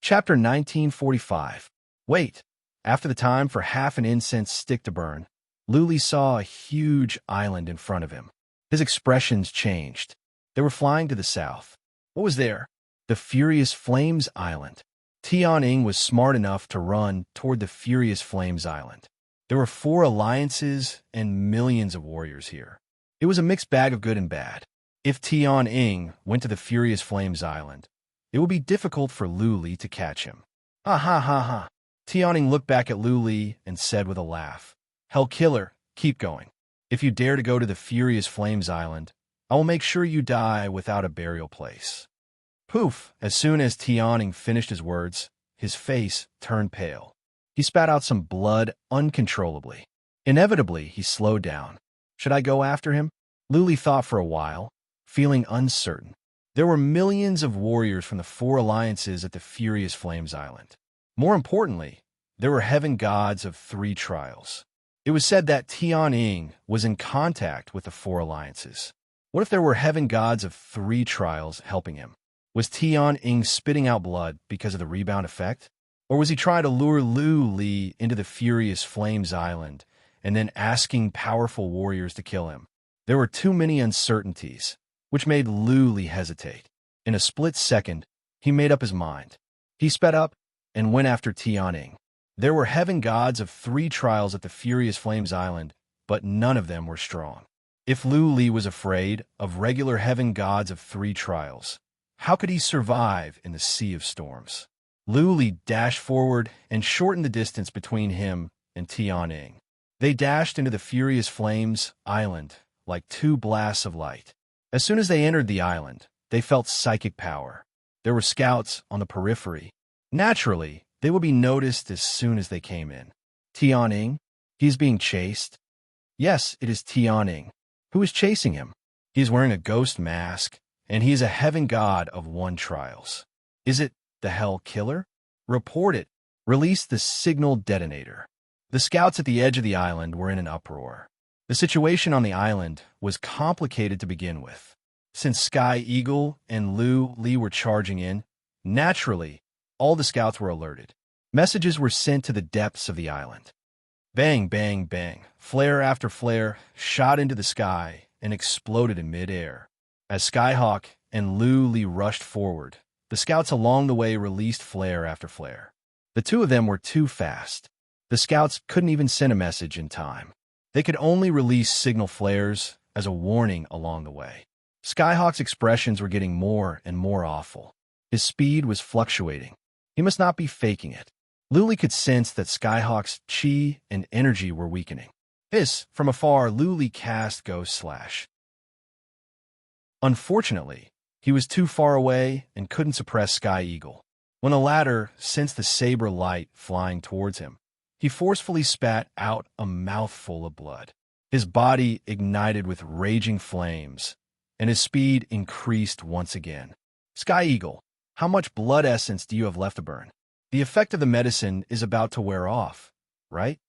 Chapter 1945. Wait. After the time for half an incense stick to burn, Luli saw a huge island in front of him. His expressions changed. They were flying to the south. What was there? The Furious Flames Island. Tian was smart enough to run toward the Furious Flames Island. There were 4 alliances and millions of warriors here. It was a mixed bag of good and bad. If Tian went to the Furious Flames Island, it would be difficult for Luli to catch him. Ha ha ha ha. Tian looked back at Luli and said with a laugh, "Hell Killer, keep going. If you dare to go to the Furious Flames Island, I will make sure you die without a burial place." Poof! As soon as Tian finished his words, his face turned pale. He spat out some blood uncontrollably. Inevitably, he slowed down. Should I go after him? Luli thought for a while, feeling uncertain. There were millions of warriors from the 4 alliances at the Furious Flames Island. More importantly, there were heaven gods of 3 trials. It was said that Tian was in contact with the 4 alliances. What if there were heaven gods of 3 trials helping him? Was Tian spitting out blood because of the rebound effect? Or was he trying to lure Luli into the Furious Flames Island and then asking powerful warriors to kill him? There were too many uncertainties, which made Luli hesitate. In a split second, he made up his mind. He sped up and went after Tian. There were heaven gods of 3 trials at the Furious Flames Island, but none of them were strong. If Luli was afraid of regular heaven gods of 3 trials, how could he survive in the Sea of Storms? Luli dashed forward and shortened the distance between him and Tian. They dashed into the Furious Flames Island like 2 blasts of light. As soon as they entered the island, they felt psychic power. There were scouts on the periphery. Naturally, they would be noticed as soon as they came in. Tian? He's being chased? Yes, it is Tian. Who is chasing him? He is wearing a ghost mask, and he is a heaven god of 1 trials. Is it the Hell Killer? Report it. Release the signal detonator. The scouts at the edge of the island were in an uproar. The situation on the island was complicated to begin with. Since Sky Eagle and Luli were charging in, naturally, all the scouts were alerted. Messages were sent to the depths of the island. Bang, bang, bang. Flare after flare shot into the sky and exploded in midair. As Skyhawk and Luli rushed forward, the scouts along the way released flare after flare. The 2 of them were too fast. The scouts couldn't even send a message in time. They could only release signal flares as a warning along the way. Skyhawk's expressions were getting more and more awful. His speed was fluctuating. He must not be faking it. Luli could sense that Skyhawk's chi and energy were weakening. From afar, Luli cast Ghost Slash. Unfortunately, he was too far away and couldn't suppress Sky Eagle. When the latter sensed the saber light flying towards him, he forcefully spat out a mouthful of blood. His body ignited with raging flames, and his speed increased once again. Sky Eagle, how much blood essence do you have left to burn? The effect of the medicine is about to wear off, right?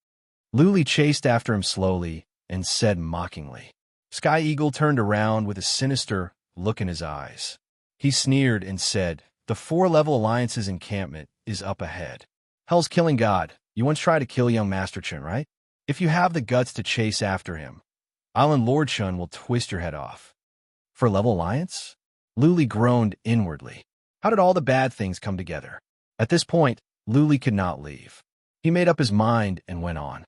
Luli chased after him slowly and said mockingly. Sky Eagle turned around with a sinister look in his eyes. He sneered and said, "The 4-level Alliance's encampment is up ahead." Hell's killing god, you once tried to kill young Master Chun, right? If you have the guts to chase after him, Island Lord Chun will twist your head off. For level Alliance? Luli groaned inwardly. How did all the bad things come together? At this point, Luli could not leave. He made up his mind and went on.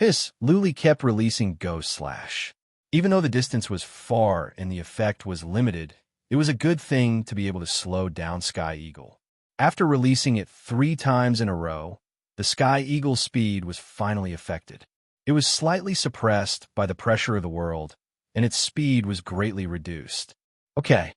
Luli kept releasing Ghost Slash. Even though the distance was far and the effect was limited, it was a good thing to be able to slow down Sky Eagle. After releasing it 3 times in a row, the Sky Eagle's speed was finally affected. It was slightly suppressed by the pressure of the world, and its speed was greatly reduced. Okay,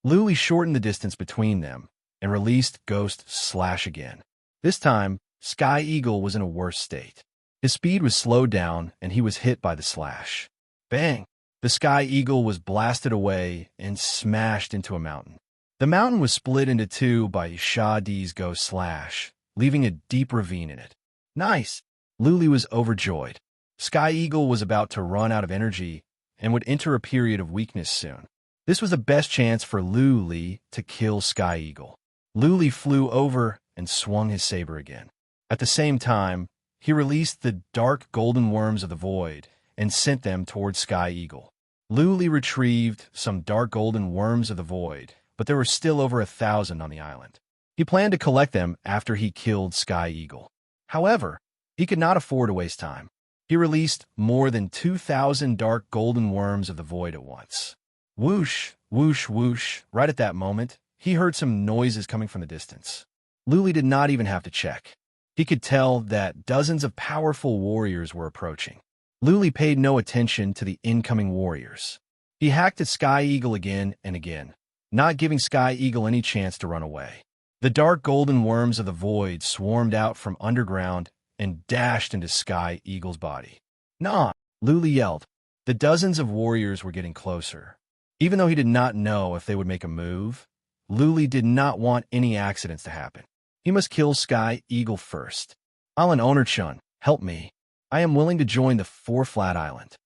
Luli shortened the distance between them and released Ghost Slash again. This time, Sky Eagle was in a worse state. His speed was slowed down, and he was hit by the slash. Bang! The Sky Eagle was blasted away and smashed into a mountain. The mountain was split into 2 by Sha Di's Ghost Slash, leaving a deep ravine in it. Nice! Luli was overjoyed. Sky Eagle was about to run out of energy and would enter a period of weakness soon. This was the best chance for Luli to kill Sky Eagle. Luli flew over and swung his saber again. At the same time, he released the dark golden worms of the void and sent them towards Sky Eagle. Luli retrieved some dark golden worms of the void, but there were still over 1,000 on the island. He planned to collect them after he killed Sky Eagle. However, he could not afford to waste time. He released more than 2,000 dark golden worms of the void at once. Whoosh, whoosh, whoosh. Right at that moment, he heard some noises coming from the distance. Luli did not even have to check. He could tell that dozens of powerful warriors were approaching. Luli paid no attention to the incoming warriors. He hacked at Sky Eagle again and again, not giving Sky Eagle any chance to run away. The dark golden worms of the void swarmed out from underground and dashed into Sky Eagle's body. "Nah!" Luli yelled. The dozens of warriors were getting closer. Even though he did not know if they would make a move, Luli did not want any accidents to happen. He must kill Sky Eagle first. "Island owner Chun, help me. I am willing to join the Four-Flat Island."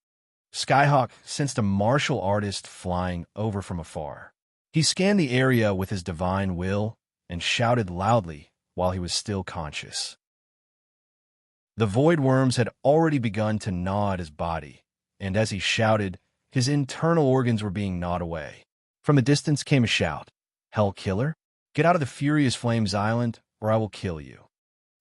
Skyhawk sensed a martial artist flying over from afar. He scanned the area with his divine will and shouted loudly while he was still conscious. The void worms had already begun to gnaw at his body, and as he shouted, his internal organs were being gnawed away. From a distance came a shout. "Hell Killer? Get out of the Furious Flames Island, or I will kill you."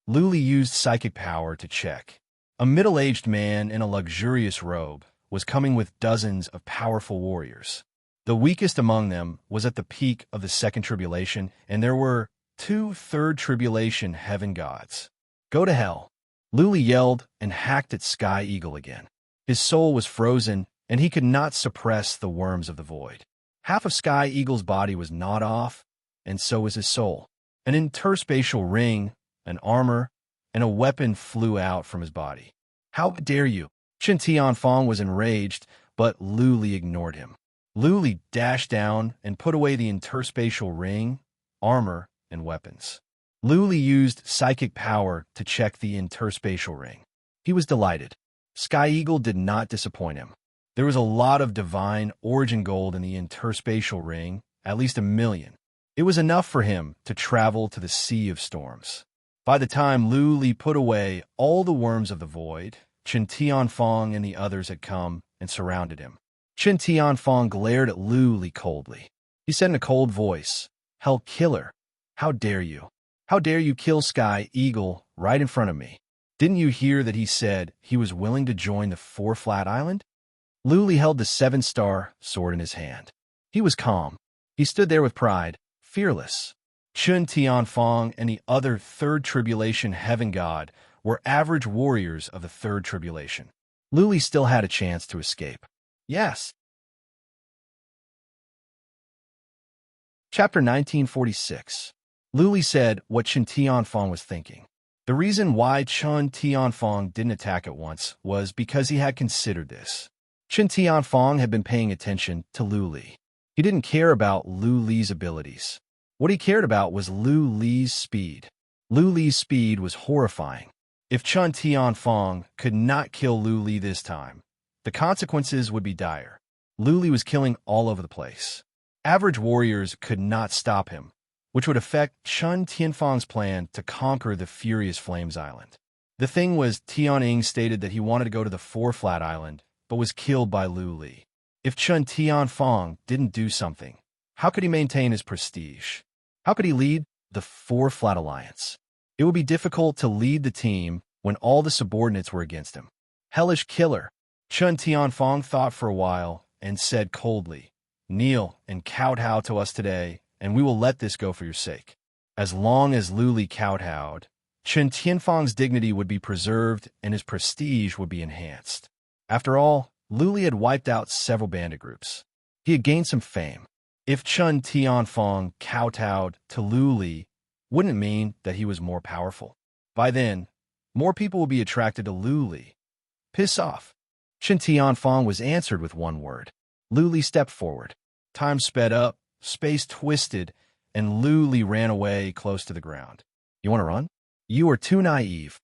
Luli used psychic power to check. A middle-aged man in a luxurious robe was coming with dozens of powerful warriors. The weakest among them was at the peak of the second tribulation, and there were 2 third tribulation heaven gods. "Go to hell!" Luli yelled and hacked at Sky Eagle again. His soul was frozen, and he could not suppress the worms of the void. Half of Sky Eagle's body was gnawed off, and so was his soul. An interspatial ring, an armor, and a weapon flew out from his body. "How dare you!" Chen Tianfong was enraged, but Luli ignored him. Luli dashed down and put away the interspatial ring, armor, and weapons. Luli used psychic power to check the interspatial ring. He was delighted. Sky Eagle did not disappoint him. There was a lot of divine origin gold in the interspatial ring, at least 1 million. It was enough for him to travel to the Sea of Storms. By the time Luli put away all the worms of the void, Chen Tianfong and the others had come and surrounded him. Chen Tianfong glared at Luli coldly. He said in a cold voice, "Hell Killer, how dare you? How dare you kill Sky Eagle right in front of me? Didn't you hear that he said he was willing to join the Four-Flat Island?" Luli held the 7-star sword in his hand. He was calm. He stood there with pride, fearless. Chen Tianfong and the other third tribulation heaven god were average warriors of the third tribulation. Luli still had a chance to escape. Yes. Chapter 1946. Luli said what Chen Tianfong was thinking. The reason why Chen Tianfong didn't attack at once was because he had considered this. Chen Tianfong had been paying attention to Luli. He didn't care about Luli's abilities. What he cared about was Luli's speed. Luli's speed was horrifying. If Chen Tianfong could not kill Luli this time, the consequences would be dire. Luli was killing all over the place. Average warriors could not stop him, which would affect Chen Tianfong's plan to conquer the Furious Flames Island. The thing was, Tianying stated that he wanted to go to the Four-Flat Island, but was killed by Luli. If Chen Tianfong didn't do something, how could he maintain his prestige? How could he lead the Four-Flat Alliance? It would be difficult to lead the team when all the subordinates were against him. Hellish Killer. Chen Tianfong thought for a while and said coldly, "Kneel and kowtow to us today, and we will let this go for your sake." As long as Luli kowtowed, Chen Tianfong's dignity would be preserved and his prestige would be enhanced. After all, Luli had wiped out several bandit groups. He had gained some fame. If Chen Tianfong kowtowed to Luli, wouldn't it mean that he was more powerful? By then, more people would be attracted to Luli. Piss off. Chen Tianfong was answered with one word. Luli stepped forward. Time sped up, space twisted, and Luli ran away close to the ground. "You want to run? You are too naive."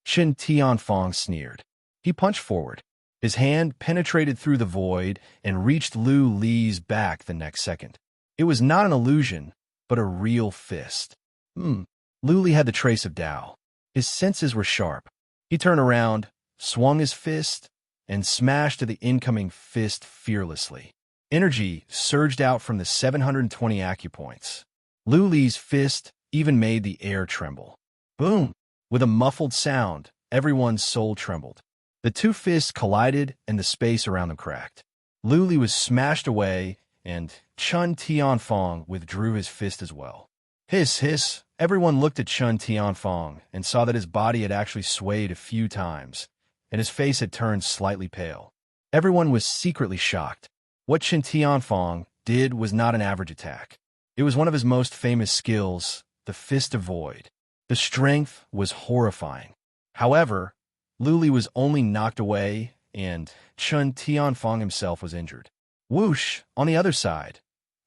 Chen Tianfong sneered. He punched forward. His hand penetrated through the void and reached Luli's back the next second. It was not an illusion, but a real fist. Luli had the trace of Tao. His senses were sharp. He turned around, swung his fist, and smashed at the incoming fist fearlessly. Energy surged out from the 720 acupoints. Luli's fist even made the air tremble. Boom! With a muffled sound, everyone's soul trembled. The two fists collided and the space around them cracked. Luli was smashed away, and Chun Tianfong withdrew his fist as well. Hiss, hiss! Everyone looked at Chun Tianfong and saw that his body had actually swayed a few times, and his face had turned slightly pale. Everyone was secretly shocked. What Chun Tianfong did was not an average attack. It was one of his most famous skills, the Fist of Void. The strength was horrifying. However, Luli was only knocked away, and Chun Tianfong himself was injured. Whoosh! On the other side,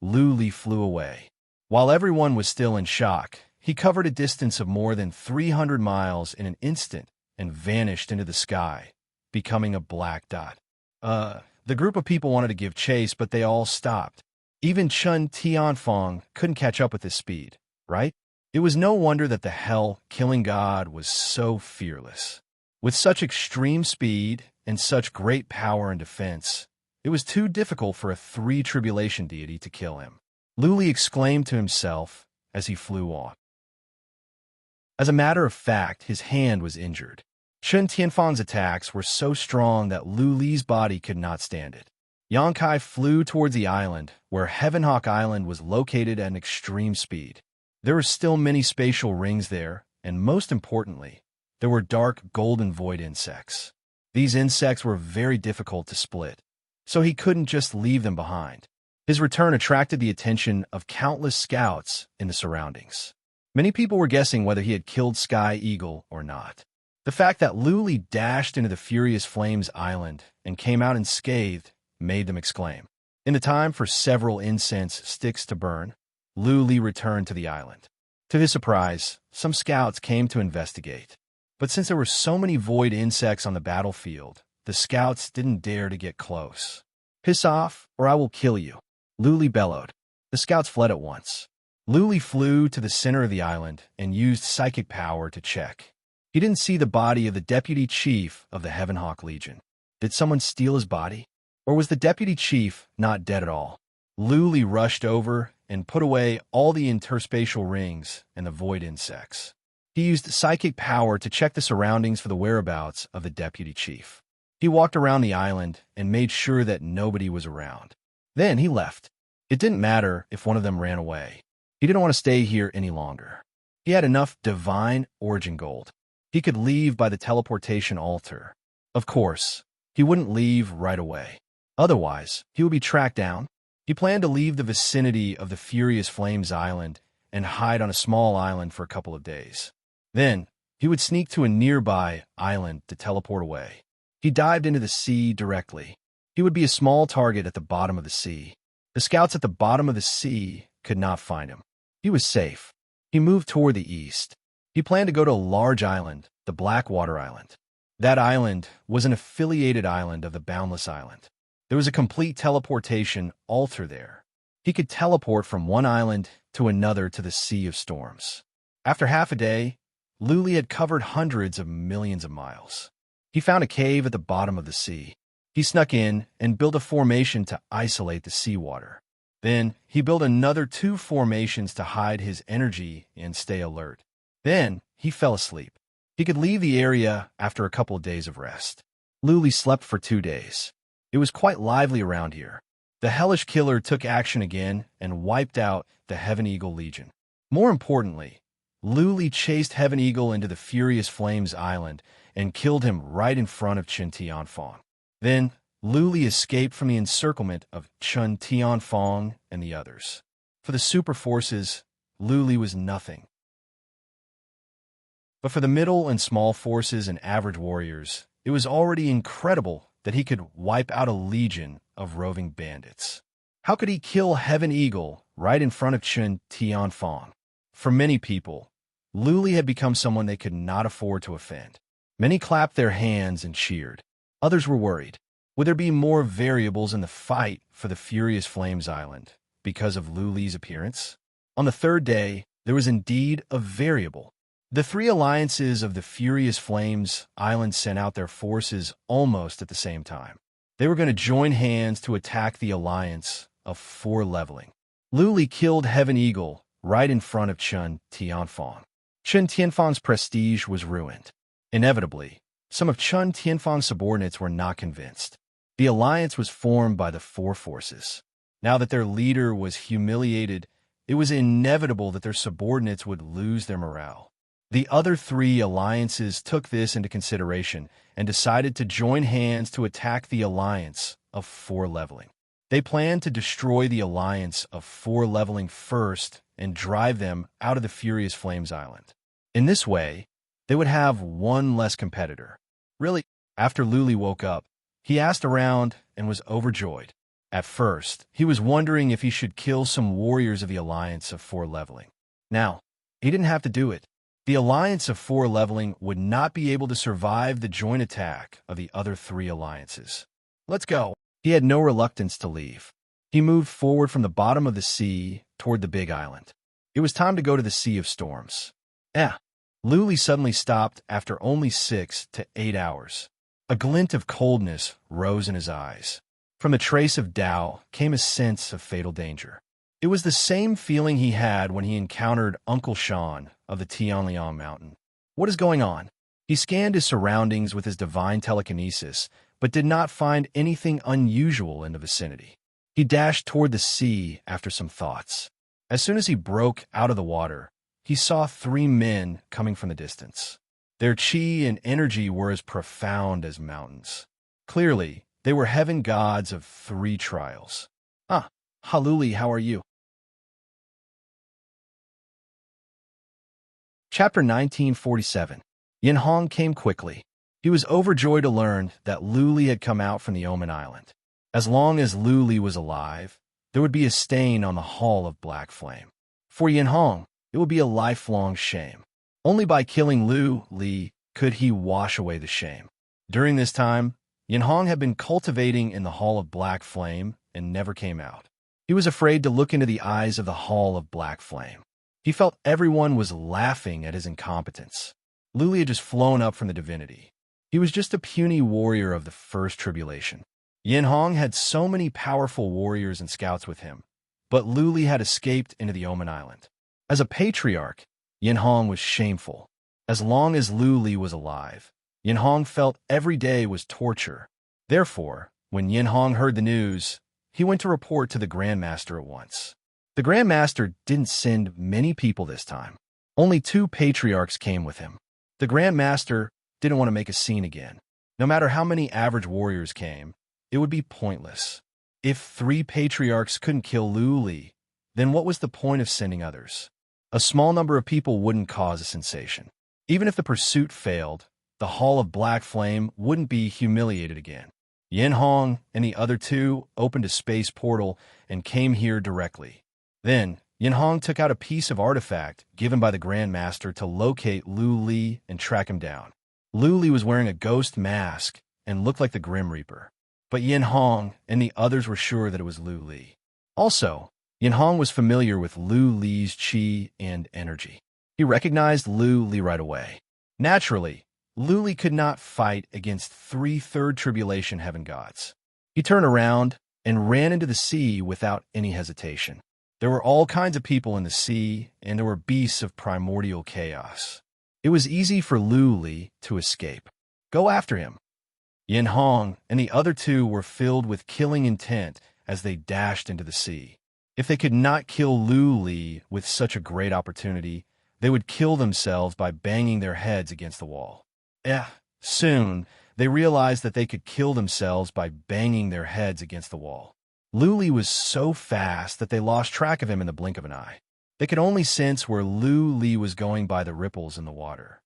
Luli flew away. While everyone was still in shock, he covered a distance of more than 300 miles in an instant and vanished into the sky, becoming a black dot. The group of people wanted to give chase, but they all stopped. Even Chun Tianfong couldn't catch up with his speed, right? It was no wonder that the hell-killing god was so fearless. With such extreme speed and such great power and defense, it was too difficult for a three-tribulation deity to kill him. Luli exclaimed to himself as he flew off. As a matter of fact, his hand was injured. Chun Tianfong's attacks were so strong that Luli's body could not stand it. Yangkai flew towards the island, where Heavenhawk Island was located at an extreme speed. There were still many spatial rings there, and most importantly, there were dark golden void insects. These insects were very difficult to split, so he couldn't just leave them behind. His return attracted the attention of countless scouts in the surroundings. Many people were guessing whether he had killed Sky Eagle or not. The fact that Luli dashed into the Furious Flames Island and came out unscathed made them exclaim. In the time for several incense sticks to burn, Luli returned to the island. To his surprise, some scouts came to investigate. But since there were so many void insects on the battlefield, the scouts didn't dare to get close. "Piss off, or I will kill you," Luli bellowed. The scouts fled at once. Luli flew to the center of the island and used psychic power to check. He didn't see the body of the deputy chief of the Heavenhawk Legion. Did someone steal his body? Or was the deputy chief not dead at all? Luli rushed over and put away all the interspatial rings and the void insects. He used psychic power to check the surroundings for the whereabouts of the deputy chief. He walked around the island and made sure that nobody was around. Then he left. It didn't matter if one of them ran away. He didn't want to stay here any longer. He had enough divine origin gold. He could leave by the teleportation altar. Of course, he wouldn't leave right away. Otherwise, he would be tracked down. He planned to leave the vicinity of the Furious Flames Island and hide on a small island for a couple of days. Then, he would sneak to a nearby island to teleport away. He dived into the sea directly. He would be a small target at the bottom of the sea. The scouts at the bottom of the sea could not find him. He was safe. He moved toward the east. He planned to go to a large island, the Blackwater Island. That island was an affiliated island of the Boundless Island. There was a complete teleportation altar there. He could teleport from one island to another to the Sea of Storms. After half a day, Luli had covered hundreds of millions of miles. He found a cave at the bottom of the sea. He snuck in and built a formation to isolate the seawater. Then, he built another 2 formations to hide his energy and stay alert. Then, he fell asleep. He could leave the area after a couple of days of rest. Luli slept for 2 days. It was quite lively around here. The hellish killer took action again and wiped out the Heaven Eagle Legion. More importantly, Luli chased Heaven Eagle into the Furious Flames Island and killed him right in front of Chun Tianfong. Then, Luli escaped from the encirclement of Chun Tianfong and the others. For the super forces, Luli was nothing. But for the middle and small forces and average warriors, it was already incredible that he could wipe out a legion of roving bandits. How could he kill Heaven Eagle right in front of Chun Tianfong? For many people, Luli had become someone they could not afford to offend. Many clapped their hands and cheered. Others were worried. Would there be more variables in the fight for the Furious Flames Island because of Luli's appearance? On the 3rd day, there was indeed a variable. The three alliances of the Furious Flames Island sent out their forces almost at the same time. They were going to join hands to attack the alliance of Four Leveling. Luli killed Heaven Eagle right in front of Chen Tianfang. Chen Tianfang's prestige was ruined. Inevitably, some of Chen Tianfang's subordinates were not convinced. The alliance was formed by the four forces. Now that their leader was humiliated, it was inevitable that their subordinates would lose their morale. The other three alliances took this into consideration and decided to join hands to attack the alliance of Four Leveling. They planned to destroy the alliance of Four Leveling first and drive them out of the Furious Flames Island. In this way, they would have one less competitor. Really, after Luli woke up, he asked around and was overjoyed. At first, he was wondering if he should kill some warriors of the alliance of Four Leveling. Now, he didn't have to do it. The alliance of Four Leveling would not be able to survive the joint attack of the other three alliances. Let's go. He had no reluctance to leave. He moved forward from the bottom of the sea toward the big island. It was time to go to the Sea of Storms. Luli suddenly stopped after only 6 to 8 hours. A glint of coldness rose in his eyes. From the trace of Tao came a sense of fatal danger. It was the same feeling he had when he encountered Uncle Shan of the Tianliang Mountain. What is going on? He scanned his surroundings with his divine telekinesis, but did not find anything unusual in the vicinity. He dashed toward the sea after some thoughts. As soon as he broke out of the water, he saw 3 men coming from the distance. Their chi and energy were as profound as mountains. Clearly, they were heaven gods of 3 trials. Luli, how are you? Chapter 1947. Yin Hong came quickly. He was overjoyed to learn that Luli had come out from the Omen Island. As long as Luli was alive, there would be a stain on the Hall of Black Flame. For Yin Hong, it would be a lifelong shame. Only by killing Lu Li could he wash away the shame. During this time, Yin Hong had been cultivating in the Hall of Black Flame and never came out. He was afraid to look into the eyes of the Hall of Black Flame. He felt everyone was laughing at his incompetence. Luli had just flown up from the divinity. He was just a puny warrior of the first tribulation. Yin Hong had so many powerful warriors and scouts with him, but Luli had escaped into the Omen Island. As a patriarch, Yin Hong was shameful. As long as Luli was alive, Yin Hong felt every day was torture. Therefore, when Yin Hong heard the news, he went to report to the Grand Master at once. The Grand Master didn't send many people this time. Only 2 patriarchs came with him. The Grand Master didn't want to make a scene again. No matter how many average warriors came, it would be pointless. If 3 patriarchs couldn't kill Luli, then what was the point of sending others? A small number of people wouldn't cause a sensation. Even if the pursuit failed, the Hall of Black Flame wouldn't be humiliated again. Yin Hong and the other 2 opened a space portal and came here directly. Then, Yin Hong took out a piece of artifact given by the Grand Master to locate Lu Li and track him down. Lu Li was wearing a ghost mask and looked like the Grim Reaper. But Yin Hong and the others were sure that it was Lu Li. Also, Yin Hong was familiar with Lu Li's chi and energy. He recognized Lu Li right away. Naturally, Lu Li could not fight against 3 third tribulation heaven gods. He turned around and ran into the sea without any hesitation. There were all kinds of people in the sea, and there were beasts of primordial chaos. It was easy for Lu Li to escape. Go after him. Yin Hong and the other 2 were filled with killing intent as they dashed into the sea. If they could not kill Lu Li with such a great opportunity, they would kill themselves by banging their heads against the wall. Soon, they realized that they could kill themselves by banging their heads against the wall. Lu Li was so fast that they lost track of him in the blink of an eye. They could only sense where Lu Li was going by the ripples in the water.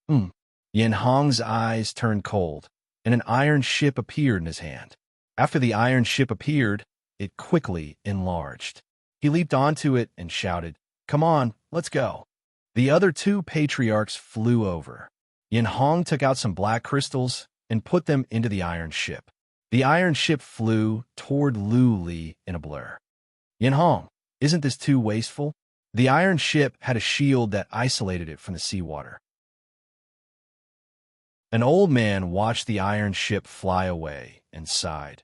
Yin Hong's eyes turned cold, and an iron ship appeared in his hand. After the iron ship appeared, it quickly enlarged. He leaped onto it and shouted, "Come on, let's go." The other 2 patriarchs flew over. Yin Hong took out some black crystals and put them into the iron ship. The iron ship flew toward Lu Li in a blur. Yin Hong, isn't this too wasteful? The iron ship had a shield that isolated it from the seawater. An old man watched the iron ship fly away and sighed.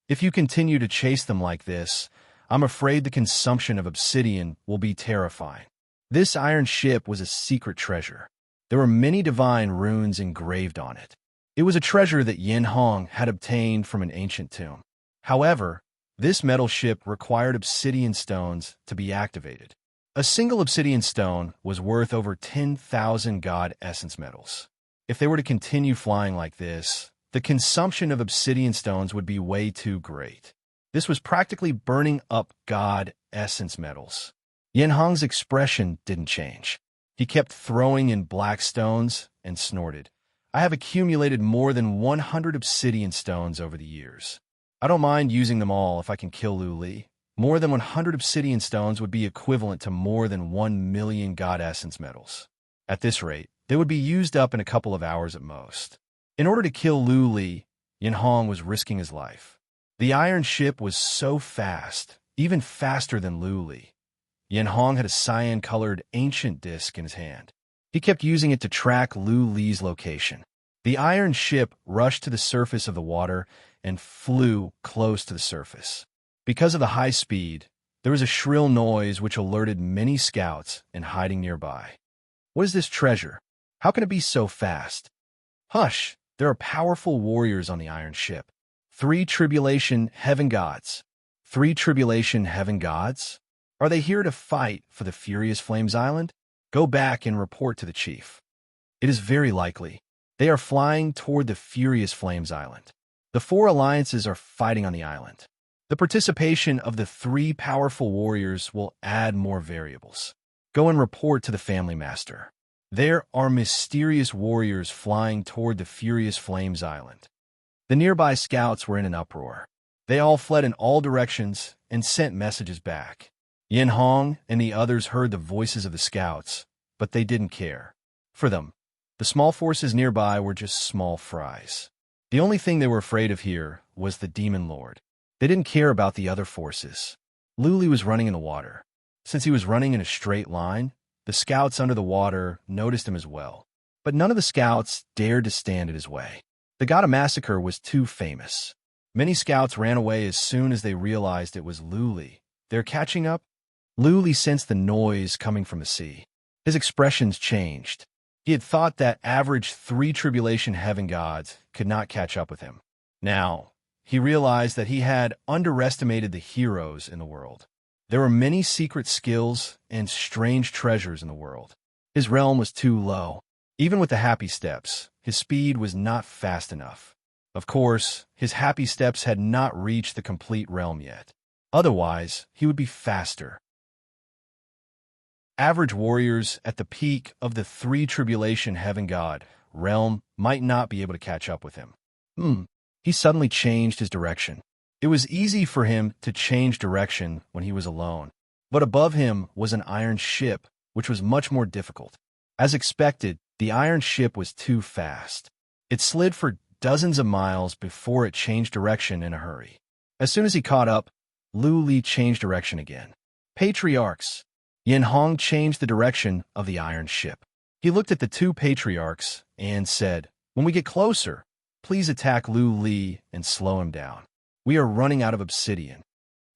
If you continue to chase them like this, I'm afraid the consumption of obsidian will be terrifying. This iron ship was a secret treasure. There were many divine runes engraved on it. It was a treasure that Yin Hong had obtained from an ancient tomb. However, this metal ship required obsidian stones to be activated. A single obsidian stone was worth over 10,000 God Essence metals. If they were to continue flying like this, the consumption of obsidian stones would be way too great. This was practically burning up God Essence metals. Yin Hong's expression didn't change. He kept throwing in black stones and snorted. I have accumulated more than 100 obsidian stones over the years. I don't mind using them all if I can kill Lu Li. More than 100 obsidian stones would be equivalent to more than 1 million God Essence metals. At this rate, they would be used up in a couple of hours at most. In order to kill Lu Li, Yin Hong was risking his life. The iron ship was so fast, even faster than Lu Li. Yin Hong had a cyan-colored ancient disc in his hand. He kept using it to track Lu Li's location. The iron ship rushed to the surface of the water and flew close to the surface. Because of the high speed, there was a shrill noise which alerted many scouts in hiding nearby. What is this treasure? How can it be so fast? Hush! There are powerful warriors on the iron ship. 3 tribulation heaven gods. 3 tribulation heaven gods? Are they here to fight for the Furious Flames Island? Go back and report to the chief. It is very likely. They are flying toward the Furious Flames Island. The 4 alliances are fighting on the island. The participation of the 3 powerful warriors will add more variables. Go and report to the family master. There are mysterious warriors flying toward the Furious Flames Island. The nearby scouts were in an uproar. They all fled in all directions and sent messages back. Yin Hong and the others heard the voices of the scouts, but they didn't care. For them, the small forces nearby were just small fries. The only thing they were afraid of here was the Demon Lord. They didn't care about the other forces. Lu Li was running in the water. Since he was running in a straight line, the scouts under the water noticed him as well. But none of the scouts dared to stand in his way. The God of Massacre was too famous. Many scouts ran away as soon as they realized it was Lu Li. They're catching up? Lu Li sensed the noise coming from the sea. His expressions changed. He had thought that average 3 tribulation heaven gods could not catch up with him. Now, he realized that he had underestimated the heroes in the world. There were many secret skills and strange treasures in the world. His realm was too low. Even with the happy steps, his speed was not fast enough. Of course, his happy steps had not reached the complete realm yet. Otherwise, he would be faster. Average warriors at the peak of the 3 tribulation heaven god realm might not be able to catch up with him. He suddenly changed his direction. It was easy for him to change direction when he was alone, but above him was an iron ship, which was much more difficult. As expected, the iron ship was too fast. It slid for dozens of miles before it changed direction in a hurry. As soon as he caught up, Lu Li changed direction again. Patriarchs. Yin Hong changed the direction of the iron ship. He looked at the 2 patriarchs and said, "When we get closer, please attack Lu Li and slow him down. We are running out of obsidian."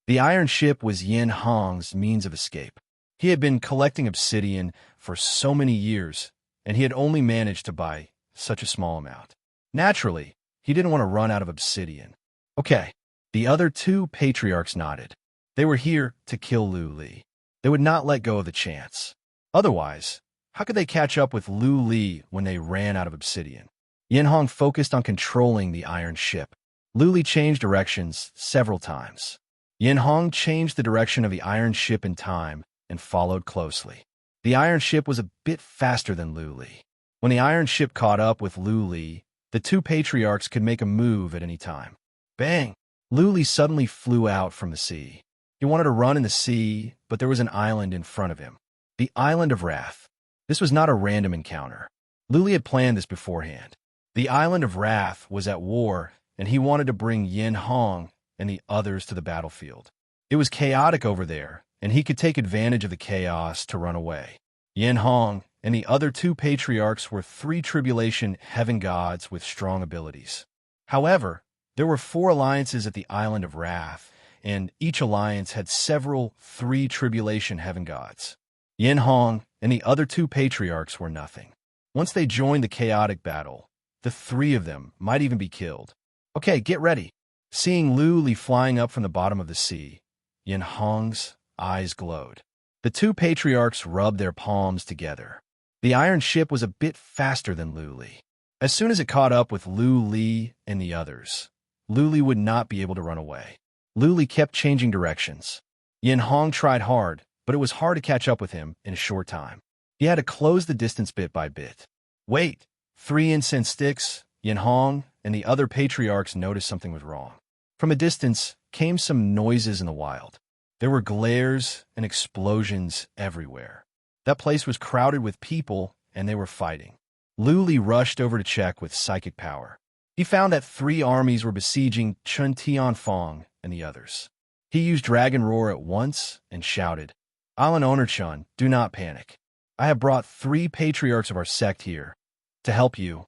The iron ship was Yin Hong's means of escape. He had been collecting obsidian for so many years, and he had only managed to buy such a small amount. Naturally, he didn't want to run out of obsidian. Okay, the other 2 patriarchs nodded. They were here to kill Lu Li. They would not let go of the chance. Otherwise, how could they catch up with Lu Li when they ran out of obsidian? Yin Hong focused on controlling the iron ship. Lu Li changed directions several times. Yin Hong changed the direction of the iron ship in time and followed closely. The iron ship was a bit faster than Lu Li. When the iron ship caught up with Lu Li, the 2 patriarchs could make a move at any time. Bang! Lu Li suddenly flew out from the sea. He wanted to run in the sea, but there was an island in front of him. The Island of Wrath. This was not a random encounter. Lu Li had planned this beforehand. The Island of Wrath was at war, and he wanted to bring Yin Hong and the others to the battlefield. It was chaotic over there, and he could take advantage of the chaos to run away. Yin Hong and the other two patriarchs were three tribulation heaven gods with strong abilities. However, there were four alliances at the Island of Wrath, and each alliance had several three tribulation heaven gods. Yin Hong and the other two patriarchs were nothing. Once they joined the chaotic battle, the three of them might even be killed. Okay, get ready. Seeing Lu Li flying up from the bottom of the sea, Yin Hong's eyes glowed. The two patriarchs rubbed their palms together. The iron ship was a bit faster than Lu Li. As soon as it caught up with Lu Li and the others, Lu Li would not be able to run away. Lu Li kept changing directions. Yin Hong tried hard, but it was hard to catch up with him in a short time. He had to close the distance bit by bit. Wait! 3 incense sticks, Yin Hong and the other patriarchs noticed something was wrong. From a distance came some noises in the wild. There were glares and explosions everywhere. That place was crowded with people, and they were fighting. Lu Li rushed over to check with psychic power. He found that 3 armies were besieging Chun Tianfang and the others. He used Dragon Roar at once and shouted, "Island Owner Chun, do not panic. I have brought 3 patriarchs of our sect here to help you."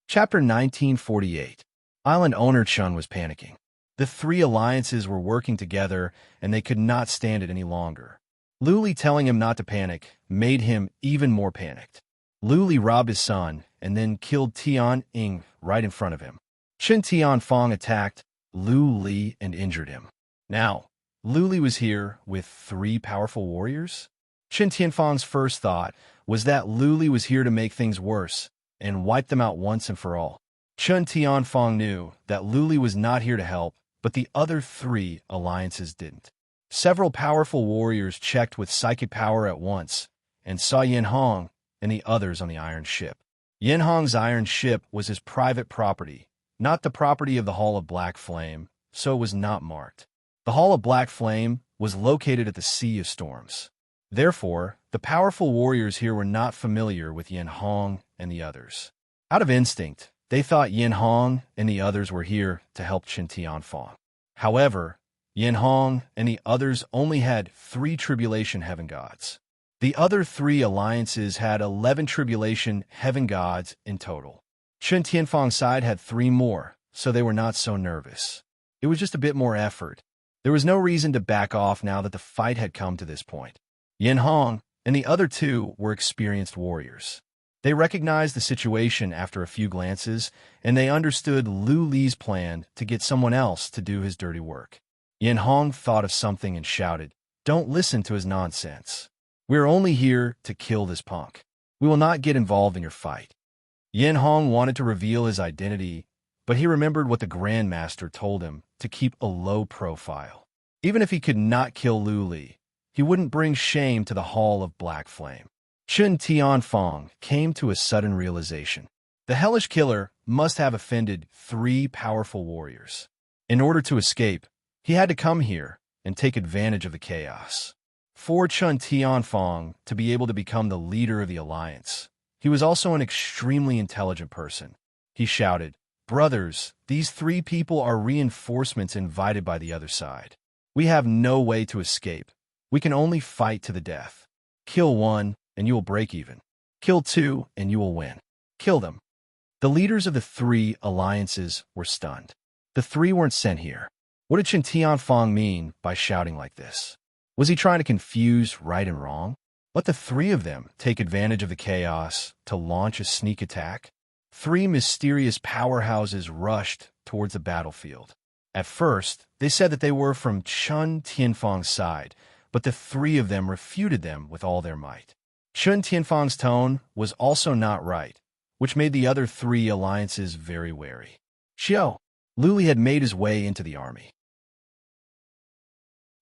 Chapter 1948. Island Owner Chun was panicking. The 3 alliances were working together, and they could not stand it any longer. Lu Li telling him not to panic made him even more panicked. Lu Li robbed his son and then killed Tian Ying right in front of him. Chun Tianfang attacked Lu Li and injured him. Now, Lu Li was here with 3 powerful warriors? Chun Tianfang's first thought was that Lu Li was here to make things worse and wipe them out once and for all. Chun Tianfang knew that Lu Li was not here to help, but the other 3 alliances didn't. Several powerful warriors checked with psychic power at once and saw Yin Hong and the others on the iron ship. Yin Hong's iron ship was his private property, not the property of the Hall of Black Flame, so it was not marked. The Hall of Black Flame was located at the Sea of Storms. Therefore, the powerful warriors here were not familiar with Yin Hong and the others. Out of instinct, they thought Yin Hong and the others were here to help Chun Tianfang. However, Yin Hong and the others only had 3 tribulation heaven gods. The other 3 alliances had 11 tribulation heaven gods in total. Chun Tianfang's side had 3 more, so they were not so nervous. It was just a bit more effort. There was no reason to back off now that the fight had come to this point. Yin Hong and the other 2 were experienced warriors. They recognized the situation after a few glances, and they understood Lu Li's plan to get someone else to do his dirty work. Yin Hong thought of something and shouted, "Don't listen to his nonsense. We're only here to kill this punk. We will not get involved in your fight." Yin Hong wanted to reveal his identity, but he remembered what the Grandmaster told him to keep a low profile. Even if he could not kill Lu Li, he wouldn't bring shame to the Hall of Black Flame. Chun Tianfang came to a sudden realization. The hellish killer must have offended 3 powerful warriors. In order to escape, he had to come here and take advantage of the chaos. For Chun Tianfang to be able to become the leader of the alliance, he was also an extremely intelligent person. He shouted, "Brothers, these 3 people are reinforcements invited by the other side. We have no way to escape. We can only fight to the death. Kill 1, and you will break even. Kill 2, and you will win. Kill them." The leaders of the 3 alliances were stunned. The 3 weren't sent here. What did Chun Tianfang mean by shouting like this? Was he trying to confuse right and wrong? Let the 3 of them take advantage of the chaos to launch a sneak attack? 3 mysterious powerhouses rushed towards the battlefield. At first, they said that they were from Chun Tianfang's side, but the 3 of them refuted them with all their might. Chun Tianfang's tone was also not right, which made the other 3 alliances very wary. Xiao, Lu Li had made his way into the army.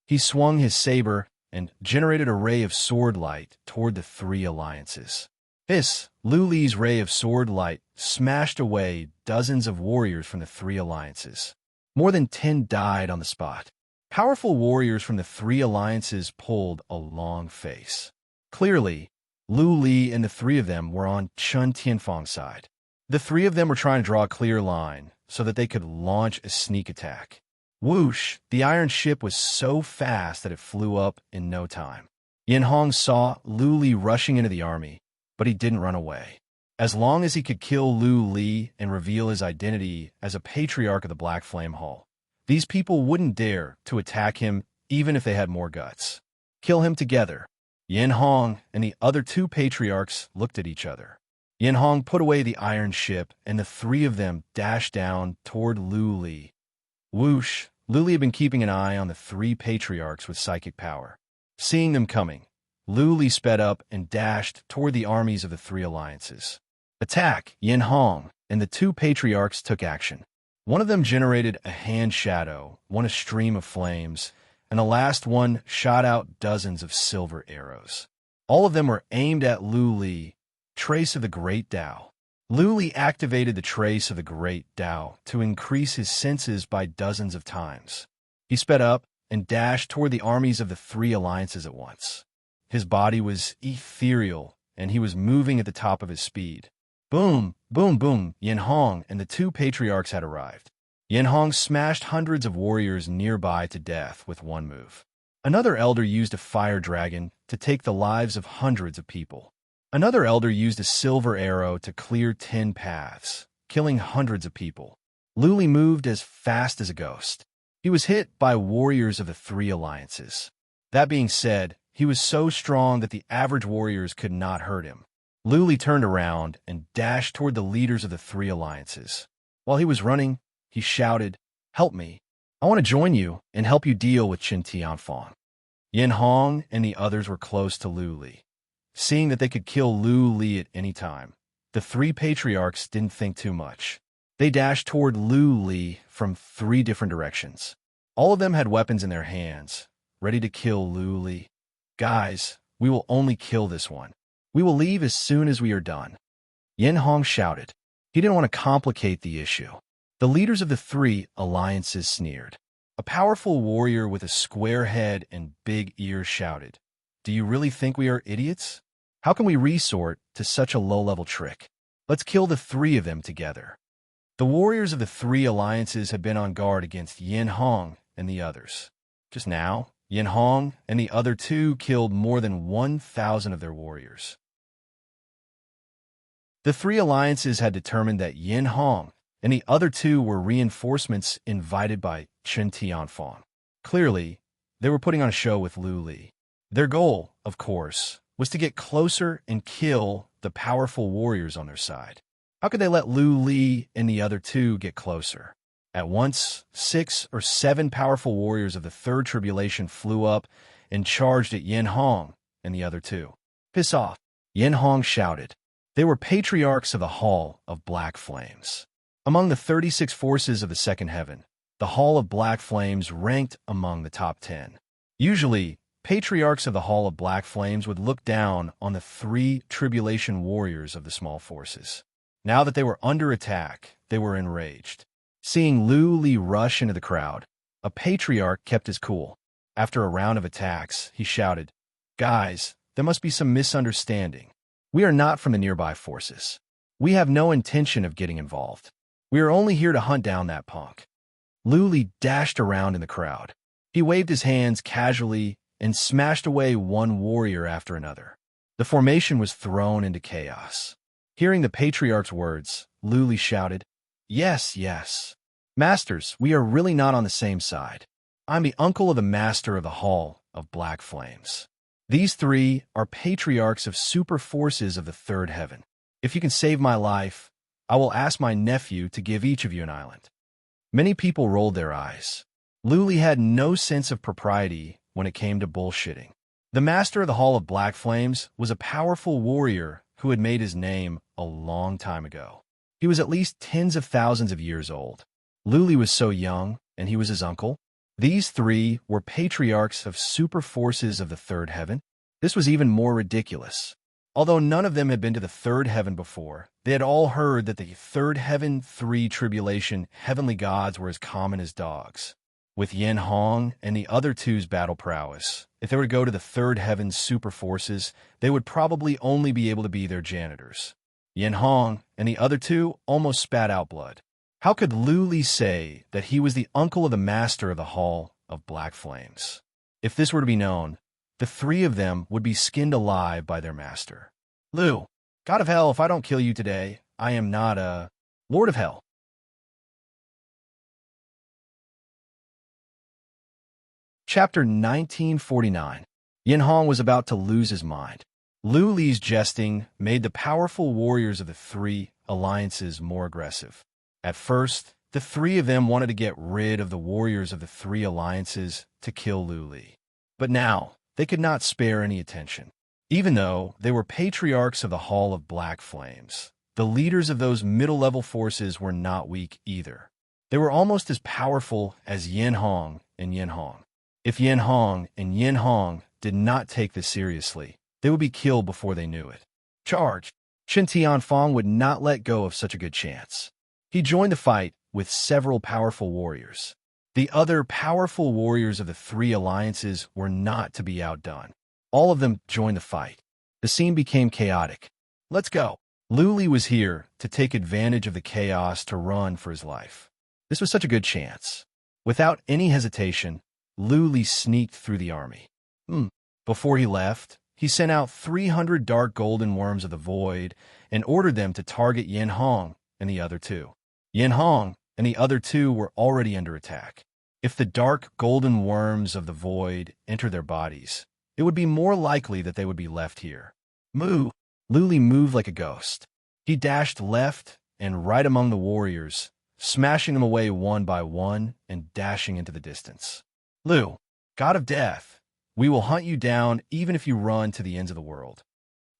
He swung his saber and generated a ray of sword light toward the 3 alliances. Lu Li's ray of sword light smashed away dozens of warriors from the 3 alliances. More than 10 died on the spot. Powerful warriors from the 3 alliances pulled a long face. Clearly, Lu Li and the 3 of them were on Chun Tianfang's side. The 3 of them were trying to draw a clear line, so that they could launch a sneak attack. Whoosh! The iron ship was so fast that it flew up in no time. Yin Hong saw Lu Li rushing into the army, but he didn't run away. As long as he could kill Lu Li and reveal his identity as a patriarch of the Black Flame Hall, these people wouldn't dare to attack him even if they had more guts. Kill him together. Yin Hong and the other two patriarchs looked at each other. Yin Hong put away the iron ship, and the three of them dashed down toward Lu Li. Whoosh! Lu Li had been keeping an eye on the three patriarchs with psychic power. Seeing them coming, Lu Li sped up and dashed toward the armies of the three alliances. Attack! Yin Hong and the two patriarchs took action. One of them generated a hand shadow, one a stream of flames, and the last one shot out dozens of silver arrows. All of them were aimed at Lu Li, trace of the Great Tao. Lu Li activated the trace of the Great Tao to increase his senses by dozens of times. He sped up and dashed toward the armies of the three alliances at once. His body was ethereal, and he was moving at the top of his speed. Boom, boom, boom, Yin Hong and the two patriarchs had arrived. Yin Hong smashed hundreds of warriors nearby to death with one move. Another elder used a fire dragon to take the lives of hundreds of people. Another elder used a silver arrow to clear 10 paths, killing hundreds of people. Lu Li moved as fast as a ghost. He was hit by warriors of the three alliances. That being said, he was so strong that the average warriors could not hurt him. Lu Li turned around and dashed toward the leaders of the three alliances. While he was running, he shouted, "Help me. I want to join you and help you deal with Qin Tianfang." Yin Hong and the others were close to Lu Li. Seeing that they could kill Lu Li at any time, the three patriarchs didn't think too much. They dashed toward Lu Li from 3 different directions. All of them had weapons in their hands, ready to kill Lu Li. "Guys, we will only kill this one. We will leave as soon as we are done." Yin Hong shouted. He didn't want to complicate the issue. The leaders of the three alliances sneered. A powerful warrior with a square head and big ears shouted, "Do you really think we are idiots? How can we resort to such a low-level trick? Let's kill the 3 of them together." The warriors of the 3 alliances had been on guard against Yin Hong and the others. Just now, Yin Hong and the other 2 killed more than 1,000 of their warriors. The 3 alliances had determined that Yin Hong and the other 2 were reinforcements invited by Qin Tianfang. Clearly, they were putting on a show with Lu Li. Their goal, of course, was to get closer and kill the powerful warriors on their side. How could they let Lu Li and the other 2 get closer? At once, 6 or 7 powerful warriors of the Third Tribulation flew up and charged at Yin Hong and the other 2. "Piss off," Yin Hong shouted. They were patriarchs of the Hall of Black Flames. Among the 36 forces of the Second Heaven, the Hall of Black Flames ranked among the top 10. Usually, patriarchs of the Hall of Black Flames would look down on the 3 tribulation warriors of the small forces. Now that they were under attack, they were enraged. Seeing Lu Li rush into the crowd, a patriarch kept his cool. After a round of attacks, he shouted, "Guys, there must be some misunderstanding. We are not from the nearby forces. We have no intention of getting involved. We are only here to hunt down that punk." Lu Li dashed around in the crowd. He waved his hands casually and smashed away one warrior after another. The formation was thrown into chaos. Hearing the patriarch's words, Lu Li shouted, "Yes, yes. Masters, we are really not on the same side. I'm the uncle of the master of the Hall of Black Flames. These 3 are patriarchs of super forces of the Third Heaven. If you can save my life, I will ask my nephew to give each of you an island." Many people rolled their eyes. Lu Li had no sense of propriety when it came to bullshitting. The master of the Hall of Black Flames was a powerful warrior who had made his name a long time ago. He was at least tens of thousands of years old. Lu Li was so young, and he was his uncle. These 3 were patriarchs of super forces of the Third Heaven. This was even more ridiculous. Although none of them had been to the Third Heaven before, they had all heard that the Third Heaven 3 tribulation heavenly gods were as common as dogs. With Yin Hong and the other 2's battle prowess, if they were to go to the Third Heaven's super forces, they would probably only be able to be their janitors. Yin Hong and the other 2 almost spat out blood. How could Luli say that he was the uncle of the master of the Hall of Black Flames? If this were to be known, the three of them would be skinned alive by their master. Lu, God of Hell, if I don't kill you today, I am not a Lord of Hell. Chapter 1949. Yin Hong was about to lose his mind. Lu Li's jesting made the powerful warriors of the three alliances more aggressive. At first, the three of them wanted to get rid of the warriors of the three alliances to kill Lu Li. But now, they could not spare any attention. Even though they were patriarchs of the Hall of Black Flames, the leaders of those middle-level forces were not weak either. They were almost as powerful as Yin Hong and Yin Hong. If Yin Hong and Yin Hong did not take this seriously, they would be killed before they knew it. Charge! Shen Tianfang would not let go of such a good chance. He joined the fight with several powerful warriors. The other powerful warriors of the three alliances were not to be outdone. All of them joined the fight. The scene became chaotic. Let's go! Lu Li was here to take advantage of the chaos to run for his life. This was such a good chance. Without any hesitation, Lu Li sneaked through the army. Before he left, he sent out 300 dark golden worms of the void and ordered them to target Yin Hong and the other two. Yin Hong and the other two were already under attack. If the dark golden worms of the void enter their bodies, it would be more likely that they would be left here. Moo! Lu Li moved like a ghost. He dashed left and right among the warriors, smashing them away one by one and dashing into the distance. Lu, God of Death, we will hunt you down even if you run to the ends of the world.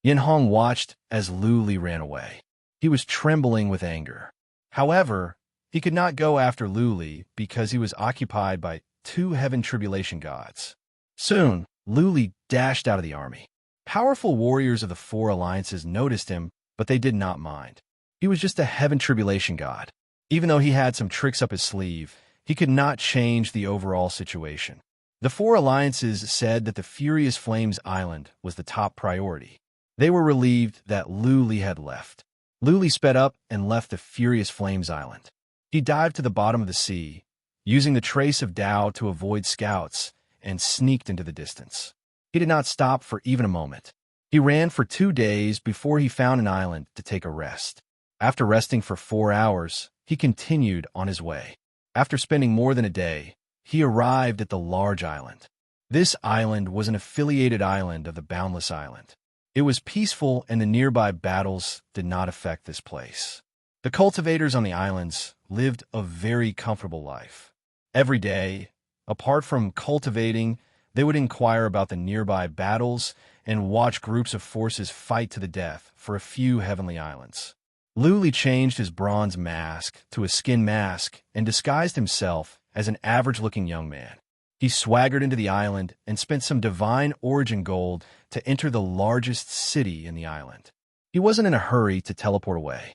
Yin Hong watched as Lu Li ran away. He was trembling with anger. However, he could not go after Lu Li because he was occupied by two heaven tribulation gods. Soon, Lu Li dashed out of the army. Powerful warriors of the four alliances noticed him, but they did not mind. He was just a heaven tribulation god. Even though he had some tricks up his sleeve, he could not change the overall situation. The four alliances said that the Furious Flames Island was the top priority. They were relieved that Lu Li had left. Lu Li sped up and left the Furious Flames Island. He dived to the bottom of the sea, using the trace of Dao to avoid scouts, and sneaked into the distance. He did not stop for even a moment. He ran for 2 days before he found an island to take a rest. After resting for 4 hours, he continued on his way. After spending more than a day, he arrived at the large island. This island was an affiliated island of the Boundless Island. It was peaceful and the nearby battles did not affect this place. The cultivators on the islands lived a very comfortable life. Every day, apart from cultivating, they would inquire about the nearby battles and watch groups of forces fight to the death for a few heavenly islands. Lu Li changed his bronze mask to a skin mask and disguised himself as an average-looking young man. He swaggered into the island and spent some divine origin gold to enter the largest city in the island. He wasn't in a hurry to teleport away.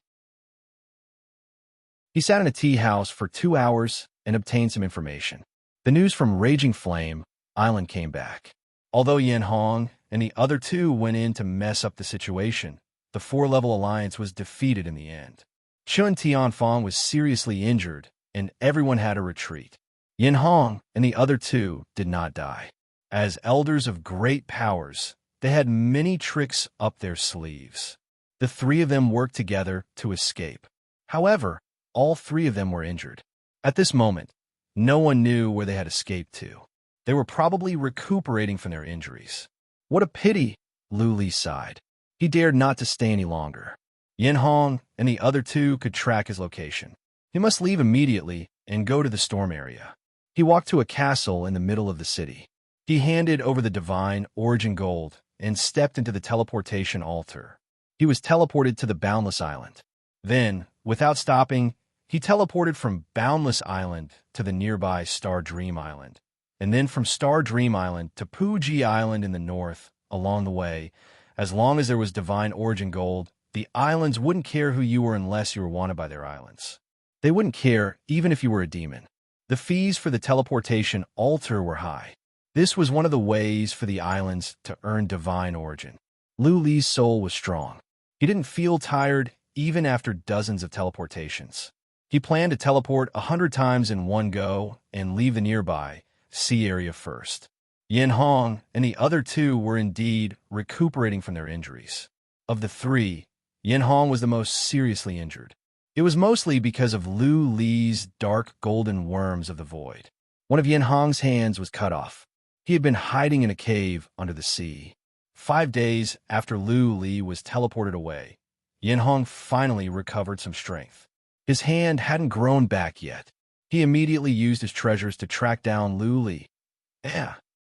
He sat in a tea house for 2 hours and obtained some information. The news from Raging Flame Island came back. Although Yin Hong and the other two went in to mess up the situation, the four-level alliance was defeated in the end. Chun Tianfang was seriously injured, and everyone had to retreat. Yin Hong and the other two did not die. As elders of great powers, they had many tricks up their sleeves. The three of them worked together to escape. However, all three of them were injured. At this moment, no one knew where they had escaped to. They were probably recuperating from their injuries. What a pity, Lu Li sighed. He dared not to stay any longer. Yin Hong and the other two could track his location. He must leave immediately and go to the storm area. He walked to a castle in the middle of the city. He handed over the divine origin gold and stepped into the teleportation altar. He was teleported to the Boundless Island. Then, without stopping, he teleported from Boundless Island to the nearby Star Dream Island, and then from Star Dream Island to Puji Island in the north. Along the way, as long as there was divine origin gold, the islands wouldn't care who you were unless you were wanted by their islands. They wouldn't care even if you were a demon. The fees for the teleportation altar were high. This was one of the ways for the islands to earn divine origin. Lu Li's soul was strong. He didn't feel tired even after dozens of teleportations. He planned to teleport 100 times in one go and leave the nearby sea area first. Yin Hong and the other two were indeed recuperating from their injuries. Of the three, Yin Hong was the most seriously injured. It was mostly because of Lu Li's dark golden worms of the void. One of Yin Hong's hands was cut off. He had been hiding in a cave under the sea. 5 days after Lu Li was teleported away, Yin Hong finally recovered some strength. His hand hadn't grown back yet. He immediately used his treasures to track down Lu Li.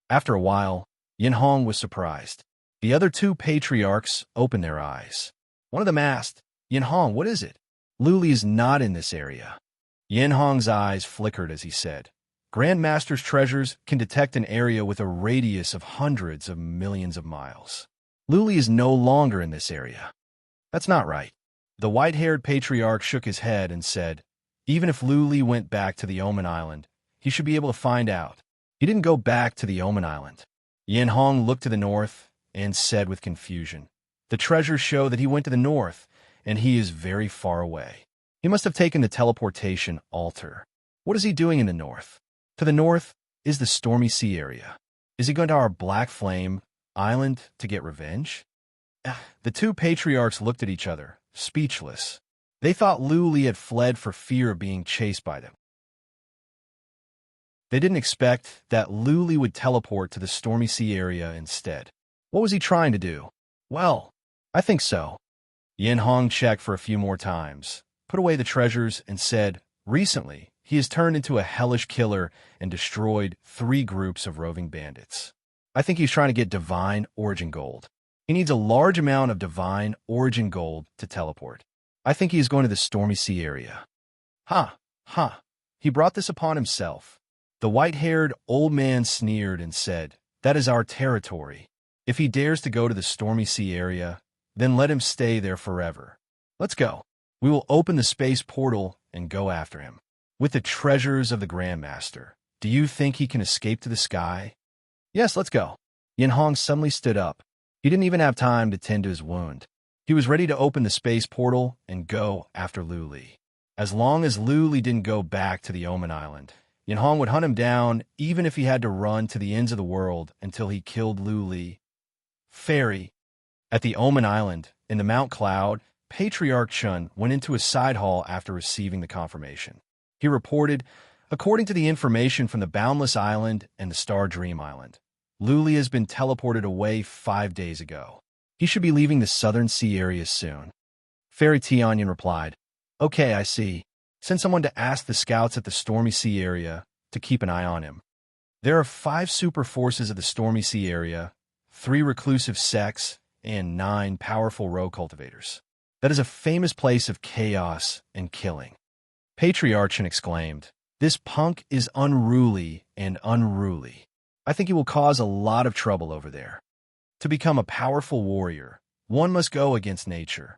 After a while, Yin Hong was surprised. The other two patriarchs opened their eyes. One of them asked, "Yin Hong, what is it?" "Lu Li is not in this area." Yin Hong's eyes flickered as he said, "Grandmaster's treasures can detect an area with a radius of hundreds of millions of miles. Lu Li is no longer in this area." "That's not right." The white-haired patriarch shook his head and said, "Even if Lu Li went back to the Omen Island, he should be able to find out." "He didn't go back to the Omen Island." Yin Hong looked to the north and said with confusion, "The treasures show that he went to the north, and he is very far away. He must have taken the teleportation altar. What is he doing in the north?" "To the north is the stormy sea area." "Is he going to our Black Flame Island to get revenge?" The two patriarchs looked at each other, speechless. They thought Lu Li had fled for fear of being chased by them. They didn't expect that Lu Li would teleport to the stormy sea area instead. What was he trying to do? "Well, I think so." Yin Hong checked for a few more times, put away the treasures, and said, "Recently, he has turned into a hellish killer and destroyed 3 groups of roving bandits. I think he's trying to get divine origin gold. He needs a large amount of divine origin gold to teleport. I think he is going to the stormy sea area." He brought this upon himself. The white-haired old man sneered and said, "That is our territory. If he dares to go to the stormy sea area, then let him stay there forever. Let's go. We will open the space portal and go after him. With the treasures of the Grandmaster, do you think he can escape to the sky?" "Yes, let's go." Yin Hong suddenly stood up. He didn't even have time to tend to his wound. He was ready to open the space portal and go after Lu Li. As long as Lu Li didn't go back to the Omen Island, Yin Hong would hunt him down even if he had to run to the ends of the world until he killed Lu Li. Fairy. At the Omen Island, in the Mount Cloud, Patriarch Chun went into a side hall after receiving the confirmation. He reported, according to the information from the Boundless Island and the Star Dream Island, Lu Li has been teleported away 5 days ago. He should be leaving the southern sea area soon. Fairy Tianyan replied, "Okay, I see. Send someone to ask the scouts at the stormy sea area to keep an eye on him. There are 5 super forces of the stormy sea area, 3 reclusive sects, and 9 powerful row cultivators. That is a famous place of chaos and killing." Patriarchan exclaimed, "This punk is unruly and unruly. I think he will cause a lot of trouble over there. To become a powerful warrior, one must go against nature."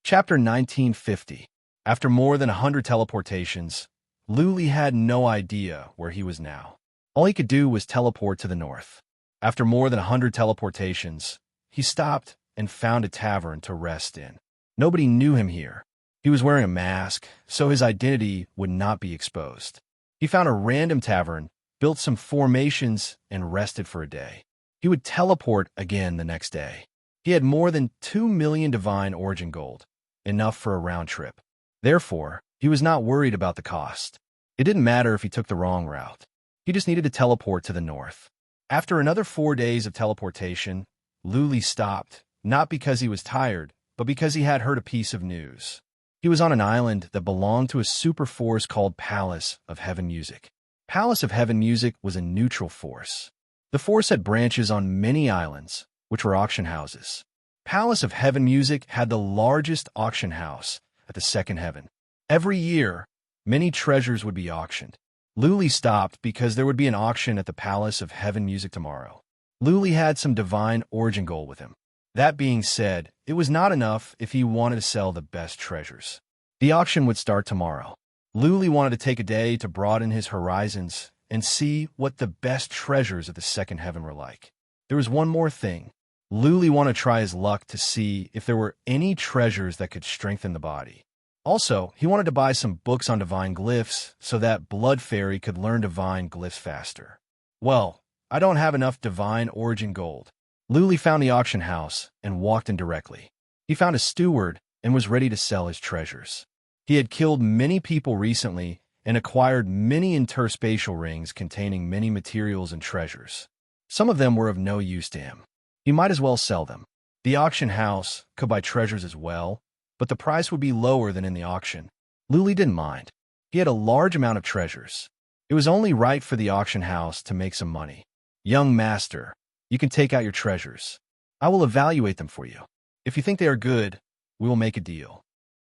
Chapter 1950. After more than 100 teleportations, Lu Li had no idea where he was now. All he could do was teleport to the north. After more than 100 teleportations, he stopped and found a tavern to rest in. Nobody knew him here. He was wearing a mask, so his identity would not be exposed. He found a random tavern, built some formations, and rested for a day. He would teleport again the next day. He had more than 2 million divine origin gold, enough for a round trip. Therefore, he was not worried about the cost. It didn't matter if he took the wrong route. He just needed to teleport to the north. After another 4 days of teleportation, Lu Li stopped, not because he was tired, but because he had heard a piece of news. He was on an island that belonged to a super force called Palace of Heaven Music. Palace of Heaven Music was a neutral force. The force had branches on many islands, which were auction houses. Palace of Heaven Music had the largest auction house at the second heaven. Every year, many treasures would be auctioned. Lu Li stopped because there would be an auction at the Palace of Heaven Music tomorrow. Lu Li had some divine origin gold with him. That being said, it was not enough if he wanted to sell the best treasures. The auction would start tomorrow. Lu Li wanted to take a day to broaden his horizons and see what the best treasures of the second heaven were like. There was one more thing. Luli wanted to try his luck to see if there were any treasures that could strengthen the body. Also, he wanted to buy some books on divine glyphs so that Blood Fairy could learn divine glyphs faster. Well, I don't have enough divine origin gold. Luli found the auction house and walked in directly. He found a steward and was ready to sell his treasures. He had killed many people recently and acquired many interspatial rings containing many materials and treasures. Some of them were of no use to him. He might as well sell them. The auction house could buy treasures as well, but the price would be lower than in the auction. Luli didn't mind. He had a large amount of treasures. It was only right for the auction house to make some money. Young master, you can take out your treasures. I will evaluate them for you. If you think they are good, we will make a deal.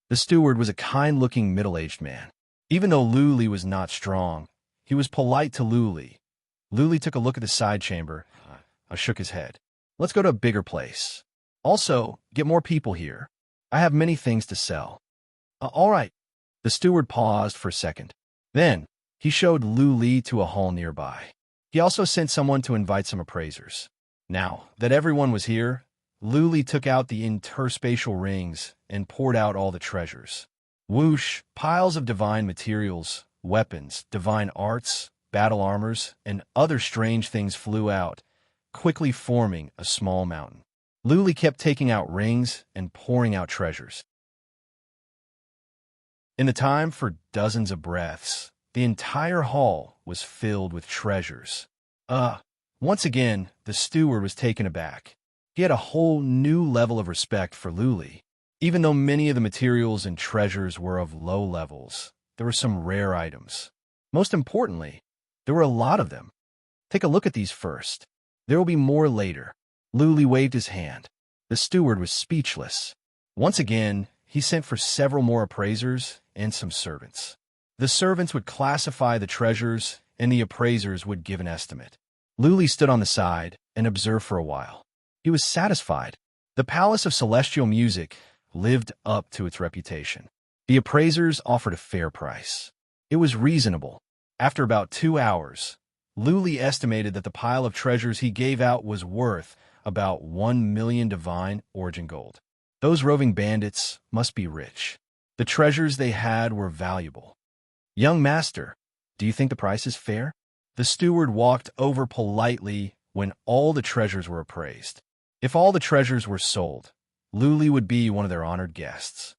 The steward was a kind-looking middle-aged man. Even though Luli was not strong, he was polite to Luli. Luli took a look at the side chamber. I shook his head. Let's go to a bigger place. Also, get more people here. I have many things to sell. All right. The steward paused for a second. Then, he showed Luli to a hall nearby. He also sent someone to invite some appraisers. Now that everyone was here, Luli took out the interspatial rings and poured out all the treasures. Whoosh, piles of divine materials, weapons, divine arts, battle armors, and other strange things flew out, quickly forming a small mountain. Luli kept taking out rings and pouring out treasures. In the time for dozens of breaths, the entire hall was filled with treasures. Once again, the steward was taken aback. He had a whole new level of respect for Luli. Even though many of the materials and treasures were of low levels, there were some rare items. Most importantly, there were a lot of them. Take a look at these first. There will be more later. Luli waved his hand. The steward was speechless. Once again, he sent for several more appraisers and some servants. The servants would classify the treasures, and the appraisers would give an estimate. Luli stood on the side and observed for a while. He was satisfied. The Palace of Celestial Music lived up to its reputation. The appraisers offered a fair price. It was reasonable. After about 2 hours, Luli estimated that the pile of treasures he gave out was worth about 1 million divine origin gold. Those roving bandits must be rich. The treasures they had were valuable. Young master, do you think the price is fair? The steward walked over politely when all the treasures were appraised. If all the treasures were sold, Luli would be one of their honored guests.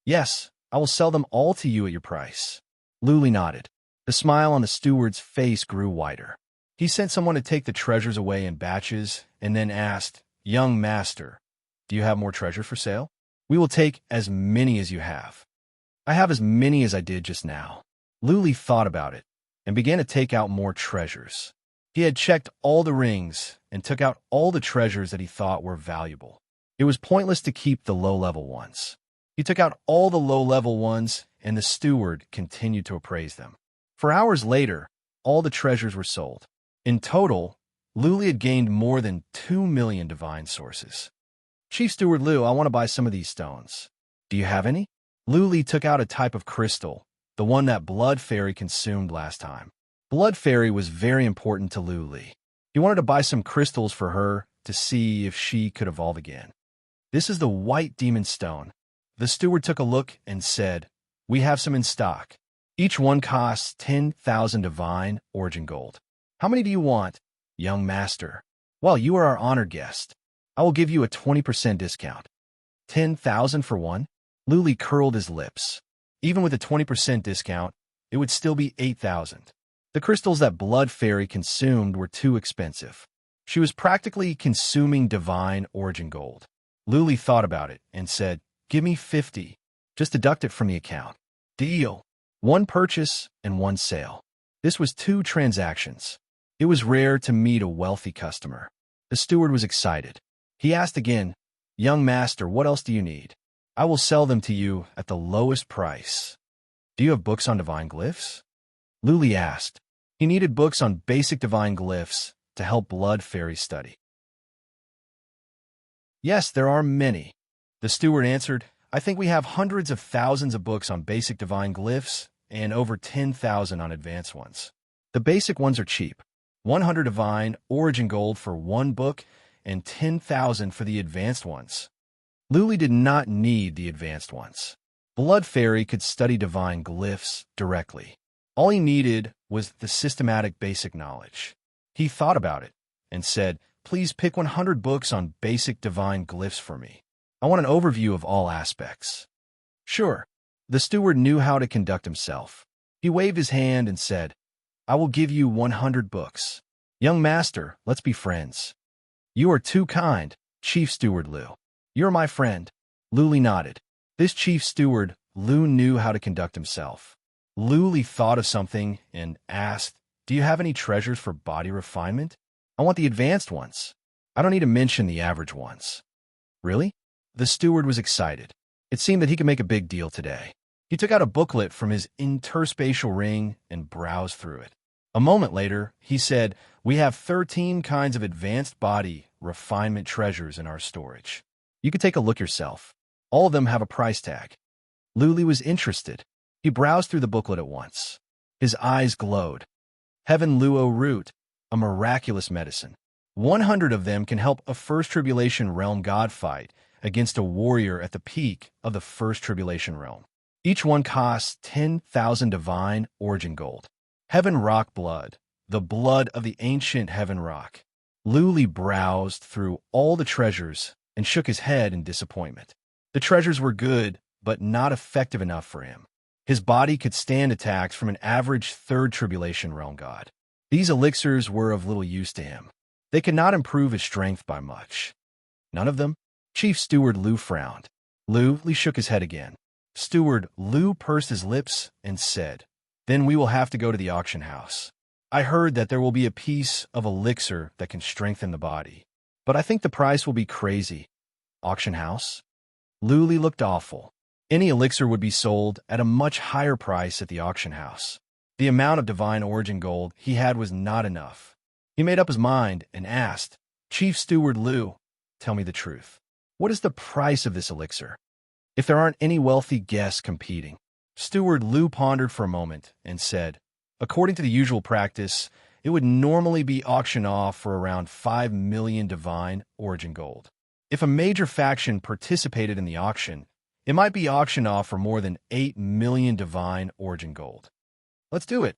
Yes, I will sell them all to you at your price. Luli nodded. The smile on the steward's face grew wider. He sent someone to take the treasures away in batches and then asked, Young master, do you have more treasure for sale? We will take as many as you have. I have as many as I did just now. Luli thought about it and began to take out more treasures. He had checked all the rings and took out all the treasures that he thought were valuable. It was pointless to keep the low-level ones. He took out all the low-level ones, and the steward continued to appraise them. For hours later, all the treasures were sold. In total, Luli had gained more than 2 million divine sources. Chief Steward Liu, I want to buy some of these stones. Do you have any? Luli took out a type of crystal, the one that Blood Fairy consumed last time. Blood Fairy was very important to Luli. He wanted to buy some crystals for her to see if she could evolve again. This is the white demon stone. The steward took a look and said, We have some in stock. Each one costs 10,000 divine origin gold. How many do you want, young master? Well, you are our honored guest. I will give you a 20% discount. 10,000 for one? Luli curled his lips. Even with a 20% discount, it would still be 8,000. The crystals that Blood Fairy consumed were too expensive. She was practically consuming divine origin gold. Luli thought about it and said, Give me 50. Just deduct it from the account. Deal. 1 purchase and 1 sale. This was 2 transactions. It was rare to meet a wealthy customer. The steward was excited. He asked again, Young master, what else do you need? I will sell them to you at the lowest price. Do you have books on divine glyphs? Luli asked. He needed books on basic divine glyphs to help Blood Fairy study. Yes, there are many. The steward answered, I think we have hundreds of thousands of books on basic divine glyphs and over 10,000 on advanced ones. The basic ones are cheap. 100 divine origin gold for 1 book and 10,000 for the advanced ones. Luli did not need the advanced ones. Blood Fairy could study divine glyphs directly. All he needed was the systematic basic knowledge. He thought about it and said, "Please pick 100 books on basic divine glyphs for me. I want an overview of all aspects." Sure. The steward knew how to conduct himself. He waved his hand and said, "I will give you 100 books. Young master, let's be friends." "You are too kind, Chief Steward Lu." "You're my friend." Luli nodded. This chief steward, Lu, knew how to conduct himself. Luli thought of something and asked, "Do you have any treasures for body refinement? I want the advanced ones. I don't need to mention the average ones." "Really?" The steward was excited. It seemed that he could make a big deal today. He took out a booklet from his interspatial ring and browsed through it. A moment later, he said, "We have 13 kinds of advanced body refinement treasures in our storage. You could take a look yourself. All of them have a price tag." Luli was interested. He browsed through the booklet at once. His eyes glowed. Heaven Luo Root, a miraculous medicine. 100 of them can help a First Tribulation Realm god fight against a warrior at the peak of the First Tribulation Realm. Each one costs 10,000 divine origin gold. Heaven Rock Blood, the blood of the ancient Heaven Rock. Luli browsed through all the treasures and shook his head in disappointment. The treasures were good, but not effective enough for him. His body could stand attacks from an average Third Tribulation Realm god. These elixirs were of little use to him. They could not improve his strength by much. None of them? Chief Steward Lu frowned. Luli shook his head again. Steward Lu pursed his lips and said, "Then we will have to go to the auction house. I heard that there will be a piece of elixir that can strengthen the body, but I think the price will be crazy." Auction house? Luli looked awful. Any elixir would be sold at a much higher price at the auction house. The amount of divine origin gold he had was not enough. He made up his mind and asked, "Chief Steward Lu, tell me the truth. What is the price of this elixir? If there aren't any wealthy guests competing." Steward Lu pondered for a moment and said, "According to the usual practice, it would normally be auctioned off for around 5 million divine origin gold. If a major faction participated in the auction, it might be auctioned off for more than 8 million divine origin gold. Let's do it."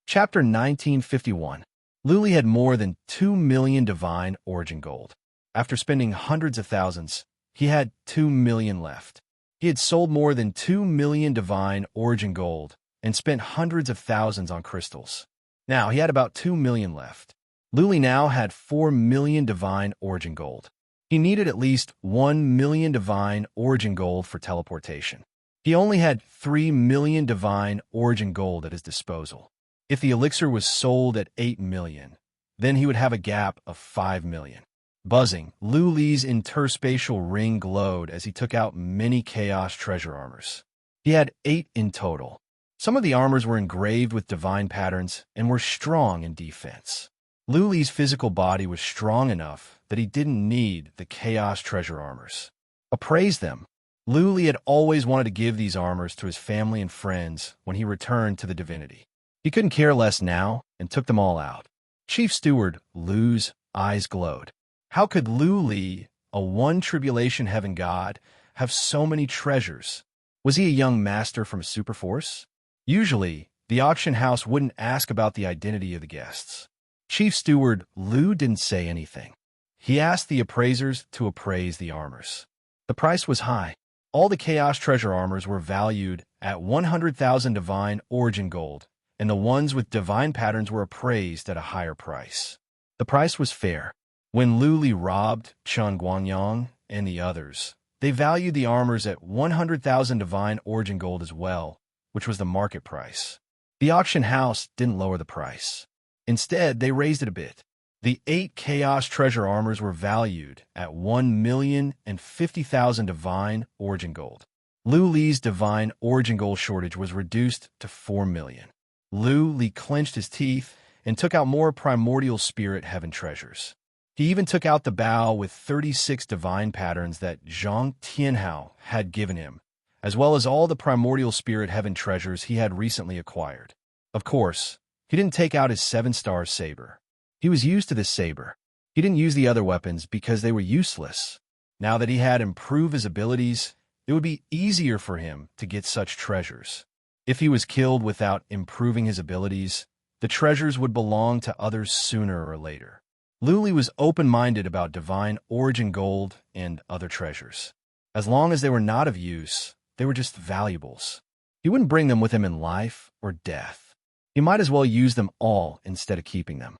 Chapter 1951. Luli had more than 2 million divine origin gold. After spending hundreds of thousands, he had 2 million left. He had sold more than 2 million divine origin gold and spent hundreds of thousands on crystals. Now he had about 2 million left. Luli now had 4 million divine origin gold. He needed at least 1 million divine origin gold for teleportation. He only had 3 million divine origin gold at his disposal. If the elixir was sold at 8 million, then he would have a gap of 5 million. Buzzing, Luli's interspatial ring glowed as he took out many chaos treasure armors. He had 8 in total. Some of the armors were engraved with divine patterns and were strong in defense. Luli's physical body was strong enough that he didn't need the chaos treasure armors. Appraise them. Luli had always wanted to give these armors to his family and friends when he returned to the divinity. He couldn't care less now and took them all out. Chief Steward Lu's eyes glowed. How could Luli, a one tribulation heaven god, have so many treasures? Was he a young master from a superforce? Usually, the auction house wouldn't ask about the identity of the guests. Chief Steward Lu didn't say anything. He asked the appraisers to appraise the armors. The price was high. All the Chaos Treasure armors were valued at 100,000 divine origin gold, and the ones with divine patterns were appraised at a higher price. The price was fair. When Luli robbed Chun Guangyang and the others, they valued the armors at 100,000 divine origin gold as well, which was the market price. The auction house didn't lower the price. Instead, they raised it a bit. The 8 Chaos Treasure armors were valued at 1,050,000 divine origin gold. Luli's divine origin gold shortage was reduced to 4 million. Luli clenched his teeth and took out more primordial spirit heaven treasures. He even took out the bow with 36 divine patterns that Zhang Tianhao had given him, as well as all the primordial spirit heaven treasures he had recently acquired. Of course, He didn't take out his 7-star saber. He was used to this saber. He didn't use the other weapons because they were useless. Now that he had improved his abilities, it would be easier for him to get such treasures. If he was killed without improving his abilities, the treasures would belong to others sooner or later. Luli was open-minded about divine origin gold and other treasures. As long as they were not of use, they were just valuables. He wouldn't bring them with him in life or death. He might as well use them all instead of keeping them.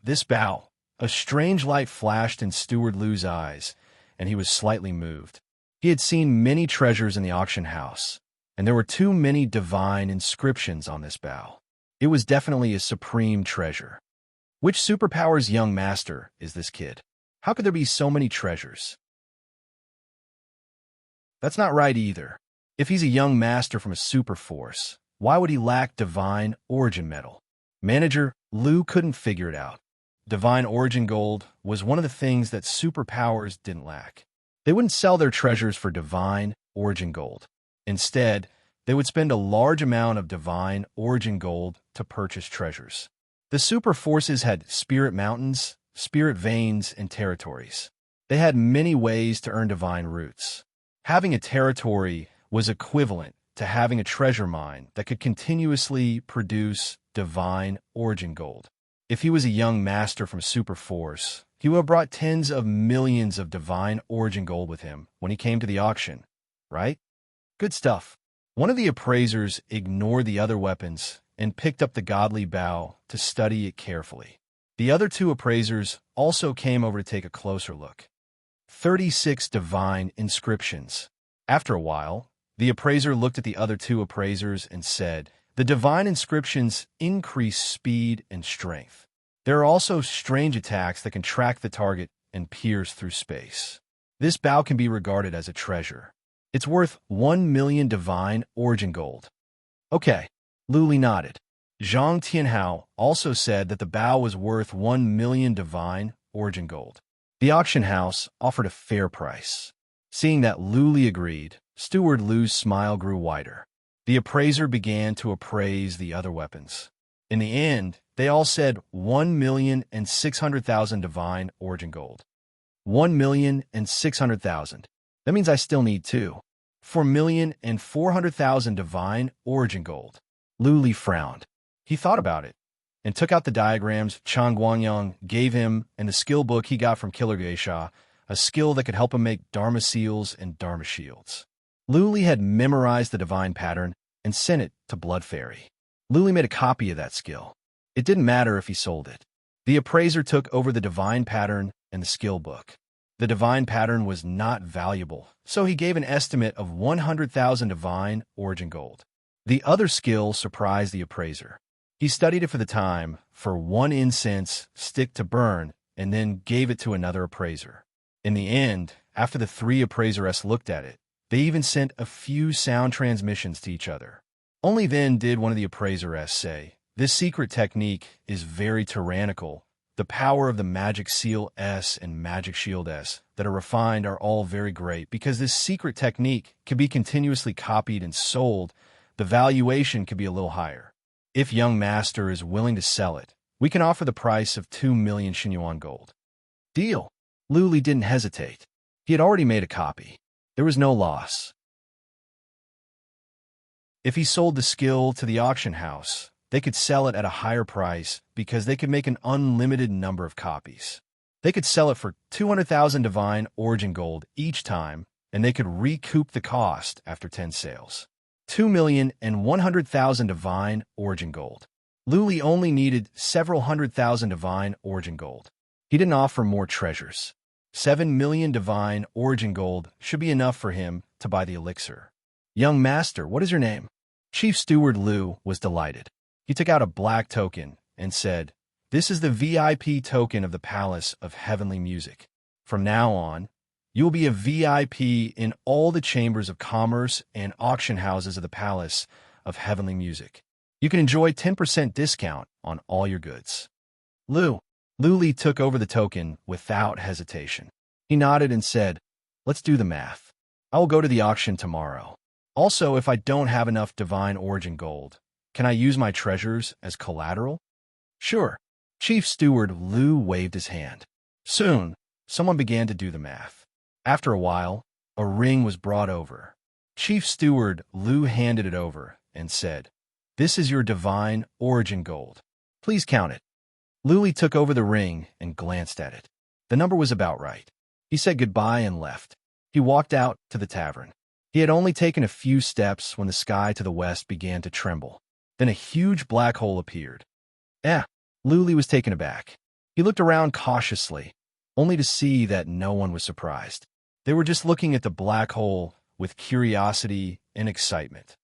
This bow. A strange light flashed in Steward Lu's eyes, and he was slightly moved. He had seen many treasures in the auction house, and there were too many divine inscriptions on this bow. It was definitely a supreme treasure. Which superpower's young master is this kid? How could there be so many treasures? That's not right either. If he's a young master from a super force, why would he lack divine origin metal? Manager Lu couldn't figure it out. Divine origin gold was one of the things that superpowers didn't lack. They wouldn't sell their treasures for divine origin gold. Instead, they would spend a large amount of divine origin gold to purchase treasures. The super forces had spirit mountains, spirit veins, and territories. They had many ways to earn divine roots. Having a territory was equivalent to having a treasure mine that could continuously produce divine origin gold. If he was a young master from Super Force, he would have brought tens of millions of divine origin gold with him when he came to the auction, right? Good stuff. One of the appraisers ignored the other weapons and picked up the godly bow to study it carefully. The other two appraisers also came over to take a closer look. 36 divine inscriptions. After a while, the appraiser looked at the other two appraisers and said, "The divine inscriptions increase speed and strength. There are also strange attacks that can track the target and pierce through space. This bow can be regarded as a treasure. It's worth 1 million divine origin gold." Okay, Luli nodded. Zhang Tianhao also said that the bow was worth 1 million divine origin gold. The auction house offered a fair price. Seeing that Luli agreed, Steward Lu's smile grew wider. The appraiser began to appraise the other weapons. In the end, they all said 1,600,000 divine origin gold. 1,600,000. That means I still need 4,400,000 divine origin gold. Luli frowned. He thought about it and took out the diagrams Chang Guangyang gave him and the skill book he got from Killer Geisha, a skill that could help him make Dharma seals and Dharma shields. Luli had memorized the divine pattern and sent it to Blood Fairy. Luli made a copy of that skill. It didn't matter if he sold it. The appraiser took over the divine pattern and the skill book. The divine pattern was not valuable, so he gave an estimate of 100,000 divine origin gold. The other skill surprised the appraiser. He studied it for the time, for 1 incense stick to burn, and then gave it to another appraiser. In the end, after the 3 appraisers looked at it, they even sent a few sound transmissions to each other. Only then did one of the appraisers say, "This secret technique is very tyrannical. The power of the Magic Seal S and Magic Shield S that are refined are all very great because this secret technique can be continuously copied and sold. The valuation could be a little higher. If young master is willing to sell it, we can offer the price of 2 million Xinyuan gold." Deal. Luli didn't hesitate. He had already made a copy. There was no loss. If he sold the skill to the auction house, they could sell it at a higher price because they could make an unlimited number of copies. They could sell it for 200,000 divine origin gold each time, and they could recoup the cost after 10 sales. 2,100,000 divine origin gold. Luli only needed several 100,000 divine origin gold. He didn't offer more treasures. 7 million divine origin gold should be enough for him to buy the elixir. "Young master, what is your name?" Chief Steward Lu was delighted. He took out a black token and said, "This is the VIP token of the Palace of Heavenly Music. From now on, you will be a VIP in all the chambers of commerce and auction houses of the Palace of Heavenly Music. You can enjoy 10% discount on all your goods." Luli took over the token without hesitation. He nodded and said, "Let's do the math. I will go to the auction tomorrow. Also, if I don't have enough divine origin gold, Can I use my treasures as collateral? Sure. Chief Steward Lu waved his hand. Soon, someone began to do the math. After a while, a ring was brought over. Chief Steward Lu handed it over and said, "This is your divine origin gold. Please count it." Luli took over the ring and glanced at it. The number was about right. He said goodbye and left. He walked out to the tavern. He had only taken a few steps when the sky to the west began to tremble. Then a huge black hole appeared. Luli was taken aback. He looked around cautiously, only to see that no one was surprised. They were just looking at the black hole with curiosity and excitement.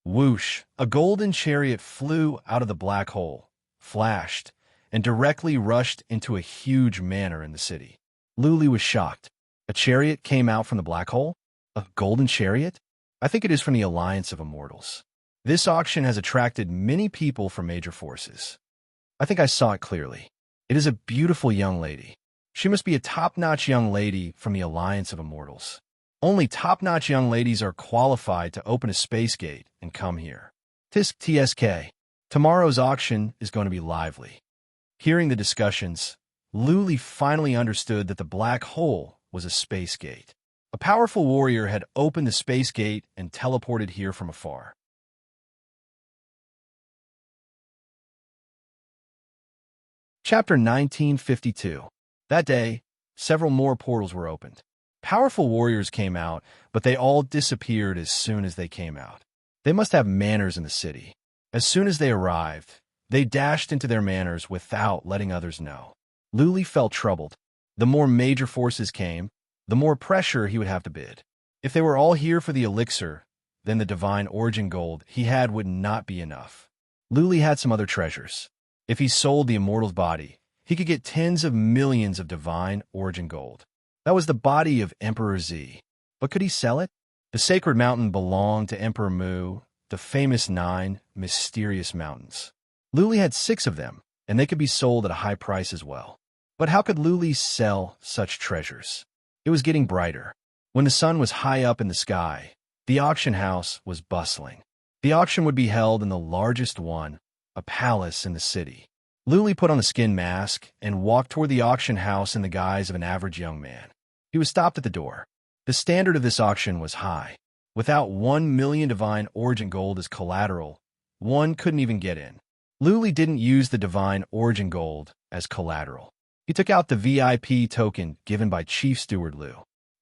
Whoosh! A golden chariot flew out of the black hole, flashed, and directly rushed into a huge manor in the city. Luli was shocked. A chariot came out from the black hole? A golden chariot? I think it is from the Alliance of Immortals. This auction has attracted many people from major forces. I think I saw it clearly. It is a beautiful young lady. She must be a top-notch young lady from the Alliance of Immortals. Only top-notch young ladies are qualified to open a space gate and come here. Tisk TSK. Tomorrow's auction is going to be lively. Hearing the discussions, Luli finally understood that the black hole was a space gate. A powerful warrior had opened the space gate and teleported here from afar. Chapter 1952. That day, several more portals were opened. Powerful warriors came out, but they all disappeared as soon as they came out. They must have manors in the city. As soon as they arrived, they dashed into their manors without letting others know. Luli felt troubled. The more major forces came, the more pressure he would have to bid. If they were all here for the elixir, then the divine origin gold he had would not be enough. Luli had some other treasures. If he sold the immortal's body, he could get tens of millions of divine origin gold. That was the body of Emperor Z. But could he sell it? The sacred mountain belonged to Emperor Mu, the famous 9 mysterious mountains. Luli had 6 of them, and they could be sold at a high price as well. But how could Luli sell such treasures? It was getting brighter. When the sun was high up in the sky, the auction house was bustling. The auction would be held in the largest one, a palace in the city. Luli put on a skin mask and walked toward the auction house in the guise of an average young man. He was stopped at the door. The standard of this auction was high. Without 1 million divine origin gold as collateral, one couldn't even get in. Luli didn't use the divine origin gold as collateral. He took out the VIP token given by Chief Steward Lu.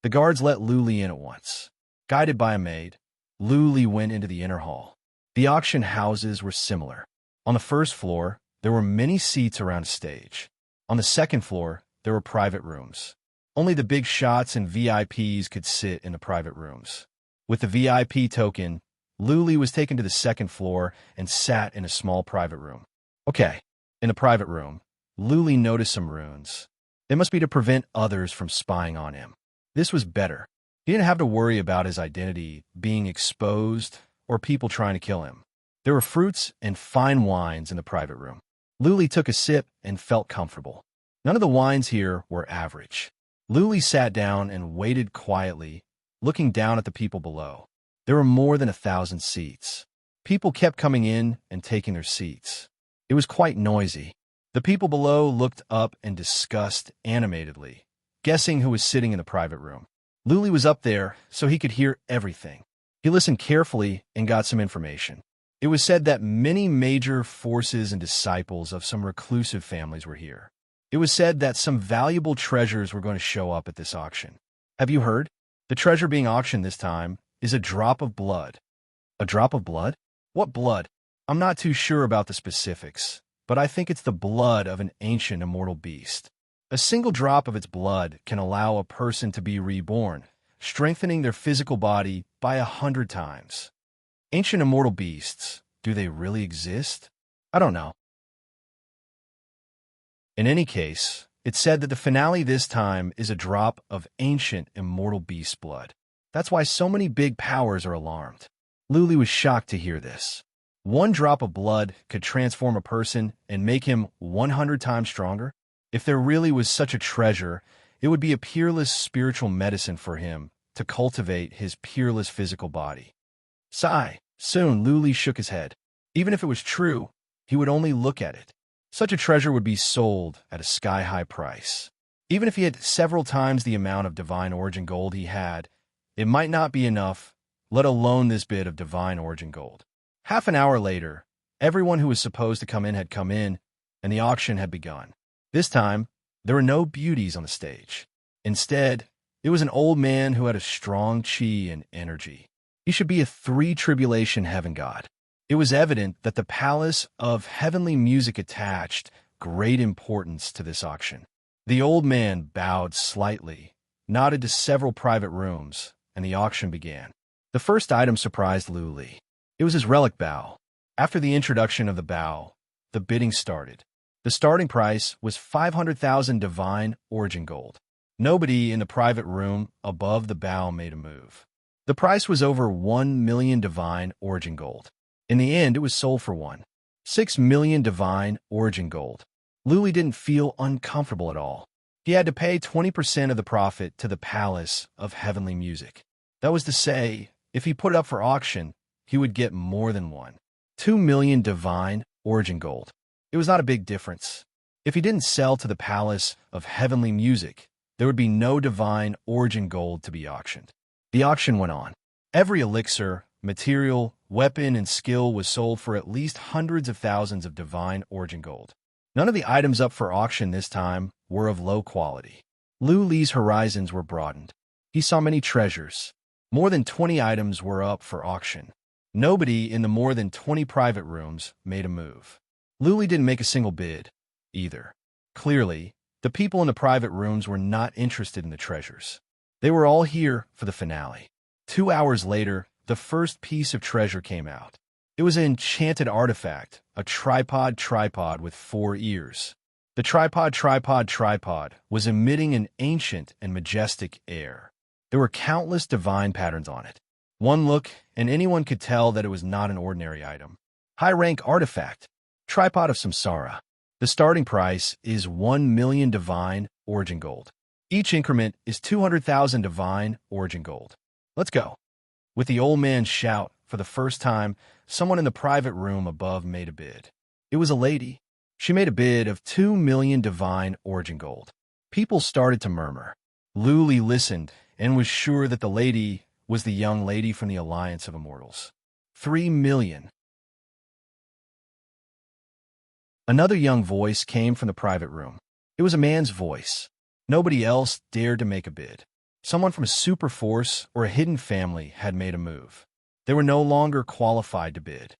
The guards let Luli in at once. Guided by a maid, Luli went into the inner hall. The auction houses were similar. On the first floor, there were many seats around a stage. On the second floor, there were private rooms. Only the big shots and VIPs could sit in the private rooms. With the VIP token, Luli was taken to the second floor and sat in a small private room. In the private room, Luli noticed some runes. They must be to prevent others from spying on him. This was better. He didn't have to worry about his identity being exposed or people trying to kill him. There were fruits and fine wines in the private room. Luli took a sip and felt comfortable. None of the wines here were average. Luli sat down and waited quietly, looking down at the people below. There were more than 1,000 seats. People kept coming in and taking their seats. It was quite noisy. The people below looked up and discussed animatedly, guessing who was sitting in the private room. Luli was up there, so he could hear everything. He listened carefully and got some information. It was said that many major forces and disciples of some reclusive families were here. It was said that some valuable treasures were going to show up at this auction. Have you heard? The treasure being auctioned this time is a drop of blood. A drop of blood? What blood? I'm not too sure about the specifics, but I think it's the blood of an ancient immortal beast. A single drop of its blood can allow a person to be reborn, strengthening their physical body by 100 times. Ancient immortal beasts, do they really exist? I don't know. In any case, it's said that the finale this time is a drop of ancient immortal beast blood. That's why so many big powers are alarmed. Luli was shocked to hear this. 1 drop of blood could transform a person and make him 100 times stronger? If there really was such a treasure, it would be a peerless spiritual medicine for him to cultivate his peerless physical body. Sigh. Soon, Luli shook his head. Even if it was true, he would only look at it. Such a treasure would be sold at a sky-high price. Even if he had several times the amount of divine origin gold he had, it might not be enough, let alone this bit of divine origin gold. Half an hour later, everyone who was supposed to come in had come in, and the auction had begun. This time, there were no beauties on the stage. Instead, it was an old man who had a strong chi and energy. He should be a three-tribulation heaven god. It was evident that the palace of heavenly music attached great importance to this auction. The old man bowed slightly, nodded to several private rooms, and the auction began. The first item surprised Lu Li. It was his relic bow. After the introduction of the bow, the bidding started. The starting price was 500,000 divine origin gold. Nobody in the private room above the bow made a move. The price was over 1 million divine origin gold. In the end, it was sold for 1.6 million divine origin gold. Lu Li didn't feel uncomfortable at all. He had to pay 20% of the profit to the palace of heavenly music. That was to say, if he put it up for auction, he would get more than 1.2 million divine origin gold. It was not a big difference. If he didn't sell to the palace of heavenly music, there would be no divine origin gold to be auctioned. The auction went on. Every elixir, material, weapon, and skill was sold for at least hundreds of thousands of divine origin gold. None of the items up for auction this time were of low quality. Lu Li's horizons were broadened. He saw many treasures. More than 20 items were up for auction. Nobody in the more than 20 private rooms made a move. Lu Li didn't make a single bid, either. Clearly, the people in the private rooms were not interested in the treasures. They were all here for the finale. 2 hours later, the first piece of treasure came out. It was an enchanted artifact, a tripod with 4 ears. The tripod was emitting an ancient and majestic air. There were countless divine patterns on it. One look, and anyone could tell that it was not an ordinary item. High-rank artifact, tripod of samsara. The starting price is 1 million divine origin gold. Each increment is 200,000 divine origin gold. Let's go. With the old man's shout, for the first time, someone in the private room above made a bid. It was a lady. She made a bid of 2 million divine origin gold. People started to murmur. Lu Li listened and was sure that the lady was the young lady from the Alliance of Immortals. 3 million. Another young voice came from the private room. It was a man's voice. Nobody else dared to make a bid. Someone from a super force or a hidden family had made a move. They were no longer qualified to bid.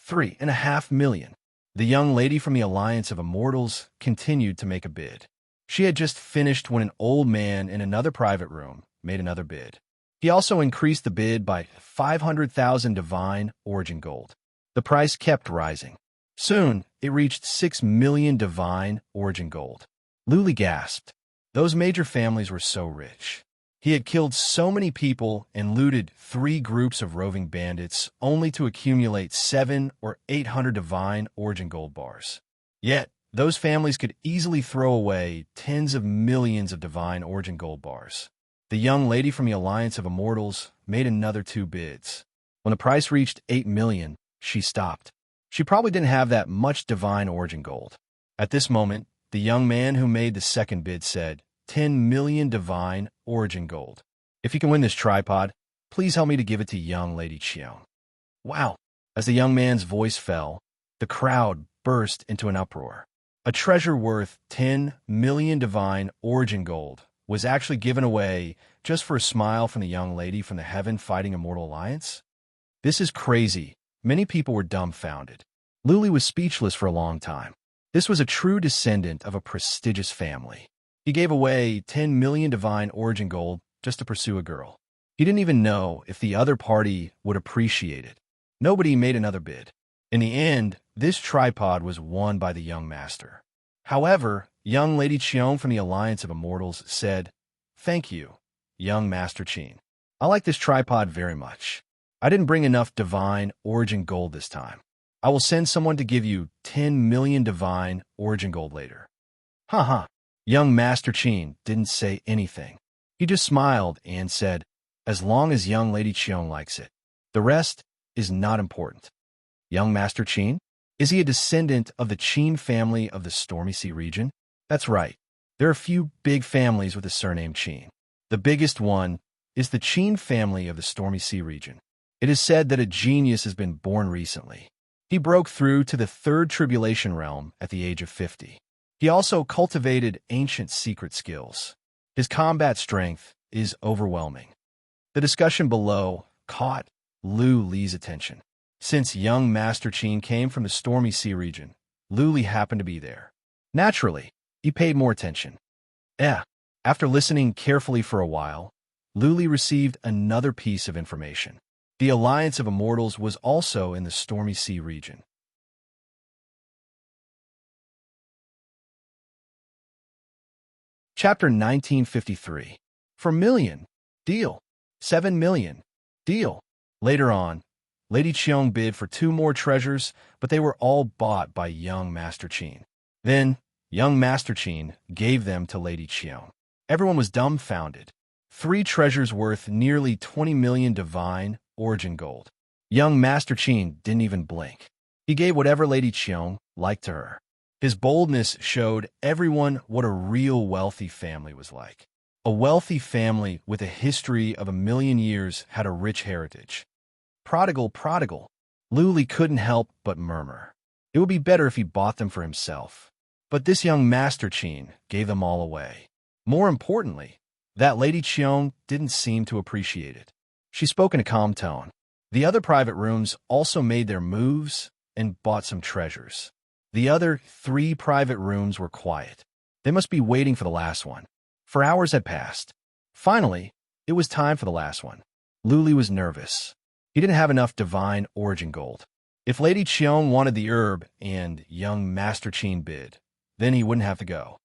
3.5 million. The young lady from the Alliance of Immortals continued to make a bid. She had just finished when an old man in another private room made another bid. He also increased the bid by 500,000 divine origin gold. The price kept rising. Soon, it reached 6 million divine origin gold. Lu Li gasped. Those major families were so rich. He had killed so many people and looted 3 groups of roving bandits only to accumulate 700 or 800 divine origin gold bars. Yet, those families could easily throw away tens of millions of divine origin gold bars. The young lady from the Alliance of Immortals made another 2 bids. When the price reached 8 million, she stopped. She probably didn't have that much divine origin gold. At this moment, the young man who made the second bid said, 10 million divine origin gold. If you can win this tripod, please help me to give it to young Lady Qion. Wow! As the young man's voice fell, the crowd burst into an uproar. A treasure worth 10 million divine origin gold was actually given away just for a smile from the young lady from the Heaven Fighting Immortal Alliance? This is crazy. Many people were dumbfounded. Lu Li was speechless for a long time. This was a true descendant of a prestigious family. He gave away 10 million divine origin gold just to pursue a girl. He didn't even know if the other party would appreciate it. Nobody made another bid. In the end, this tripod was won by the young master. However, young Lady Qion from the Alliance of Immortals said, "Thank you, young Master Qin. I like this tripod very much. I didn't bring enough divine origin gold this time. I will send someone to give you 10 million divine origin gold later." Haha. Young Master Qin didn't say anything. He just smiled and said, "As long as young Lady Qion likes it. The rest is not important." Young Master Qin? Is he a descendant of the Qin family of the Stormy Sea region? That's right. There are a few big families with the surname Qin. The biggest one is the Qin family of the Stormy Sea region. It is said that a genius has been born recently. He broke through to the third tribulation realm at the age of 50. He also cultivated ancient secret skills. His combat strength is overwhelming. The discussion below caught Lu Li's attention. Since young Master Qin came from the Stormy Sea region, Lu Li happened to be there. Naturally, he paid more attention. After listening carefully for a while, Lu Li received another piece of information. The Alliance of Immortals was also in the Stormy Sea region. Chapter 1953. For million. Deal. 7 million. Deal. Later on, Lady Qiong bid for 2 more treasures, but they were all bought by young Master Qin. Then, young Master Qin gave them to Lady Qiong. Everyone was dumbfounded. 3 treasures worth nearly 20 million divine origin gold. Young Master Qin didn't even blink. He gave whatever Lady Qiong liked to her. His boldness showed everyone what a real wealthy family was like. A wealthy family with a history of 1,000,000 years had a rich heritage. Prodigal. Lu Li couldn't help but murmur. It would be better if he bought them for himself. But this young Master Qin gave them all away. More importantly, that Lady Qiong didn't seem to appreciate it. She spoke in a calm tone. The other private rooms also made their moves and bought some treasures. The other 3 private rooms were quiet. They must be waiting for the last one. For hours had passed. Finally, it was time for the last one. Lu Li was nervous. He didn't have enough divine origin gold. If Lady Qiong wanted the herb and young Master Qin bid, then he wouldn't have to go.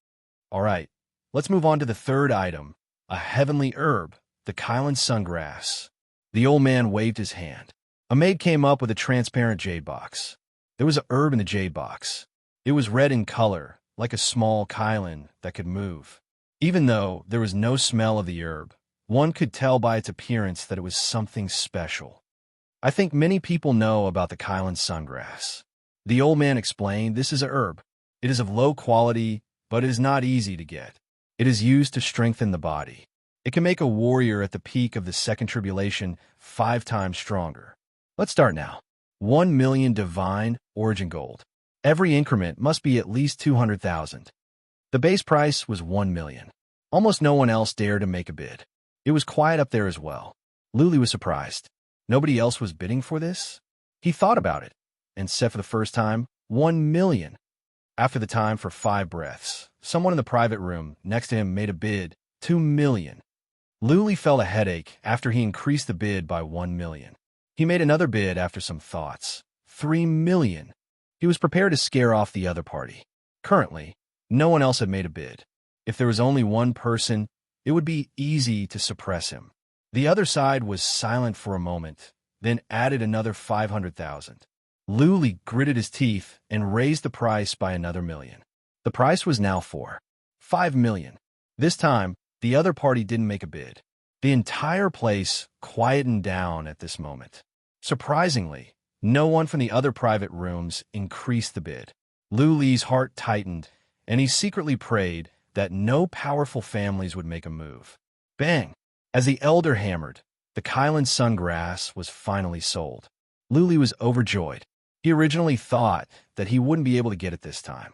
All right, let's move on to the third item, a heavenly herb, the Kylan sungrass. The old man waved his hand. A maid came up with a transparent jade box. There was a herb in the jade box. It was red in color, like a small Kylan that could move. Even though there was no smell of the herb, one could tell by its appearance that it was something special. I think many people know about the Kylan sungrass. The old man explained this is a herb. It is of low quality, but it is not easy to get. It is used to strengthen the body. It can make a warrior at the peak of the second tribulation 5 times stronger. Let's start now. 1 million divine origin gold. Every increment must be at least 200,000. The base price was 1 million. Almost no one else dared to make a bid. It was quiet up there as well. Lu Li was surprised. Nobody else was bidding for this? He thought about it and said for the first time, 1 million. After the time for 5 breaths, someone in the private room next to him made a bid, 2 million. Lu Li felt a headache after he increased the bid by 1 million. He made another bid after some thoughts, 3 million. He was prepared to scare off the other party. Currently, no one else had made a bid. If there was only one person, it would be easy to suppress him. The other side was silent for a moment, then added another 500,000. Lu Li gritted his teeth and raised the price by another million. The price was now 5 million. This time, the other party didn't make a bid. The entire place quietened down at this moment. Surprisingly, no one from the other private rooms increased the bid. Lu Li's heart tightened, and he secretly prayed that no powerful families would make a move. Bang! As the elder hammered, the Kylan sungrass was finally sold. Lu Li was overjoyed. He originally thought that he wouldn't be able to get it this time.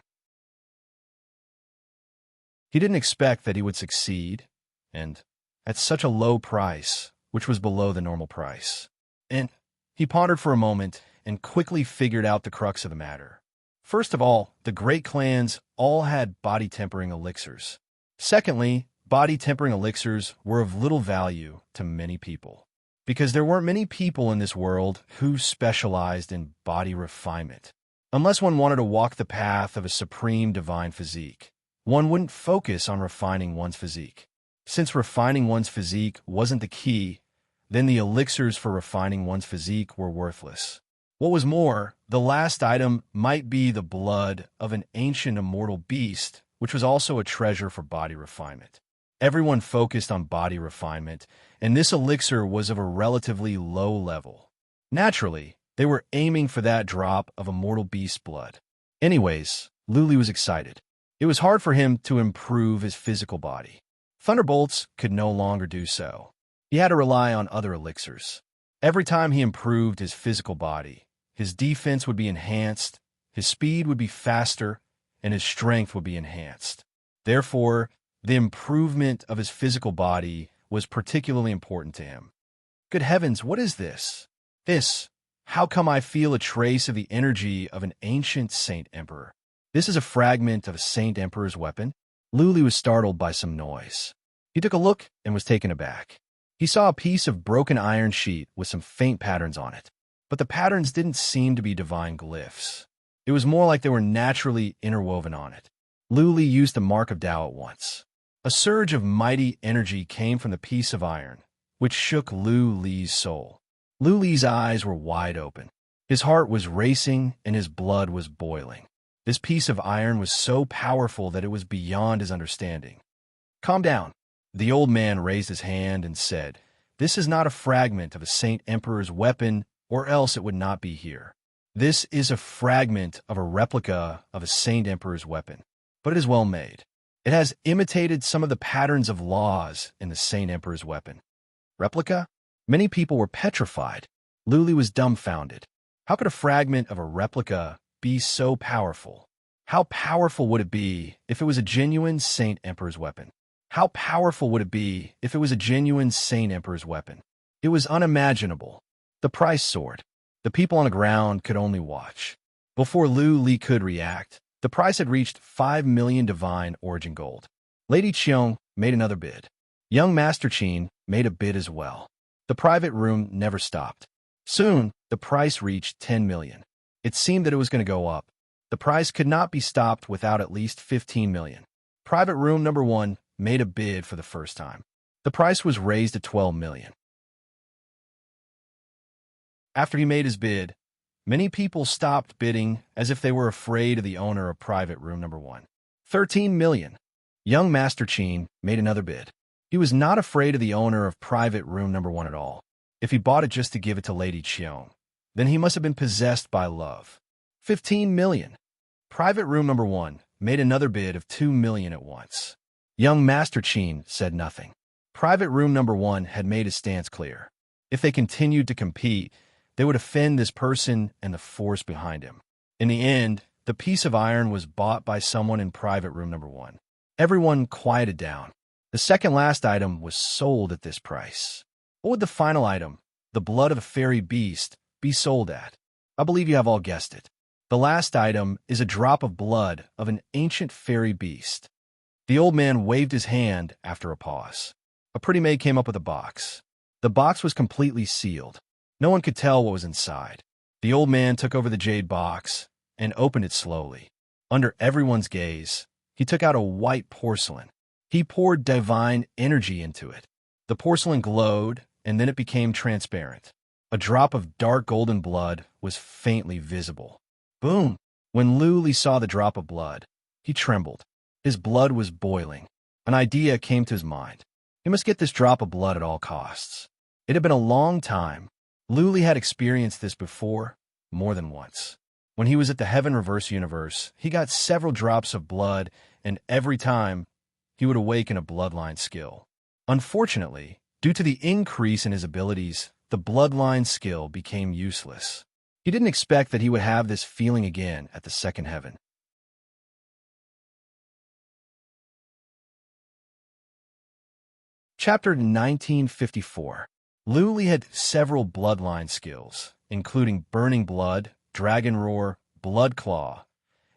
He didn't expect that he would succeed, and at such a low price, which was below the normal price. And he pondered for a moment and quickly figured out the crux of the matter. First of all, the great clans all had body-tempering elixirs. Secondly, body-tempering elixirs were of little value to many people, because there weren't many people in this world who specialized in body refinement. Unless one wanted to walk the path of a supreme divine physique, one wouldn't focus on refining one's physique. Since refining one's physique wasn't the key, then the elixirs for refining one's physique were worthless. What was more, the last item might be the blood of an ancient immortal beast, which was also a treasure for body refinement. Everyone focused on body refinement, and this elixir was of a relatively low level. Naturally, They were aiming for that drop of immortal beast blood. Anyways, Luli was excited. It was hard for him to improve his physical body. Thunderbolts could no longer do so. He had to rely on other elixirs. Every time he improved his physical body, his defense would be enhanced, his speed would be faster, and his strength would be enhanced. Therefore, the improvement of his physical body was particularly important to him. Good heavens, what is this? How come I feel a trace of the energy of an ancient Saint Emperor? This is a fragment of a Saint Emperor's weapon? Luli was startled by some noise. He took a look and was taken aback. He saw a piece of broken iron sheet with some faint patterns on it, but the patterns didn't seem to be divine glyphs. It was more like they were naturally interwoven on it. Luli used the mark of Tao at once. A surge of mighty energy came from the piece of iron, which shook Luli's soul. Luli's eyes were wide open. His heart was racing and his blood was boiling. This piece of iron was so powerful that it was beyond his understanding. Calm down. The old man raised his hand and said, "This is not a fragment of a Saint Emperor's weapon, or else it would not be here. This is a fragment of a replica of a Saint Emperor's weapon, but it is well made. It has imitated some of the patterns of laws in the Saint Emperor's weapon." Replica? Many people were petrified. Luli was dumbfounded. How could a fragment of a replica be so powerful? How powerful would it be if it was a genuine Saint Emperor's weapon? How powerful would it be if it was a genuine Saint Emperor's weapon? It was unimaginable. The price soared. The people on the ground could only watch. Before Luli could react, the price had reached 5 million divine origin gold. Lady Qiong made another bid. Young Master Qin made a bid as well. The private room never stopped. Soon, the price reached 10 million. It seemed that it was going to go up. The price could not be stopped without at least 15 million. Private room number 1 made a bid for the first time. The price was raised to 12 million. After he made his bid, many people stopped bidding as if they were afraid of the owner of private room number 1. 13 million. Young Master Qin made another bid. He was not afraid of the owner of private room number 1 at all. If he bought it just to give it to Lady Qiong, then he must have been possessed by love. 15 million. Private room number 1 made another bid of 2 million at once. Young Master Qin said nothing. Private room number 1 had made his stance clear. If they continued to compete, they would offend this person and the force behind him. In the end, the piece of iron was bought by someone in private room number 1. Everyone quieted down. The second last item was sold at this price. What would the final item, the blood of a fairy beast, be sold at? I believe you have all guessed it. The last item is a drop of blood of an ancient fairy beast. The old man waved his hand after a pause. A pretty maid came up with a box. The box was completely sealed. No one could tell what was inside. The old man took over the jade box and opened it slowly. Under everyone's gaze, he took out a white porcelain. He poured divine energy into it. The porcelain glowed, and then it became transparent. A drop of dark golden blood was faintly visible. Boom! When Luli saw the drop of blood, he trembled. His blood was boiling. An idea came to his mind. He must get this drop of blood at all costs. It had been a long time. Luli had experienced this before, more than once. When he was at the Heaven Reverse Universe, he got several drops of blood, and every time, he would awaken a bloodline skill. Unfortunately, due to the increase in his abilities, the bloodline skill became useless. He didn't expect that he would have this feeling again at the second heaven. Chapter 1954. Luli had several bloodline skills, including Burning Blood, Dragon Roar, Blood Claw.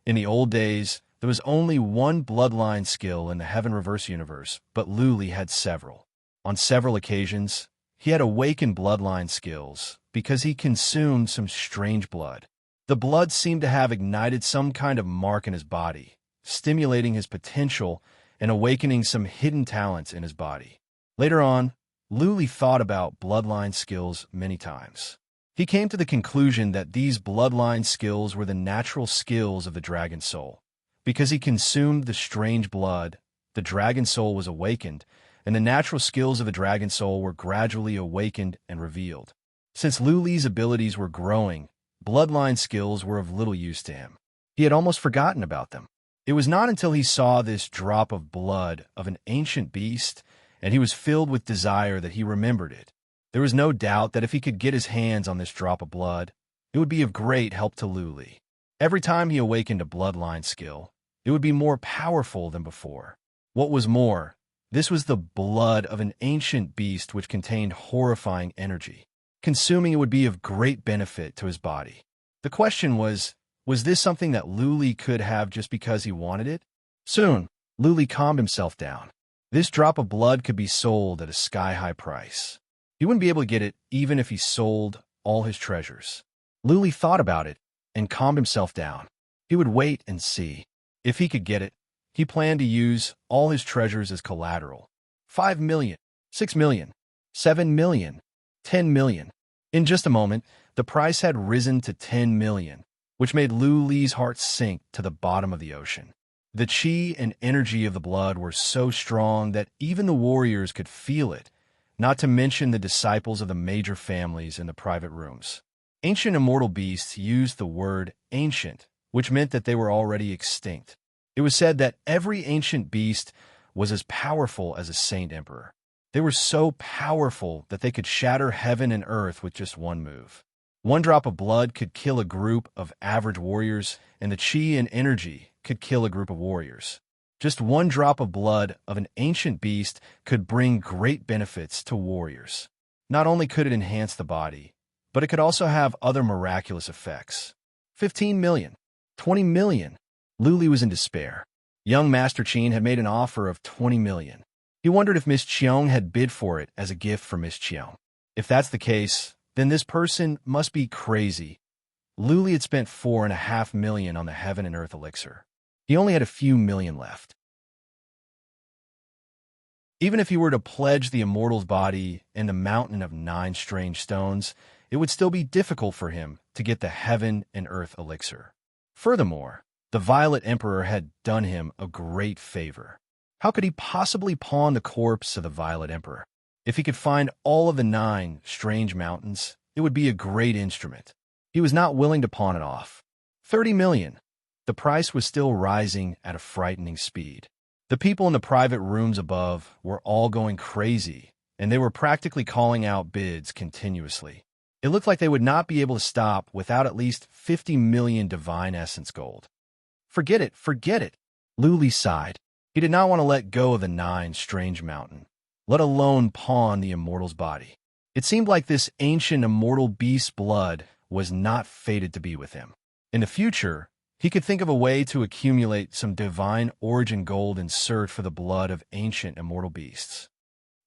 In the old days, there was only one bloodline skill in the Heaven Reverse Universe, but Luli had several. On several occasions, he had awakened bloodline skills because he consumed some strange blood. The blood seemed to have ignited some kind of mark in his body, stimulating his potential and awakening some hidden talents in his body. Later on, Luli thought about bloodline skills many times. He came to the conclusion that these bloodline skills were the natural skills of the dragon soul. Because he consumed the strange blood, the dragon soul was awakened, and the natural skills of the dragon soul were gradually awakened and revealed. Since Lu Li's abilities were growing, bloodline skills were of little use to him. He had almost forgotten about them. It was not until he saw this drop of blood of an ancient beast and he was filled with desire that he remembered it. There was no doubt that if he could get his hands on this drop of blood, it would be of great help to Lu Li. Every time he awakened a bloodline skill, it would be more powerful than before. What was more, this was the blood of an ancient beast which contained horrifying energy. Consuming it would be of great benefit to his body. The question was this something that Lu Li could have just because he wanted it? Soon, Lu Li calmed himself down. This drop of blood could be sold at a sky-high price. He wouldn't be able to get it even if he sold all his treasures. Lu Li thought about it and calmed himself down. He would wait and see. If he could get it, he planned to use all his treasures as collateral. 5 million, 6 million, 7 million, 10 million. In just a moment, the price had risen to 10 million, which made Lu Li's heart sink to the bottom of the ocean. The chi and energy of the blood were so strong that even the warriors could feel it, not to mention the disciples of the major families in the private rooms. Ancient immortal beasts used the word ancient, which meant that they were already extinct. It was said that every ancient beast was as powerful as a saint emperor. They were so powerful that they could shatter heaven and earth with just one move. One drop of blood could kill a group of average warriors, and the chi and energy could kill a group of warriors. Just one drop of blood of an ancient beast could bring great benefits to warriors. Not only could it enhance the body, but it could also have other miraculous effects. 15 million, 20 million. Lu Li was in despair. Young Master Qin had made an offer of 20 million. He wondered if Miss Qiong had bid for it as a gift for Miss Qiong. If that's the case, then this person must be crazy. Lu Li had spent 4.5 million on the heaven and earth elixir. He only had a few million left. Even if he were to pledge the immortal's body and the mountain of 9 strange stones, it would still be difficult for him to get the heaven and earth elixir. Furthermore, the Violet Emperor had done him a great favor. How could he possibly pawn the corpse of the Violet Emperor? If he could find all of the 9 strange mountains, it would be a great instrument. He was not willing to pawn it off. 30 million. The price was still rising at a frightening speed. The people in the private rooms above were all going crazy, and they were practically calling out bids continuously. It looked like they would not be able to stop without at least 50 million divine essence gold. Forget it, forget it. Lu Li sighed. He did not want to let go of the 9 strange mountain, let alone pawn the immortal's body. It seemed like this ancient immortal beast's blood was not fated to be with him. In the future, he could think of a way to accumulate some divine origin gold and search for the blood of ancient immortal beasts.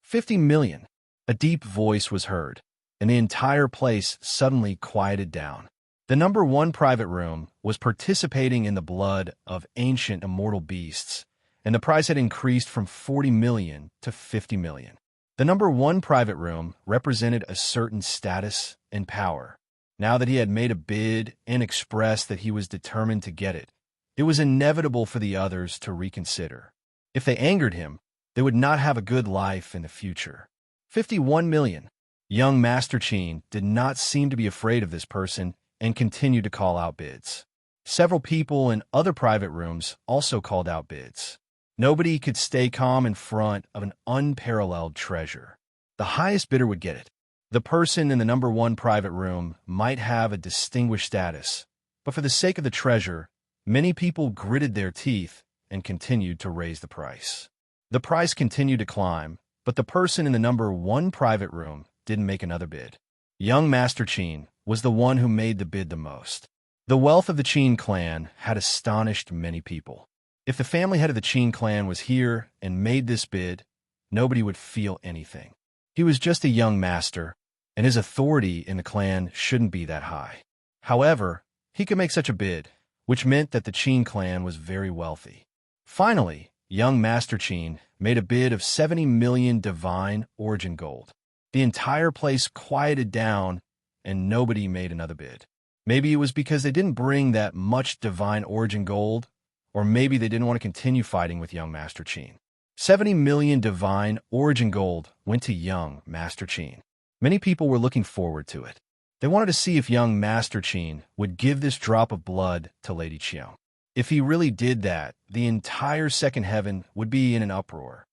50 million. A deep voice was heard, and the entire place suddenly quieted down. The number 1 private room was participating in the blood of ancient immortal beasts, and the price had increased from 40 million to 50 million. The number 1 private room represented a certain status and power. Now that he had made a bid and expressed that he was determined to get it, it was inevitable for the others to reconsider. If they angered him, they would not have a good life in the future. 51 million. Young Master Qin did not seem to be afraid of this person and continued to call out bids. Several people in other private rooms also called out bids. Nobody could stay calm in front of an unparalleled treasure. The highest bidder would get it. The person in the number 1 private room might have a distinguished status, but for the sake of the treasure, many people gritted their teeth and continued to raise the price. The price continued to climb, but the person in the number 1 private room didn't make another bid. Young Master Qin was the one who made the bid the most. The wealth of the Qin clan had astonished many people. If the family head of the Qin clan was here and made this bid, nobody would feel anything. He was just a young master, and his authority in the clan shouldn't be that high. However, he could make such a bid, which meant that the Qin clan was very wealthy. Finally, young Master Qin made a bid of 70 million divine origin gold. The entire place quieted down, and nobody made another bid. Maybe it was because they didn't bring that much divine origin gold, or maybe they didn't want to continue fighting with young Master Qin. 70 million divine origin gold went to young Master Qin. Many people were looking forward to it. They wanted to see if young Master Qin would give this drop of blood to Lady Qiong. If he really did that, the entire second heaven would be in an uproar.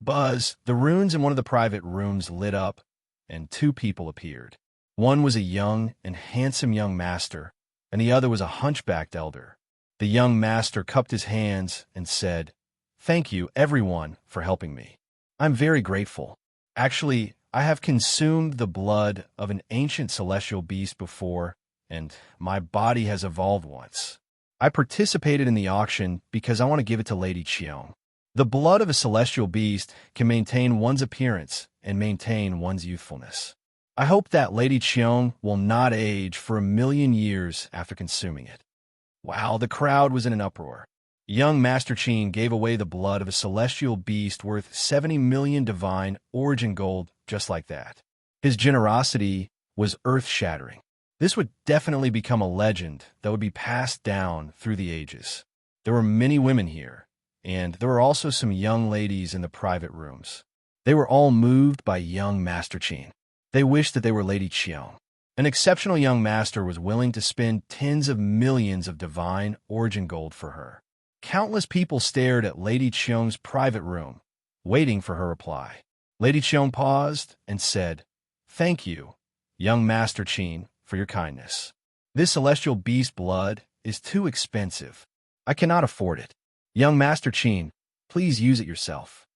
Buzz, the runes in one of the private rooms lit up, and two people appeared. One was a young and handsome young master, and the other was a hunchbacked elder. The young master cupped his hands and said, "Thank you, everyone, for helping me. I'm very grateful. Actually, I have consumed the blood of an ancient celestial beast before, and my body has evolved once. I participated in the auction because I want to give it to Lady Qiong. The blood of a celestial beast can maintain one's appearance and maintain one's youthfulness. I hope that Lady Qiong will not age for 1,000,000 years after consuming it." Wow, the crowd was in an uproar. Young Master Qin gave away the blood of a celestial beast worth 70 million divine origin gold just like that. His generosity was earth-shattering. This would definitely become a legend that would be passed down through the ages. There were many women here, and there were also some young ladies in the private rooms. They were all moved by young Master Qin. They wished that they were Lady Qiong. An exceptional young master was willing to spend tens of millions of divine origin gold for her. Countless people stared at Lady Qiong's private room, waiting for her reply. Lady Qiong paused and said, "Thank you, young Master Qin, for your kindness. This celestial beast blood is too expensive. I cannot afford it. Young Master Qin, please use it yourself."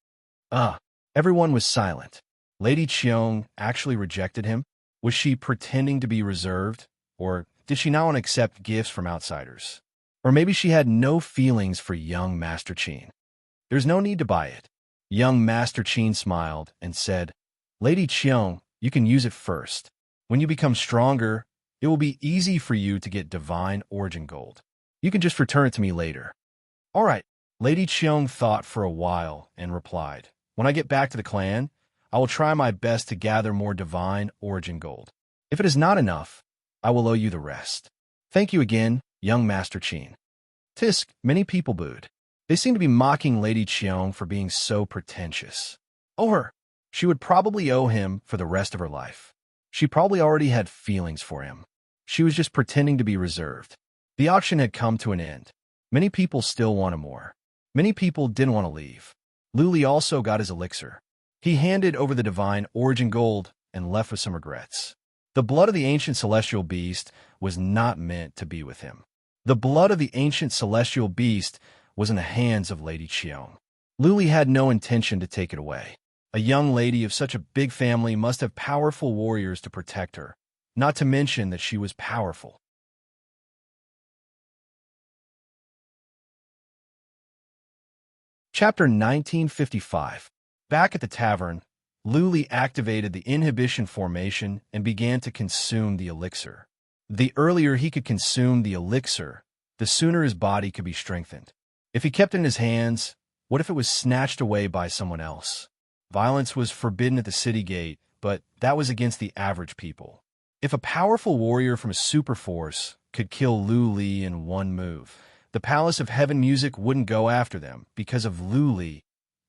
Everyone was silent. Lady Qiong actually rejected him? Was she pretending to be reserved? Or did she not want to accept gifts from outsiders? Or maybe she had no feelings for young Master Qin. There's no need to buy it. Young Master Qin smiled and said, "Lady Qiong, you can use it first. When you become stronger, it will be easy for you to get divine origin gold. You can just return it to me later." "All right." Lady Qiong thought for a while and replied, "When I get back to the clan, I will try my best to gather more divine origin gold. If it is not enough, I will owe you the rest. Thank you again, young Master Qin." Tisk, many people booed. They seemed to be mocking Lady Qiong for being so pretentious. Oh, her! She would probably owe him for the rest of her life. She probably already had feelings for him. She was just pretending to be reserved. The auction had come to an end. Many people still wanted more. Many people didn't want to leave. Luli also got his elixir. He handed over the divine origin gold and left with some regrets. The blood of the ancient celestial beast was not meant to be with him. The blood of the ancient celestial beast was in the hands of Lady Qiong. Luli had no intention to take it away. A young lady of such a big family must have powerful warriors to protect her, not to mention that she was powerful. Chapter 1955. Back at the tavern, Luli activated the inhibition formation and began to consume the elixir. The earlier he could consume the elixir, the sooner his body could be strengthened. If he kept it in his hands, what if it was snatched away by someone else? Violence was forbidden at the city gate, but that was against the average people. If a powerful warrior from a super force could kill Luli in one move, the Palace of Heaven Music wouldn't go after them because of Luli.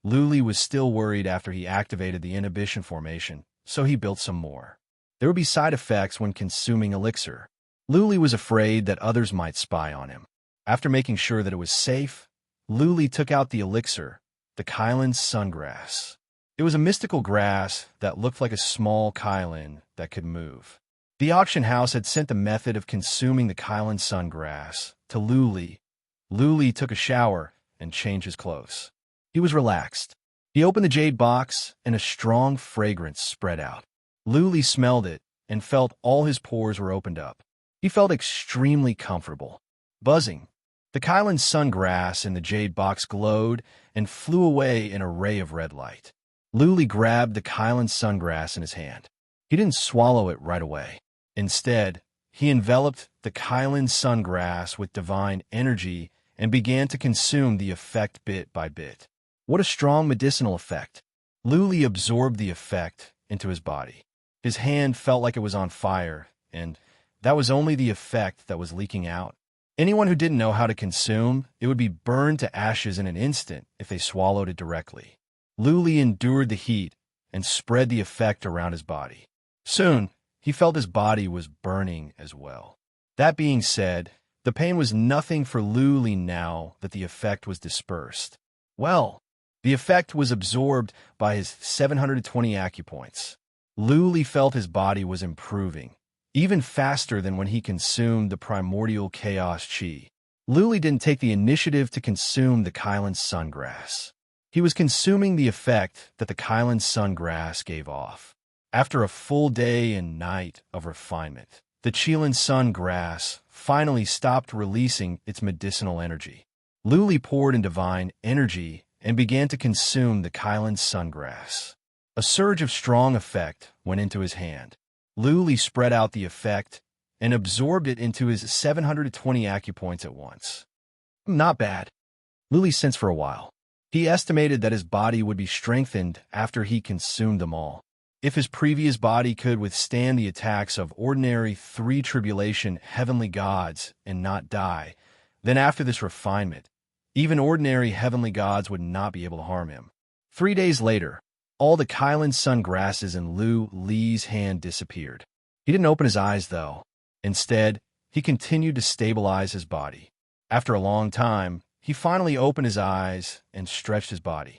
Luli was still worried after he activated the inhibition formation, so he built some more. There would be side effects when consuming elixir. Luli was afraid that others might spy on him. After making sure that it was safe, Luli took out the elixir, the Kylan sungrass. It was a mystical grass that looked like a small Kylan that could move. The auction house had sent the method of consuming the Kylan sungrass to Luli. Luli took a shower and changed his clothes. He was relaxed. He opened the jade box, and a strong fragrance spread out. Luli smelled it and felt all his pores were opened up. He felt extremely comfortable. Buzzing. The Kylan sungrass in the jade box glowed and flew away in a ray of red light. Luli grabbed the Kylan sungrass in his hand. He didn't swallow it right away. Instead, he enveloped the Kylan sungrass with divine energy and began to consume the effect bit by bit. What a strong medicinal effect. Luli absorbed the effect into his body. His hand felt like it was on fire, and that was only the effect that was leaking out. Anyone who didn't know how to consume, it would be burned to ashes in an instant if they swallowed it directly. Luli endured the heat and spread the effect around his body. Soon, he felt his body was burning as well. That being said, the pain was nothing for Luli now that the effect was dispersed. Well, the effect was absorbed by his 720 acupoints. Luli felt his body was improving, even faster than when he consumed the primordial chaos chi. Luli didn't take the initiative to consume the Kylan sungrass. He was consuming the effect that the Kylan sungrass gave off. After a full day and night of refinement, the Chilan sungrass finally stopped releasing its medicinal energy. Luli poured in divine energy and began to consume the Kylan sungrass. A surge of strong effect went into his hand. Luli spread out the effect and absorbed it into his 720 acupoints at once. Not bad, Luli sensed for a while. He estimated that his body would be strengthened after he consumed them all. If his previous body could withstand the attacks of ordinary three-tribulation heavenly gods and not die, then after this refinement, even ordinary heavenly gods would not be able to harm him. 3 days later, all the Kylan sun grasses in Li's hand disappeared. He didn't open his eyes, though. Instead, he continued to stabilize his body. After a long time, he finally opened his eyes and stretched his body.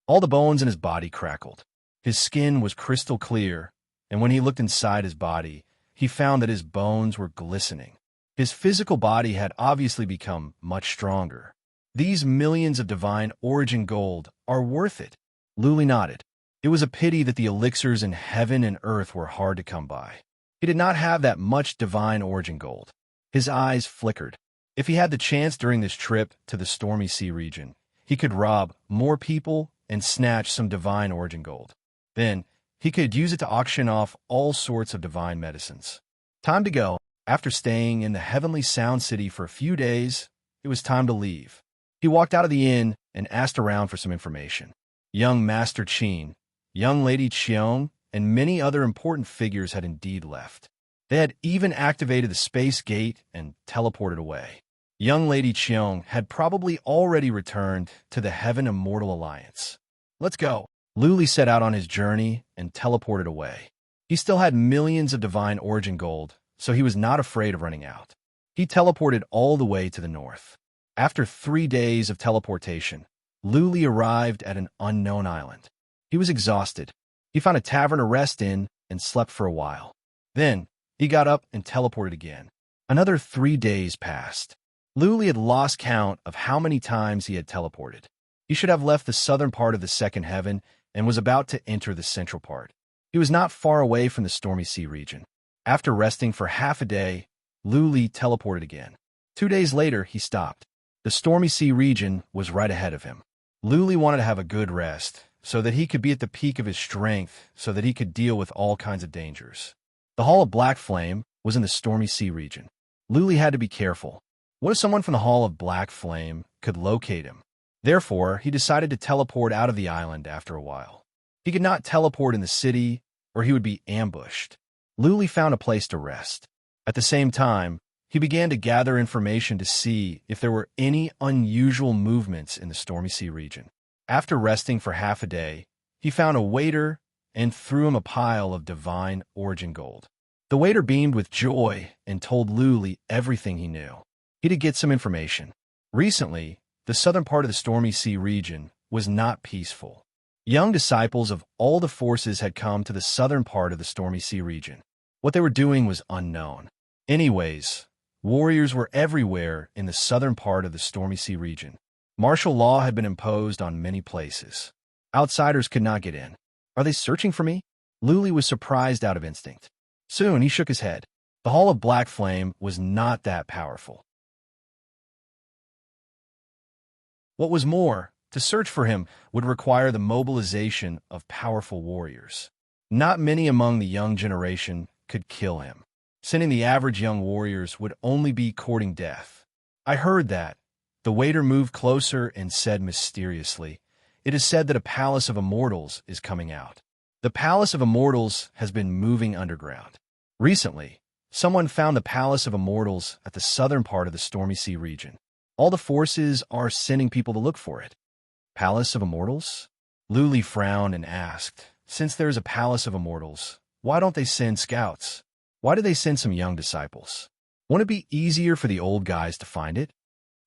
All the bones in his body crackled. His skin was crystal clear, and when he looked inside his body, he found that his bones were glistening. His physical body had obviously become much stronger. These millions of divine origin gold are worth it. Luli nodded. It was a pity that the elixirs in heaven and earth were hard to come by. He did not have that much divine origin gold. His eyes flickered. If he had the chance during this trip to the Stormy Sea region, he could rob more people and snatch some divine origin gold. Then, he could use it to auction off all sorts of divine medicines. Time to go. After staying in the heavenly sound city for a few days, it was time to leave. He walked out of the inn and asked around for some information. Young Master Qin, young Lady Qiong, and many other important figures had indeed left. They had even activated the space gate and teleported away. Young Lady Qiong had probably already returned to the Heaven Immortal Alliance. Let's go. Luli set out on his journey and teleported away. He still had millions of divine origin gold, so he was not afraid of running out. He teleported all the way to the north. After 3 days of teleportation, Luli arrived at an unknown island. He was exhausted. He found a tavern to rest in and slept for a while. Then, he got up and teleported again. Another 3 days passed. Luli had lost count of how many times he had teleported. He should have left the southern part of the second heaven and was about to enter the central part. He was not far away from the Stormy Sea region. After resting for half a day, Luli teleported again. 2 days later, he stopped. The Stormy Sea region was right ahead of him. Luli wanted to have a good rest so that he could be at the peak of his strength so that he could deal with all kinds of dangers. The Hall of Black Flame was in the Stormy Sea region. Luli had to be careful. What if someone from the Hall of Black Flame could locate him? Therefore, he decided to teleport out of the island after a while. He could not teleport in the city, or he would be ambushed. Luli found a place to rest. At the same time, he began to gather information to see if there were any unusual movements in the Stormy Sea region. After resting for half a day, he found a waiter and threw him a pile of divine origin gold. The waiter beamed with joy and told Luli everything he knew. He had to get some information. Recently, the southern part of the Stormy Sea region was not peaceful. Young disciples of all the forces had come to the southern part of the Stormy Sea region. What they were doing was unknown. Anyways, warriors were everywhere in the southern part of the Stormy Sea region. Martial law had been imposed on many places. Outsiders could not get in. Are they searching for me? Luli was surprised out of instinct. Soon he shook his head. The Hall of Black Flame was not that powerful. What was more, to search for him would require the mobilization of powerful warriors. Not many among the young generation could kill him. Sending the average young warriors would only be courting death. I heard that. The waiter moved closer and said mysteriously, "It is said that a palace of immortals is coming out." The palace of immortals has been moving underground. Recently, someone found the palace of immortals at the southern part of the Stormy Sea region. All the forces are sending people to look for it. Palace of Immortals? Luli frowned and asked, "Since there is a palace of immortals, why don't they send scouts? Why do they send some young disciples? Won't it be easier for the old guys to find it?"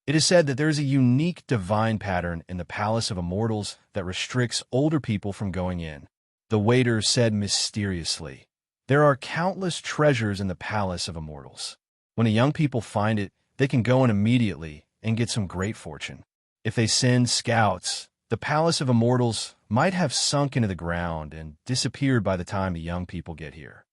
It is said that there is a unique divine pattern in the palace of immortals that restricts older people from going in. The waiter said mysteriously, "There are countless treasures in the palace of immortals. When the young people find it, they can go in immediately and get some great fortune. If they send scouts, the palace of immortals might have sunk into the ground and disappeared by the time the young people get here."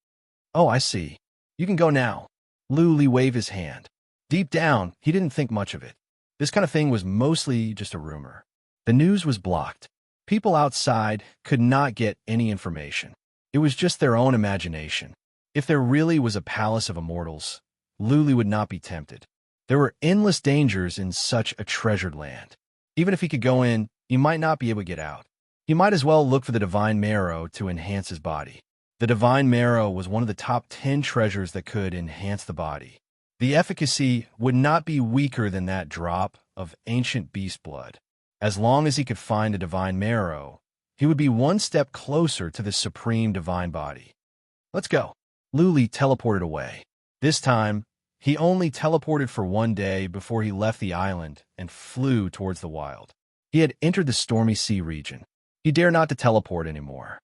"Oh, I see. You can go now." Luli waved his hand. Deep down, he didn't think much of it. This kind of thing was mostly just a rumor. The news was blocked. People outside could not get any information. It was just their own imagination. If there really was a palace of immortals, Luli would not be tempted. There were endless dangers in such a treasured land. Even if he could go in, he might not be able to get out. He might as well look for the divine marrow to enhance his body. The divine marrow was one of the top 10 treasures that could enhance the body. The efficacy would not be weaker than that drop of ancient beast blood. As long as he could find the divine marrow, he would be one step closer to the supreme divine body. "Let's go." Luli teleported away. This time, he only teleported for one day before he left the island and flew towards the wild. He had entered the stormy sea region. He dared not to teleport anymore.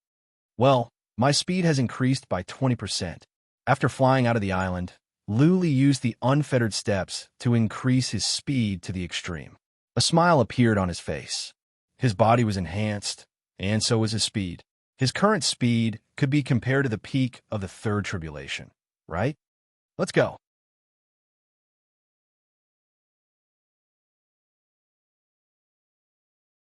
"Well, my speed has increased by 20%. After flying out of the island, Luli used the unfettered steps to increase his speed to the extreme. A smile appeared on his face. His body was enhanced, and so was his speed. His current speed could be compared to the peak of the third tribulation, right? Let's go.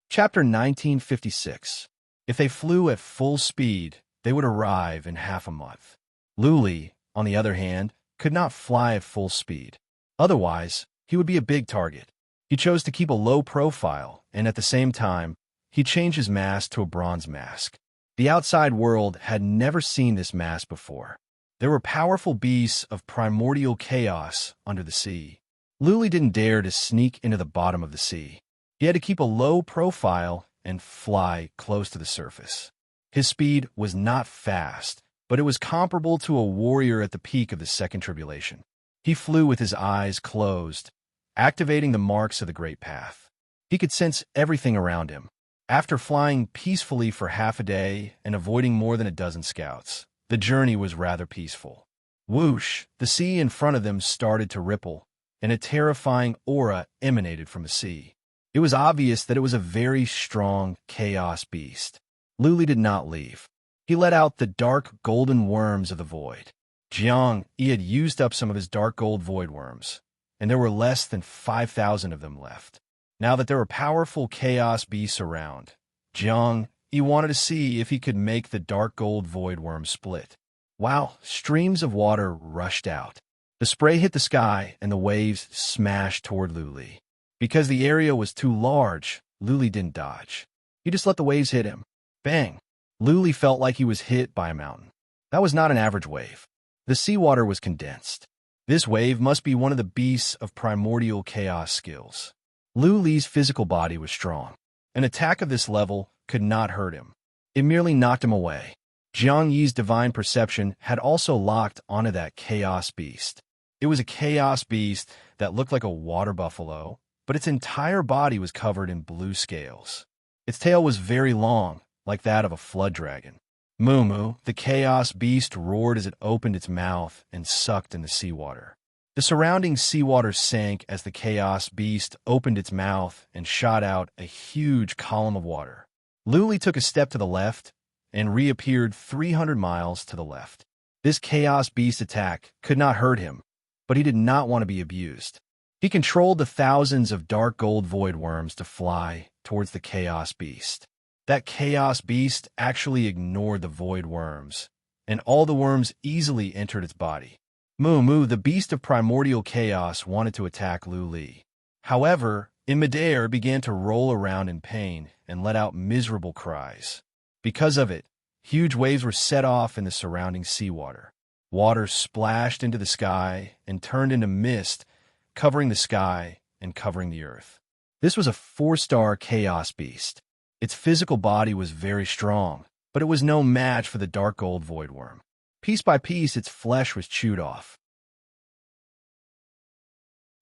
Chapter 1956. If they flew at full speed, they would arrive in half a month. Luli, on the other hand, could not fly at full speed. Otherwise, he would be a big target. He chose to keep a low profile, and at the same time, he changed his mask to a bronze mask. The outside world had never seen this mask before. There were powerful beasts of primordial chaos under the sea. Luli didn't dare to sneak into the bottom of the sea. He had to keep a low profile and fly close to the surface. His speed was not fast, but it was comparable to a warrior at the peak of the second tribulation. He flew with his eyes closed, activating the marks of the Great Path. He could sense everything around him. After flying peacefully for half a day and avoiding more than a dozen scouts, the journey was rather peaceful. Whoosh! The sea in front of them started to ripple, and a terrifying aura emanated from the sea. It was obvious that it was a very strong chaos beast. Luli did not leave. He let out the dark golden worms of the void. He had used up some of his dark gold void worms, and there were less than 5,000 of them left. Now that there were powerful chaos beasts around, he wanted to see if he could make the dark gold void worm split. Wow, streams of water rushed out. The spray hit the sky, and the waves smashed toward Luli. Because the area was too large, Luli didn't dodge. He just let the waves hit him. Bang! Luli felt like he was hit by a mountain. That was not an average wave. The seawater was condensed. This wave must be one of the beasts of primordial chaos skills. Luli's physical body was strong. An attack of this level could not hurt him. It merely knocked him away. Jiang Yi's divine perception had also locked onto that chaos beast. It was a chaos beast that looked like a water buffalo, but its entire body was covered in blue scales. Its tail was very long, like that of a flood dragon. Moo, the chaos beast, roared as it opened its mouth and sucked in the seawater. The surrounding seawater sank as the chaos beast opened its mouth and shot out a huge column of water. Luli took a step to the left and reappeared 300 miles to the left. This chaos beast attack could not hurt him, but he did not want to be abused. He controlled the thousands of dark gold void worms to fly towards the chaos beast. That chaos beast actually ignored the void worms, and all the worms easily entered its body. Moo, the beast of primordial chaos, wanted to attack Luli. However, in midair began to roll around in pain and let out miserable cries. Because of it, huge waves were set off in the surrounding seawater. Water splashed into the sky and turned into mist, covering the sky and covering the earth. This was a 4-star chaos beast. Its physical body was very strong, but it was no match for the dark gold voidworm. Piece by piece, its flesh was chewed off.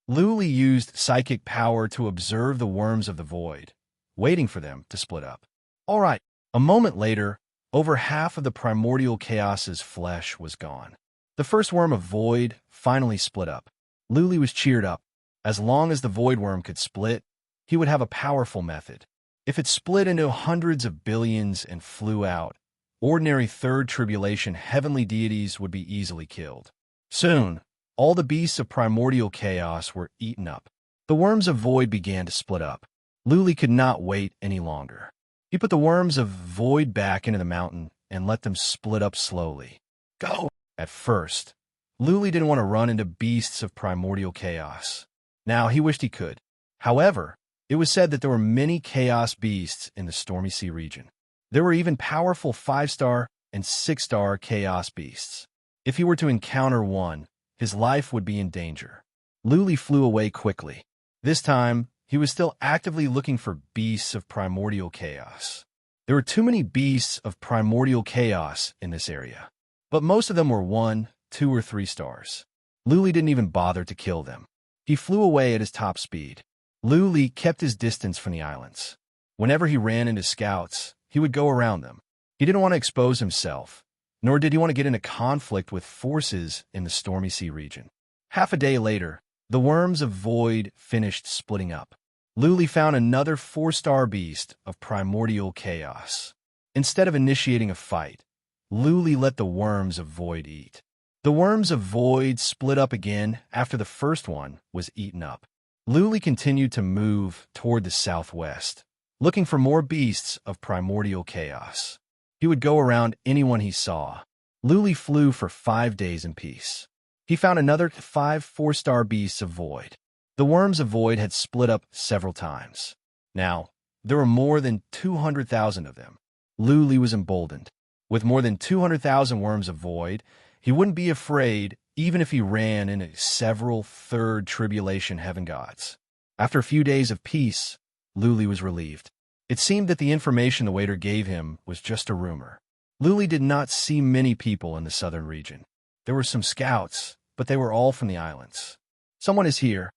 Luli used psychic power to observe the worms of the void, waiting for them to split up. All right, a moment later, over half of the primordial chaos's flesh was gone. The first worm of void finally split up. Luli was cheered up. As long as the void worm could split, he would have a powerful method. If it split into hundreds of billions and flew out, ordinary third tribulation heavenly deities would be easily killed. Soon, all the beasts of primordial chaos were eaten up. The worms of void began to split up. Luli could not wait any longer. He put the worms of void back into the mountain and let them split up slowly. Go! At first, Luli didn't want to run into beasts of primordial chaos. Now he wished he could. However, it was said that there were many chaos beasts in the Stormy Sea region. There were even powerful 5-star and 6-star chaos beasts. If he were to encounter one, his life would be in danger. Luli flew away quickly. This time, he was still actively looking for beasts of primordial chaos. There were too many beasts of primordial chaos in this area, but most of them were 1, 2, or 3 stars. Luli didn't even bother to kill them. He flew away at his top speed. Luli kept his distance from the islands. Whenever he ran into scouts, he would go around them. He didn't want to expose himself, nor did he want to get into conflict with forces in the Stormy Sea region. Half a day later, the worms of void finished splitting up. Luli found another 4-star beast of primordial chaos. Instead of initiating a fight, Luli let the worms of void eat. The worms of void split up again after the first one was eaten up. Luli continued to move toward the southwest, looking for more beasts of primordial chaos. He would go around anyone he saw. Luli flew for 5 days in peace. He found another 5 4-star beasts of void. The worms of void had split up several times. Now, there were more than 200,000 of them. Luli was emboldened. With more than 200,000 worms of void, he wouldn't be afraid even if he ran into several third tribulation heaven gods. After a few days of peace, Luli was relieved. It seemed that the information the waiter gave him was just a rumor. Luli did not see many people in the southern region. There were some scouts, but they were all from the islands. Someone is here.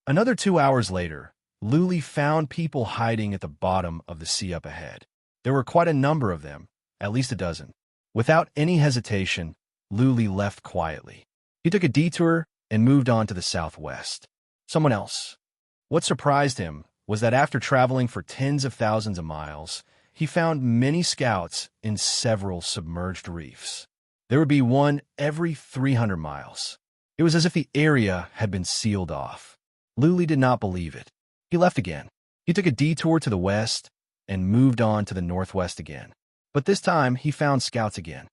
Another 2 hours later, Luli found people hiding at the bottom of the sea up ahead. There were quite a number of them, at least a dozen. Without any hesitation, Luli left quietly. He took a detour and moved on to the southwest. Someone else. What surprised him was that after traveling for tens of thousands of miles, he found many scouts in several submerged reefs. There would be one every 300 miles. It was as if the area had been sealed off. Luli did not believe it. He left again. He took a detour to the west and moved on to the northwest again. But this time, he found scouts again.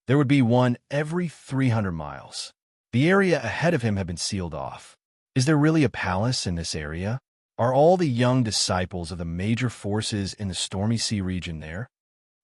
There would be one every 300 miles. The area ahead of him had been sealed off. Is there really a palace in this area? Are all the young disciples of the major forces in the Stormy Sea region there?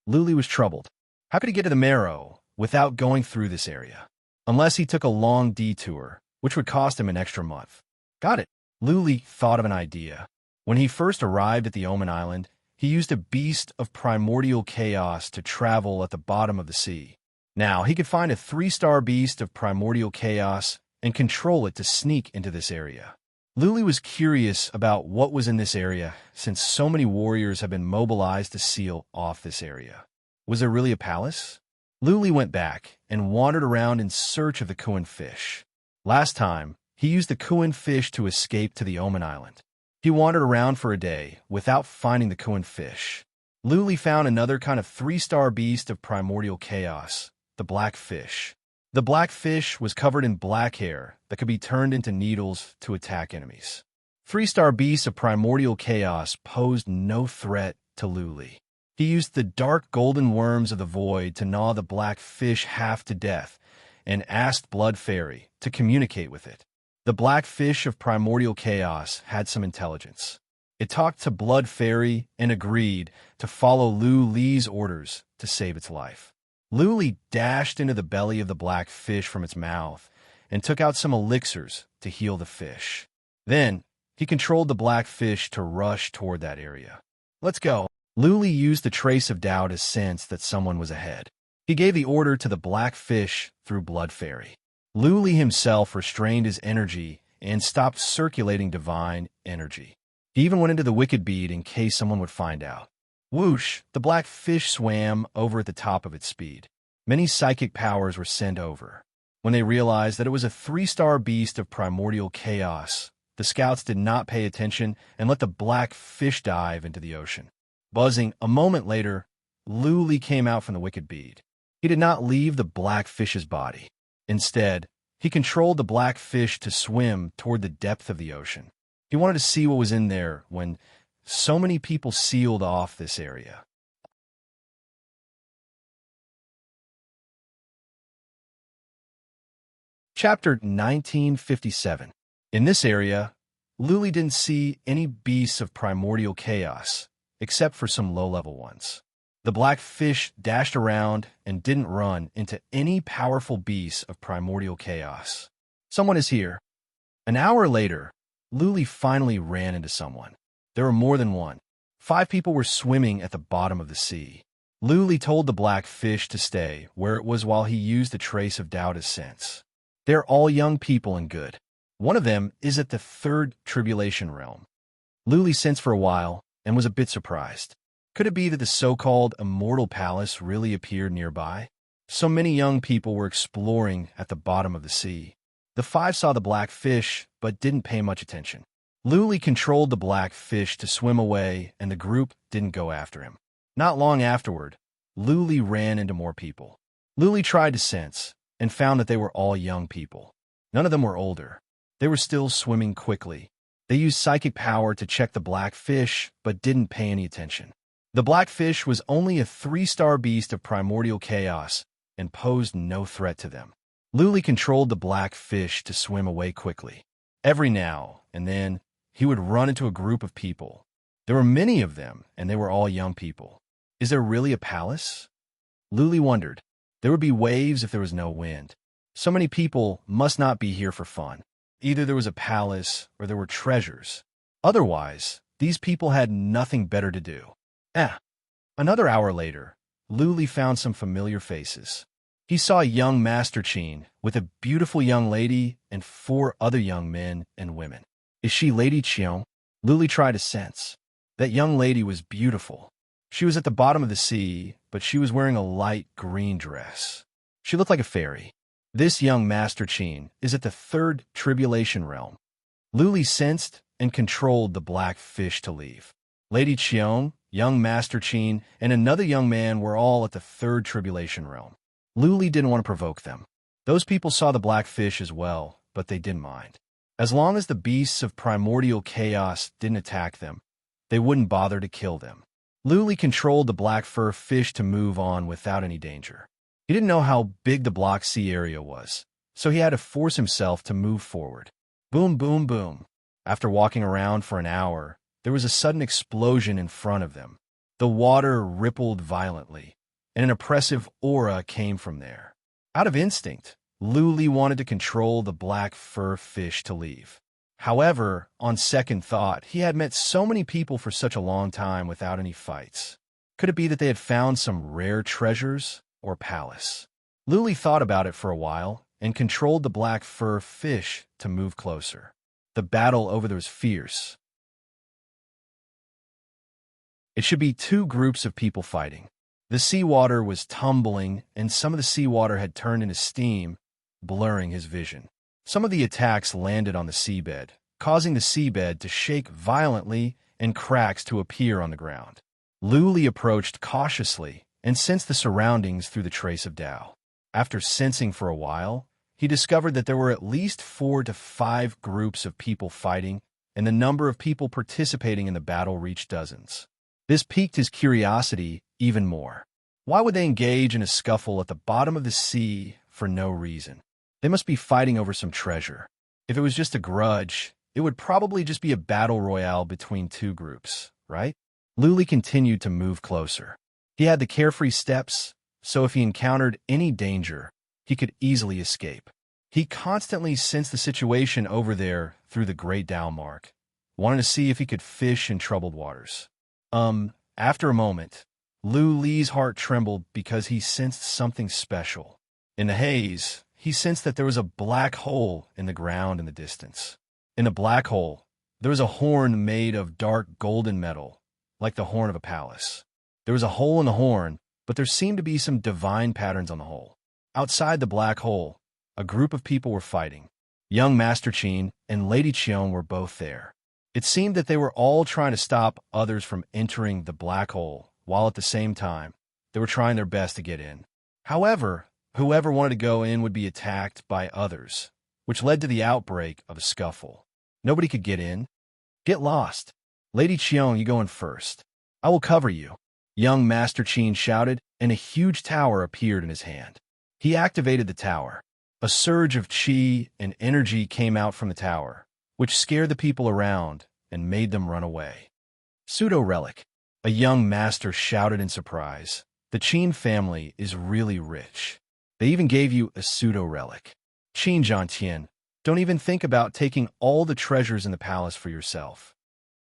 Luli was troubled. How could he get to the Marrow without going through this area? Unless he took a long detour, which would cost him an extra month. Got it. Luli thought of an idea. When he first arrived at the Omen Island, he used a beast of primordial chaos to travel at the bottom of the sea. Now, he could find a 3-star beast of primordial chaos and control it to sneak into this area. Luli was curious about what was in this area since so many warriors have been mobilized to seal off this area. Was there really a palace? Luli went back and wandered around in search of the Kuan fish. Last time, he used the Kuan fish to escape to the Omen Island. He wandered around for a day without finding the Kuan fish. Luli found another kind of 3-star beast of primordial chaos, the black fish. The black fish was covered in black hair that could be turned into needles to attack enemies. 3-star beasts of primordial chaos posed no threat to Luli. He used the dark golden worms of the void to gnaw the black fish half to death and asked Blood Fairy to communicate with it. The black fish of primordial chaos had some intelligence. It talked to Blood Fairy and agreed to follow Luli's orders to save its life. Luli dashed into the belly of the black fish from its mouth and took out some elixirs to heal the fish. Then, He controlled the black fish to rush toward that area. Let's go. Luli used the trace of Tao to sense that someone was ahead. He gave the order to the black fish through Blood Fairy. Luli himself restrained his energy and stopped circulating divine energy. He even went into the wicked bead in case someone would find out. Whoosh! The black fish swam over at the top of its speed. Many psychic powers were sent over. When they realized that it was a 3-star beast of primordial chaos, the scouts did not pay attention and let the black fish dive into the ocean. Buzzing, a moment later, Luli came out from the wicked bead. He did not leave the black fish's body. Instead, he controlled the black fish to swim toward the depth of the ocean. He wanted to see what was in there when so many people sealed off this area. Chapter 1957. In this area, Luli didn't see any beasts of primordial chaos, except for some low-level ones. The black fish dashed around and didn't run into any powerful beasts of primordial chaos. Someone is here. An hour later, Luli finally ran into someone. There were more than one. 5 people were swimming at the bottom of the sea. Luli told the black fish to stay where it was while he used the trace of Tao to sense. They're all young people and good. One of them is at the 3rd tribulation realm. Luli sensed for a while and was a bit surprised. Could it be that the so-called immortal palace really appeared nearby? So many young people were exploring at the bottom of the sea. The 5 saw the black fish, but didn't pay much attention. Luli controlled the black fish to swim away, and the group didn't go after him. Not long afterward, Luli ran into more people. Luli tried to sense, and found that they were all young people. None of them were older. They were still swimming quickly. They used psychic power to check the black fish, but didn't pay any attention. The black fish was only a 3-star beast of primordial chaos and posed no threat to them. Luli controlled the black fish to swim away quickly. Every now and then, he would run into a group of people. There were many of them, and they were all young people. Is there really a palace? Luli wondered. There would be waves if there was no wind. So many people must not be here for fun. Either there was a palace or there were treasures. Otherwise, these people had nothing better to do. Another hour later, Luli found some familiar faces. He saw a young Master Chin with a beautiful young lady and 4 other young men and women. Is she Lady Qiong? Luli tried to sense. That young lady was beautiful. She was at the bottom of the sea, but she was wearing a light green dress. She looked like a fairy. This young Master Chin is at the 3rd tribulation realm. Luli sensed and controlled the black fish to leave. Lady Qiong, young Master Chin, and another young man were all at the 3rd tribulation realm. Luli didn't want to provoke them. Those people saw the black fish as well, but they didn't mind. As long as the beasts of primordial chaos didn't attack them, they wouldn't bother to kill them. Luli controlled the black fur fish to move on without any danger. He didn't know how big the block sea area was, so he had to force himself to move forward. Boom, boom, boom. After walking around for an hour, there was a sudden explosion in front of them. The water rippled violently, and an oppressive aura came from there. Out of instinct, Luli wanted to control the black fur fish to leave. However, on second thought, he had met so many people for such a long time without any fights. Could it be that they had found some rare treasures or palace? Luli thought about it for a while and controlled the black fur fish to move closer. The battle over there was fierce. It should be 2 groups of people fighting. The seawater was tumbling, and some of the seawater had turned into steam, blurring his vision. Some of the attacks landed on the seabed, causing the seabed to shake violently and cracks to appear on the ground. Luli approached cautiously and sensed the surroundings through the trace of Tao. After sensing for a while, he discovered that there were at least 4 to 5 groups of people fighting, and the number of people participating in the battle reached dozens. This piqued his curiosity even more. Why would they engage in a scuffle at the bottom of the sea for no reason? They must be fighting over some treasure. If it was just a grudge, it would probably just be a battle royale between 2 groups, right? Luli continued to move closer. He had the carefree steps, so if he encountered any danger, he could easily escape. He constantly sensed the situation over there through the great Tao mark. wanting to see if he could fish in troubled waters. After a moment, Lu Li's heart trembled because he sensed something special. In the haze, he sensed that there was a black hole in the ground in the distance. In the black hole, there was a horn made of dark golden metal, like the horn of a palace. There was a hole in the horn, but there seemed to be some divine patterns on the hole. Outside the black hole, a group of people were fighting. Young Master Qin and Lady Qiong were both there. It seemed that they were all trying to stop others from entering the black hole, while at the same time, they were trying their best to get in. However, whoever wanted to go in would be attacked by others, which led to the outbreak of a scuffle. Nobody could get in. Get lost. Lady Qiong, you go in first. I will cover you. Young Master Qin shouted, and a huge tower appeared in his hand. He activated the tower. A surge of qi and energy came out from the tower, which scared the people around and made them run away. Pseudo-relic. A young master shouted in surprise. The Qin family is really rich. They even gave you a pseudo-relic. Qin Jiantian, don't even think about taking all the treasures in the palace for yourself.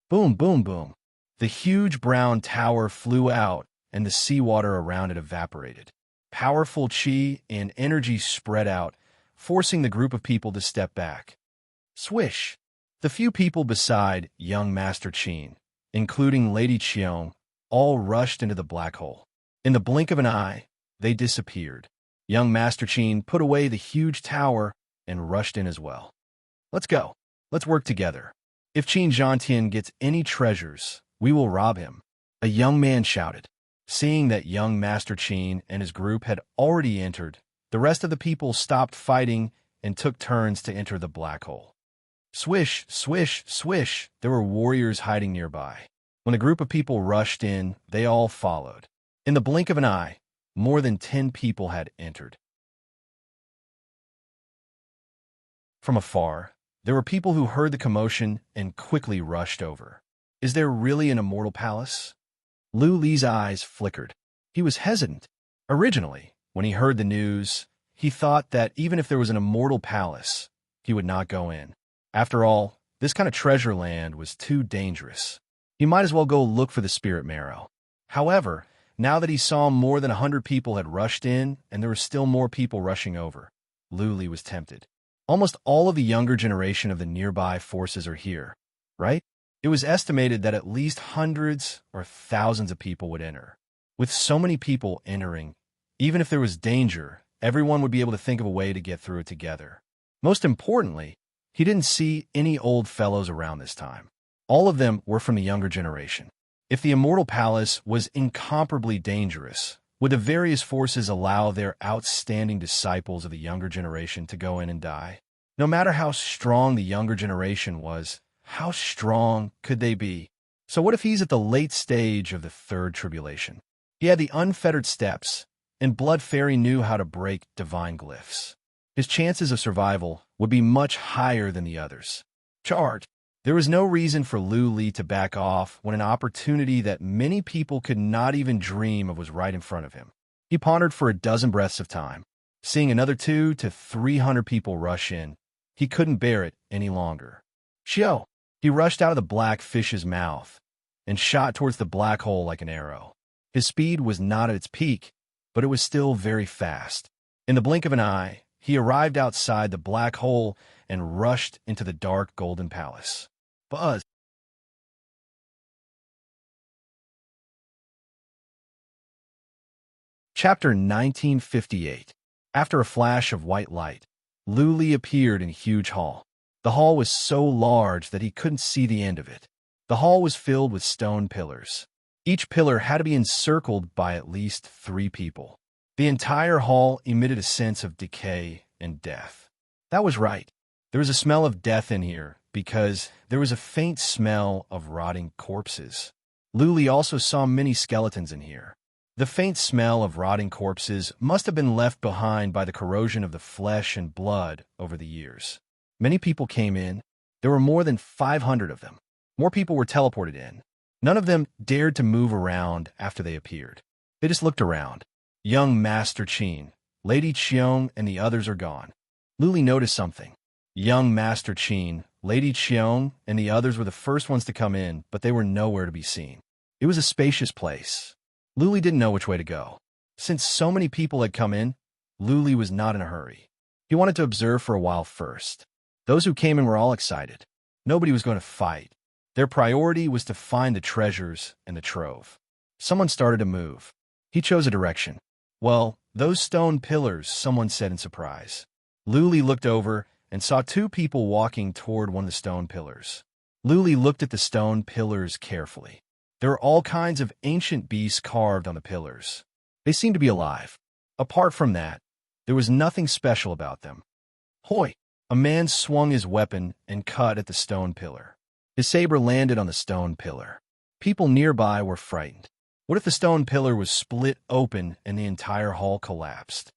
Boom, boom, boom. The huge brown tower flew out, and the seawater around it evaporated. Powerful qi and energy spread out, forcing the group of people to step back. Swish! The few people beside young Master Qin, including Lady Qiong, all rushed into the black hole. In the blink of an eye, they disappeared. Young Master Qin put away the huge tower and rushed in as well. Let's go. Let's work together. If Qin Jiantian gets any treasures, we will rob him. A young man shouted. Seeing that young Master Qin and his group had already entered, the rest of the people stopped fighting and took turns to enter the black hole. Swish, swish, swish, there were warriors hiding nearby. When a group of people rushed in, they all followed. In the blink of an eye, more than 10 people had entered. From afar, there were people who heard the commotion and quickly rushed over. Is there really an immortal palace? Lu Li's eyes flickered. He was hesitant. Originally, when he heard the news, he thought that even if there was an immortal palace, he would not go in. After all, this kind of treasure land was too dangerous. He might as well go look for the spirit marrow. However, now that he saw more than 100 people had rushed in and there were still more people rushing over, Lu Li was tempted. Almost all of the younger generation of the nearby forces are here, right? It was estimated that at least hundreds or thousands of people would enter. With so many people entering, even if there was danger, everyone would be able to think of a way to get through it together. Most importantly, he didn't see any old fellows around this time. All of them were from the younger generation. If the immortal palace was incomparably dangerous, would the various forces allow their outstanding disciples of the younger generation to go in and die? No matter how strong the younger generation was, how strong could they be? So what if he's at the late stage of the third tribulation? He had the unfettered steps, and Blood Fairy knew how to break divine glyphs. His chances of survival would be much higher than the others. Charge! There was no reason for Lu Li to back off when an opportunity that many people could not even dream of was right in front of him. He pondered for a dozen breaths of time. Seeing another 200 to 300 people rush in, he couldn't bear it any longer. Xiao! He rushed out of the black fish's mouth and shot towards the black hole like an arrow. His speed was not at its peak, but it was still very fast. In the blink of an eye, he arrived outside the black hole and rushed into the dark golden palace. Buzz! Chapter 1958. After a flash of white light, Lu Li appeared in a huge hall. The hall was so large that he couldn't see the end of it. The hall was filled with stone pillars. Each pillar had to be encircled by at least 3 people. The entire hall emitted a sense of decay and death. That was right. There was a smell of death in here because there was a faint smell of rotting corpses. Lu Li also saw many skeletons in here. The faint smell of rotting corpses must have been left behind by the corrosion of the flesh and blood over the years. Many people came in. There were more than 500 of them. More people were teleported in. None of them dared to move around after they appeared. They just looked around. Young Master Qin, Lady Qiong, and the others are gone. Lu Li noticed something. Young Master Qin, Lady Qiong, and the others were the first ones to come in, but they were nowhere to be seen. It was a spacious place. Luli didn't know which way to go. Since so many people had come in, Luli was not in a hurry. He wanted to observe for a while first. Those who came in were all excited. Nobody was going to fight. Their priority was to find the treasures and the trove. Someone started to move. He chose a direction. "Well, those stone pillars," someone said in surprise. Luli looked over and saw two people walking toward one of the stone pillars. Luli looked at the stone pillars carefully. There were all kinds of ancient beasts carved on the pillars. They seemed to be alive. Apart from that, there was nothing special about them. "Hoi!" A man swung his weapon and cut at the stone pillar. His saber landed on the stone pillar. People nearby were frightened. What if the stone pillar was split open and the entire hall collapsed?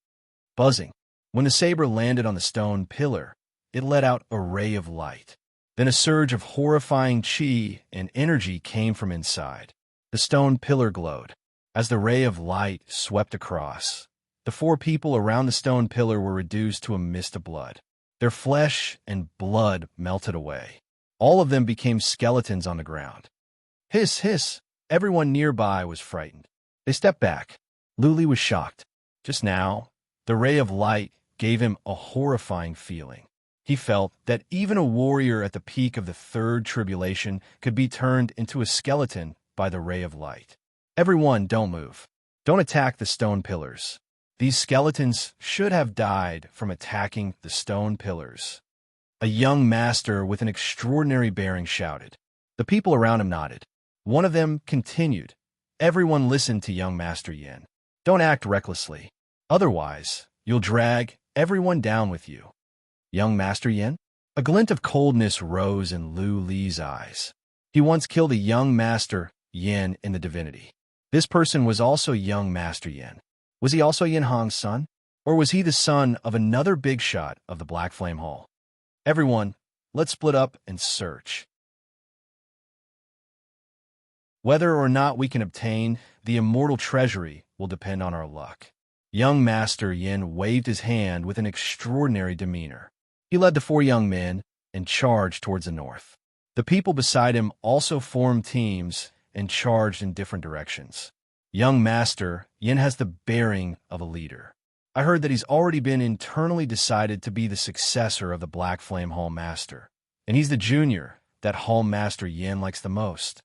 Buzzing. When the saber landed on the stone pillar, it let out a ray of light. Then a surge of horrifying chi and energy came from inside. The stone pillar glowed. As the ray of light swept across, the four people around the stone pillar were reduced to a mist of blood. Their flesh and blood melted away. All of them became skeletons on the ground. Hiss, hiss! Everyone nearby was frightened. They stepped back. Luli was shocked. Just now, the ray of light gave him a horrifying feeling. He felt that even a warrior at the peak of the third tribulation could be turned into a skeleton by the ray of light. "Everyone, don't move. Don't attack the stone pillars. These skeletons should have died from attacking the stone pillars." A young master with an extraordinary bearing shouted. The people around him nodded. One of them continued. "Everyone listen to young Master Yin. Don't act recklessly. Otherwise, you'll drag everyone down with you." Young Master Yin? A glint of coldness rose in Lu Li's eyes. He once killed a young Master Yin in the divinity. This person was also young Master Yin. Was he also Yin Hong's son? Or was he the son of another big shot of the Black Flame Hall? "Everyone, let's split up and search. Whether or not we can obtain the immortal treasury will depend on our luck." Young Master Yin waved his hand with an extraordinary demeanor. He led the four young men and charged towards the north. The people beside him also formed teams and charged in different directions. Young Master Yin has the bearing of a leader. I heard that he's already been internally decided to be the successor of the Black Flame Hall Master, and he's the junior that Hall Master Yin likes the most.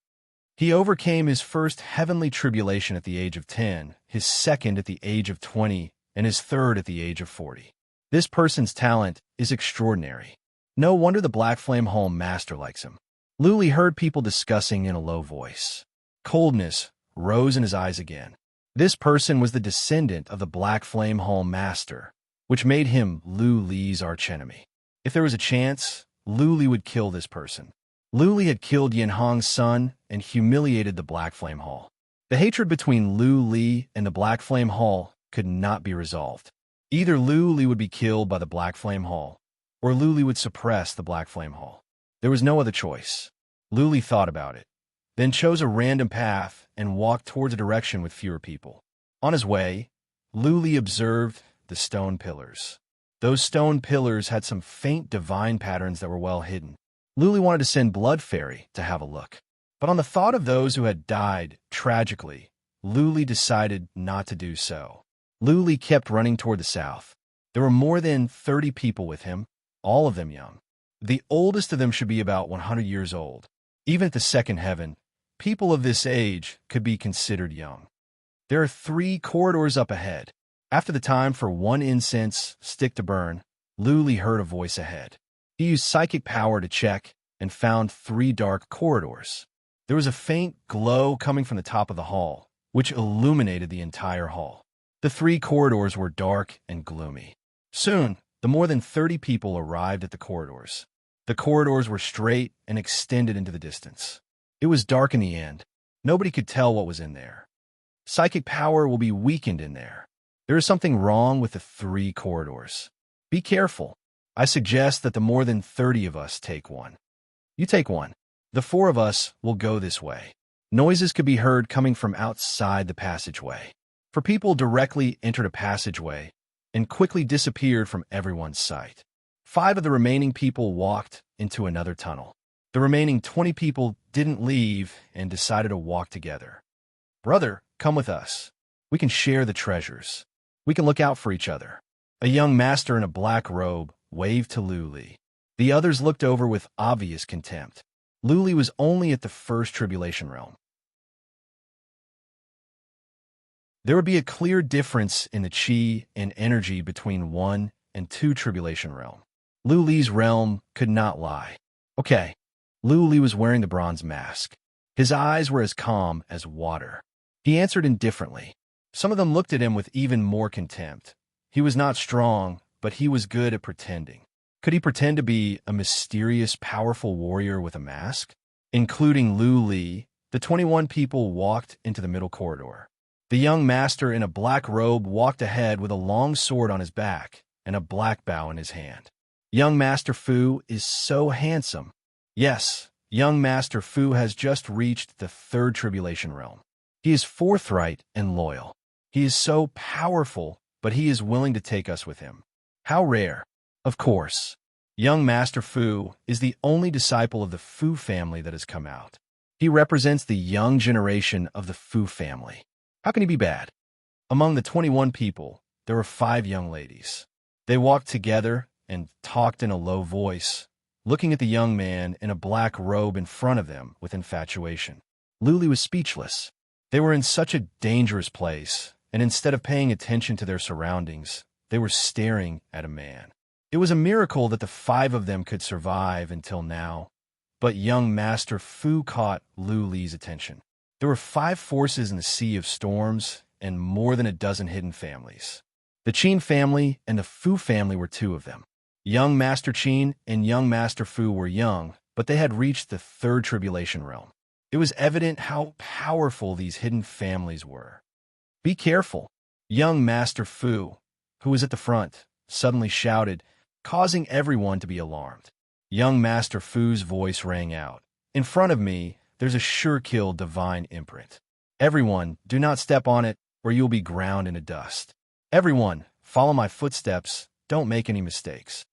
He overcame his first heavenly tribulation at the age of 10, his second at the age of 20, and his third at the age of 40. This person's talent is extraordinary. No wonder the Black Flame Hall Master likes him. Luli heard people discussing in a low voice. Coldness rose in his eyes again. This person was the descendant of the Black Flame Hall Master, which made him Lu Li's archenemy. If there was a chance, Luli would kill this person. Luli had killed Yin Hong's son and humiliated the Black Flame Hall. The hatred between Lu Li and the Black Flame Hall could not be resolved. Either Lu Li would be killed by the Black Flame Hall, or Lu Li would suppress the Black Flame Hall. There was no other choice. Lu Li thought about it, then chose a random path and walked towards a direction with fewer people. On his way, Lu Li observed the stone pillars. Those stone pillars had some faint divine patterns that were well hidden. Lu Li wanted to send Blood Fairy to have a look. But on the thought of those who had died tragically, Lu Li decided not to do so. Lu Li kept running toward the south. There were more than 30 people with him, all of them young. The oldest of them should be about 100 years old. Even at the second heaven, people of this age could be considered young. There are 3 corridors up ahead. After the time for 1 incense stick to burn, Lu Li heard a voice ahead. He used psychic power to check and found 3 dark corridors. There was a faint glow coming from the top of the hall, which illuminated the entire hall. The 3 corridors were dark and gloomy. Soon, the more than 30 people arrived at the corridors. The corridors were straight and extended into the distance. It was dark in the end. Nobody could tell what was in there. Psychic power will be weakened in there. There is something wrong with the 3 corridors. Be careful. I suggest that the more than 30 of us take one. You take one. The 4 of us will go this way. Noises could be heard coming from outside the passageway. For people directly entered a passageway and quickly disappeared from everyone's sight. 5 of the remaining people walked into another tunnel. The remaining 20 people didn't leave and decided to walk together. "Brother, come with us. We can share the treasures. We can look out for each other." A young master in a black robe waved to Luli. The others looked over with obvious contempt. Luli was only at the first tribulation realm. There would be a clear difference in the chi and energy between 1 and 2 tribulation realm. Luli's realm could not lie. Okay. Luli was wearing the bronze mask. His eyes were as calm as water. He answered indifferently. Some of them looked at him with even more contempt. He was not strong, but he was good at pretending. Could he pretend to be a mysterious, powerful warrior with a mask? Including Luli, the 21 people walked into the middle corridor. The young master in a black robe walked ahead with a long sword on his back and a black bow in his hand. Young Master Fu is so handsome. Yes, young Master Fu has just reached the 3rd tribulation realm. He is forthright and loyal. He is so powerful, but he is willing to take us with him. How rare. Of course, young Master Fu is the only disciple of the Fu family that has come out. He represents the young generation of the Fu family. How can he be bad? Among the 21 people, there were 5 young ladies. They walked together and talked in a low voice, looking at the young man in a black robe in front of them with infatuation. Luli was speechless. They were in such a dangerous place, and instead of paying attention to their surroundings, they were staring at a man. It was a miracle that the 5 of them could survive until now, but young Master Fu caught Luli's attention. There were 5 forces in the Sea of Storms and more than a dozen hidden families. The Qin family and the Fu family were 2 of them. Young Master Qin and young Master Fu were young, but they had reached the 3rd tribulation realm. It was evident how powerful these hidden families were. "Be careful!" Young Master Fu, who was at the front, suddenly shouted, causing everyone to be alarmed. Young Master Fu's voice rang out. "In front of me, there's a sure-kill divine imprint. Everyone, do not step on it, or you'll be ground into dust. Everyone, follow my footsteps. Don't make any mistakes."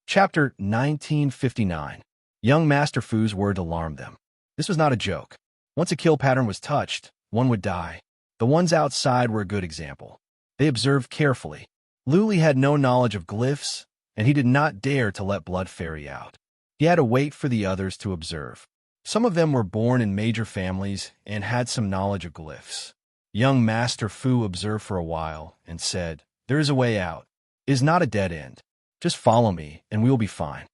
Chapter 1959. Young Master Fu's word alarmed them. This was not a joke. Once a kill pattern was touched, one would die. The ones outside were a good example. They observed carefully. Luli had no knowledge of glyphs, and he did not dare to let blood fairy out. He had to wait for the others to observe. Some of them were born in major families and had some knowledge of glyphs. Young Master Fu observed for a while and said, "There is a way out. It is not a dead end. Just follow me, and we will be fine."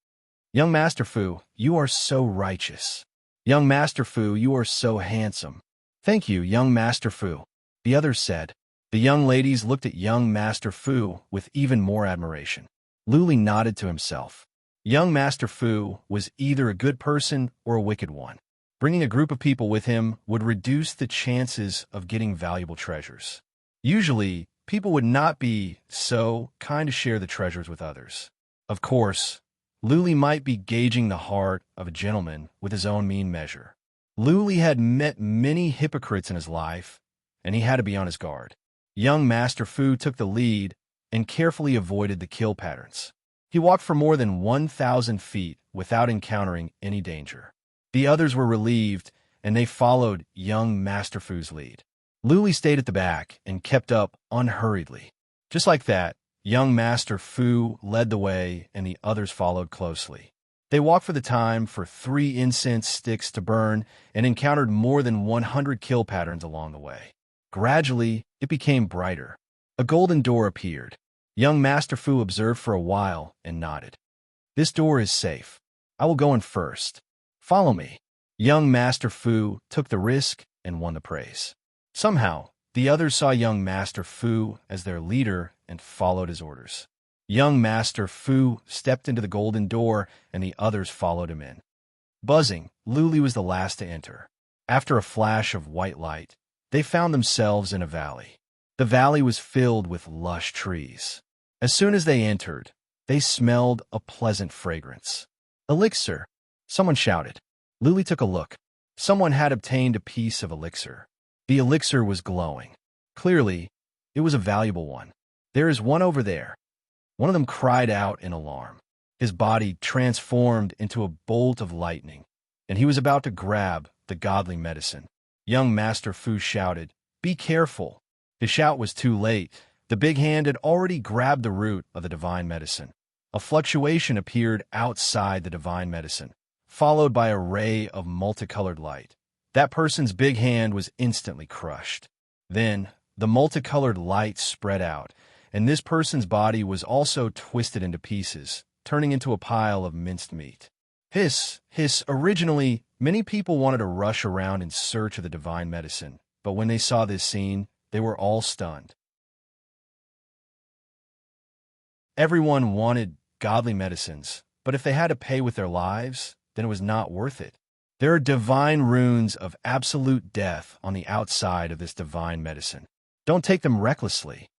"Young Master Fu, you are so righteous." "Young Master Fu, you are so handsome." "Thank you, young Master Fu," the others said. The young ladies looked at young Master Fu with even more admiration. Luli nodded to himself. Young Master Fu was either a good person or a wicked one. Bringing a group of people with him would reduce the chances of getting valuable treasures. Usually, people would not be so kind to share the treasures with others. Of course, Luli might be gauging the heart of a gentleman with his own mean measure. Luli had met many hypocrites in his life, and he had to be on his guard. Young Master Fu took the lead and carefully avoided the kill patterns. He walked for more than 1,000 feet without encountering any danger. The others were relieved, and they followed young Master Fu's lead. Luli stayed at the back and kept up unhurriedly. Just like that, young Master Fu led the way, and the others followed closely. They walked for the time for 3 incense sticks to burn and encountered more than 100 kill patterns along the way. Gradually, it became brighter. A golden door appeared. Young Master Fu observed for a while and nodded. "This door is safe. I will go in first. Follow me." Young Master Fu took the risk and won the praise. Somehow, the others saw young Master Fu as their leader and followed his orders. Young Master Fu stepped into the golden door, and the others followed him in. Buzzing, Luli was the last to enter. After a flash of white light, they found themselves in a valley. The valley was filled with lush trees. As soon as they entered, they smelled a pleasant fragrance. "Elixir!" someone shouted. Luli took a look. Someone had obtained a piece of elixir. The elixir was glowing. Clearly, it was a valuable one. "There is one over there." One of them cried out in alarm. His body transformed into a bolt of lightning, and he was about to grab the godly medicine. Young Master Fu shouted, "Be careful!" His shout was too late. The big hand had already grabbed the root of the divine medicine. A fluctuation appeared outside the divine medicine, followed by a ray of multicolored light. That person's big hand was instantly crushed. Then, the multicolored light spread out, and this person's body was also twisted into pieces, turning into a pile of minced meat. Hiss, hiss. Originally, many people wanted to rush around in search of the divine medicine, but when they saw this scene, they were all stunned. Everyone wanted godly medicines, but if they had to pay with their lives, then it was not worth it. There are divine runes of absolute death on the outside of this divine medicine. Don't take them recklessly.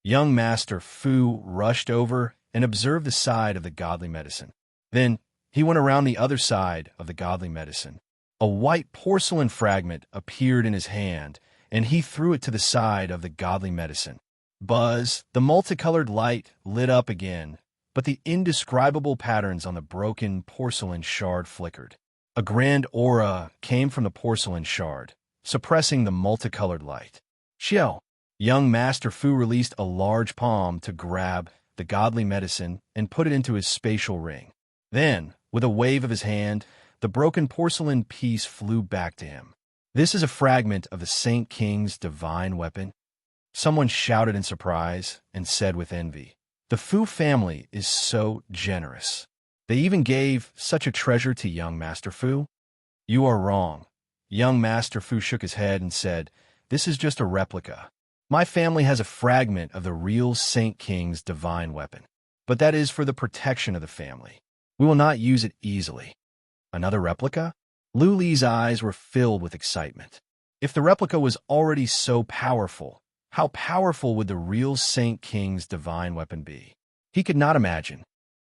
Young Master Fu rushed over and observed the side of the godly medicine. Then he went around the other side of the godly medicine. A white porcelain fragment appeared in his hand, and he threw it to the side of the godly medicine. Buzz, the multicolored light lit up again, but the indescribable patterns on the broken porcelain shard flickered. A grand aura came from the porcelain shard, suppressing the multicolored light. Xiao, young Master Fu released a large palm to grab the godly medicine and put it into his spatial ring. Then, with a wave of his hand, the broken porcelain piece flew back to him. "This is a fragment of the Saint King's divine weapon." Someone shouted in surprise and said with envy, "The Fu family is so generous. They even gave such a treasure to young Master Fu." "You are wrong." Young Master Fu shook his head and said, "This is just a replica. My family has a fragment of the real Saint King's divine weapon, but that is for the protection of the family. We will not use it easily." "Another replica?" Lu Li's eyes were filled with excitement. If the replica was already so powerful, how powerful would the real Saint King's divine weapon be? He could not imagine.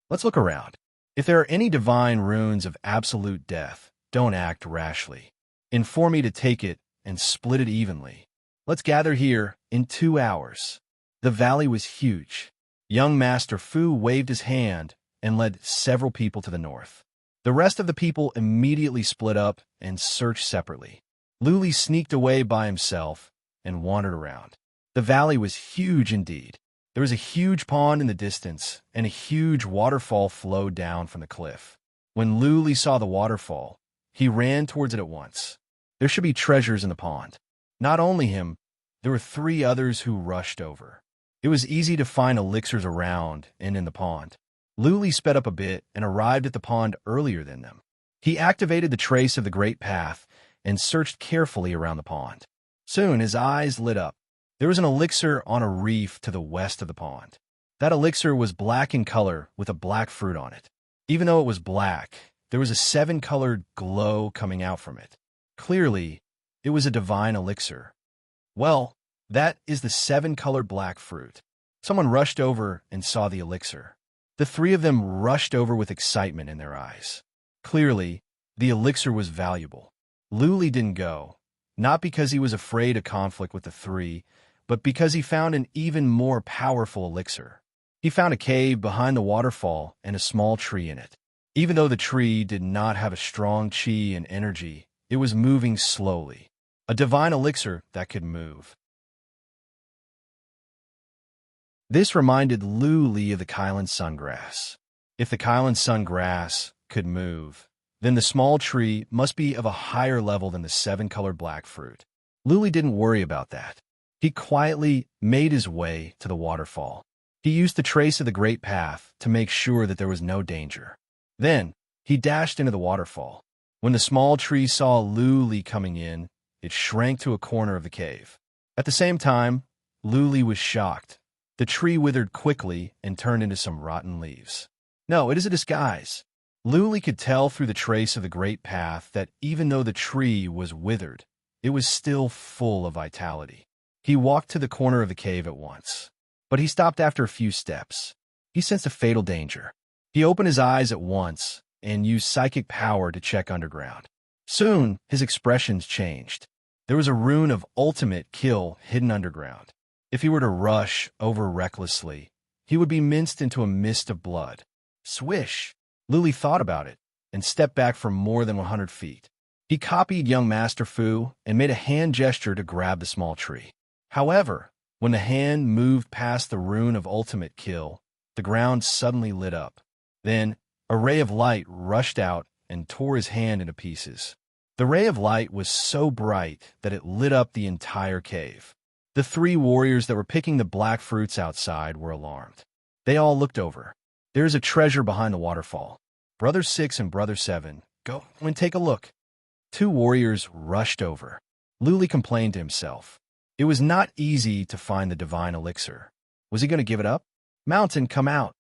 Let's look around. If there are any divine runes of absolute death, don't act rashly. Inform me to take it and split it evenly. Let's gather here in 2 hours. The valley was huge. Young Master Fu waved his hand and led several people to the north. The rest of the people immediately split up and searched separately. Lu Li sneaked away by himself and wandered around. The valley was huge indeed. There was a huge pond in the distance, and a huge waterfall flowed down from the cliff. When Lu Li saw the waterfall, he ran towards it at once. There should be treasures in the pond. Not only him, there were 3 others who rushed over. It was easy to find elixirs around and in the pond. Lu Li sped up a bit and arrived at the pond earlier than them. He activated the trace of the Great Path and searched carefully around the pond. Soon his eyes lit up. There was an elixir on a reef to the west of the pond. That elixir was black in color with a black fruit on it. Even though it was black, there was a 7-colored glow coming out from it. Clearly, it was a divine elixir. Well, that is the 7-colored black fruit. Someone rushed over and saw the elixir. The 3 of them rushed over with excitement in their eyes. Clearly, the elixir was valuable. Lu Li didn't go, not because he was afraid of conflict with the 3, but because he found an even more powerful elixir. He found a cave behind the waterfall and a small tree in it. Even though the tree did not have a strong qi and energy, it was moving slowly. A divine elixir that could move. This reminded Lu Li of the Kylan sungrass. If the Kylan sungrass could move, then the small tree must be of a higher level than the 7-colored black fruit. Lu Li didn't worry about that. He quietly made his way to the waterfall. He used the trace of the Great Path to make sure that there was no danger. Then, he dashed into the waterfall. When the small tree saw Lu Li coming in, it shrank to a corner of the cave. At the same time, Lu Li was shocked. The tree withered quickly and turned into some rotten leaves. No, it is a disguise. Lu Li could tell through the trace of the Great Path that even though the tree was withered, it was still full of vitality. He walked to the corner of the cave at once, but he stopped after a few steps. He sensed a fatal danger. He opened his eyes at once and used psychic power to check underground. Soon, his expressions changed. There was a rune of ultimate kill hidden underground. If he were to rush over recklessly, he would be minced into a mist of blood. Swish! Luli thought about it and stepped back for more than 100 feet. He copied young Master Fu and made a hand gesture to grab the small tree. However, when the hand moved past the rune of ultimate kill, the ground suddenly lit up. Then, a ray of light rushed out and tore his hand into pieces. The ray of light was so bright that it lit up the entire cave. The 3 warriors that were picking the black fruits outside were alarmed. They all looked over. There is a treasure behind the waterfall. Brother 6 and Brother 7, go and take a look. 2 warriors rushed over. Luli complained to himself. It was not easy to find the divine elixir. Was he going to give it up? Mountain, come out.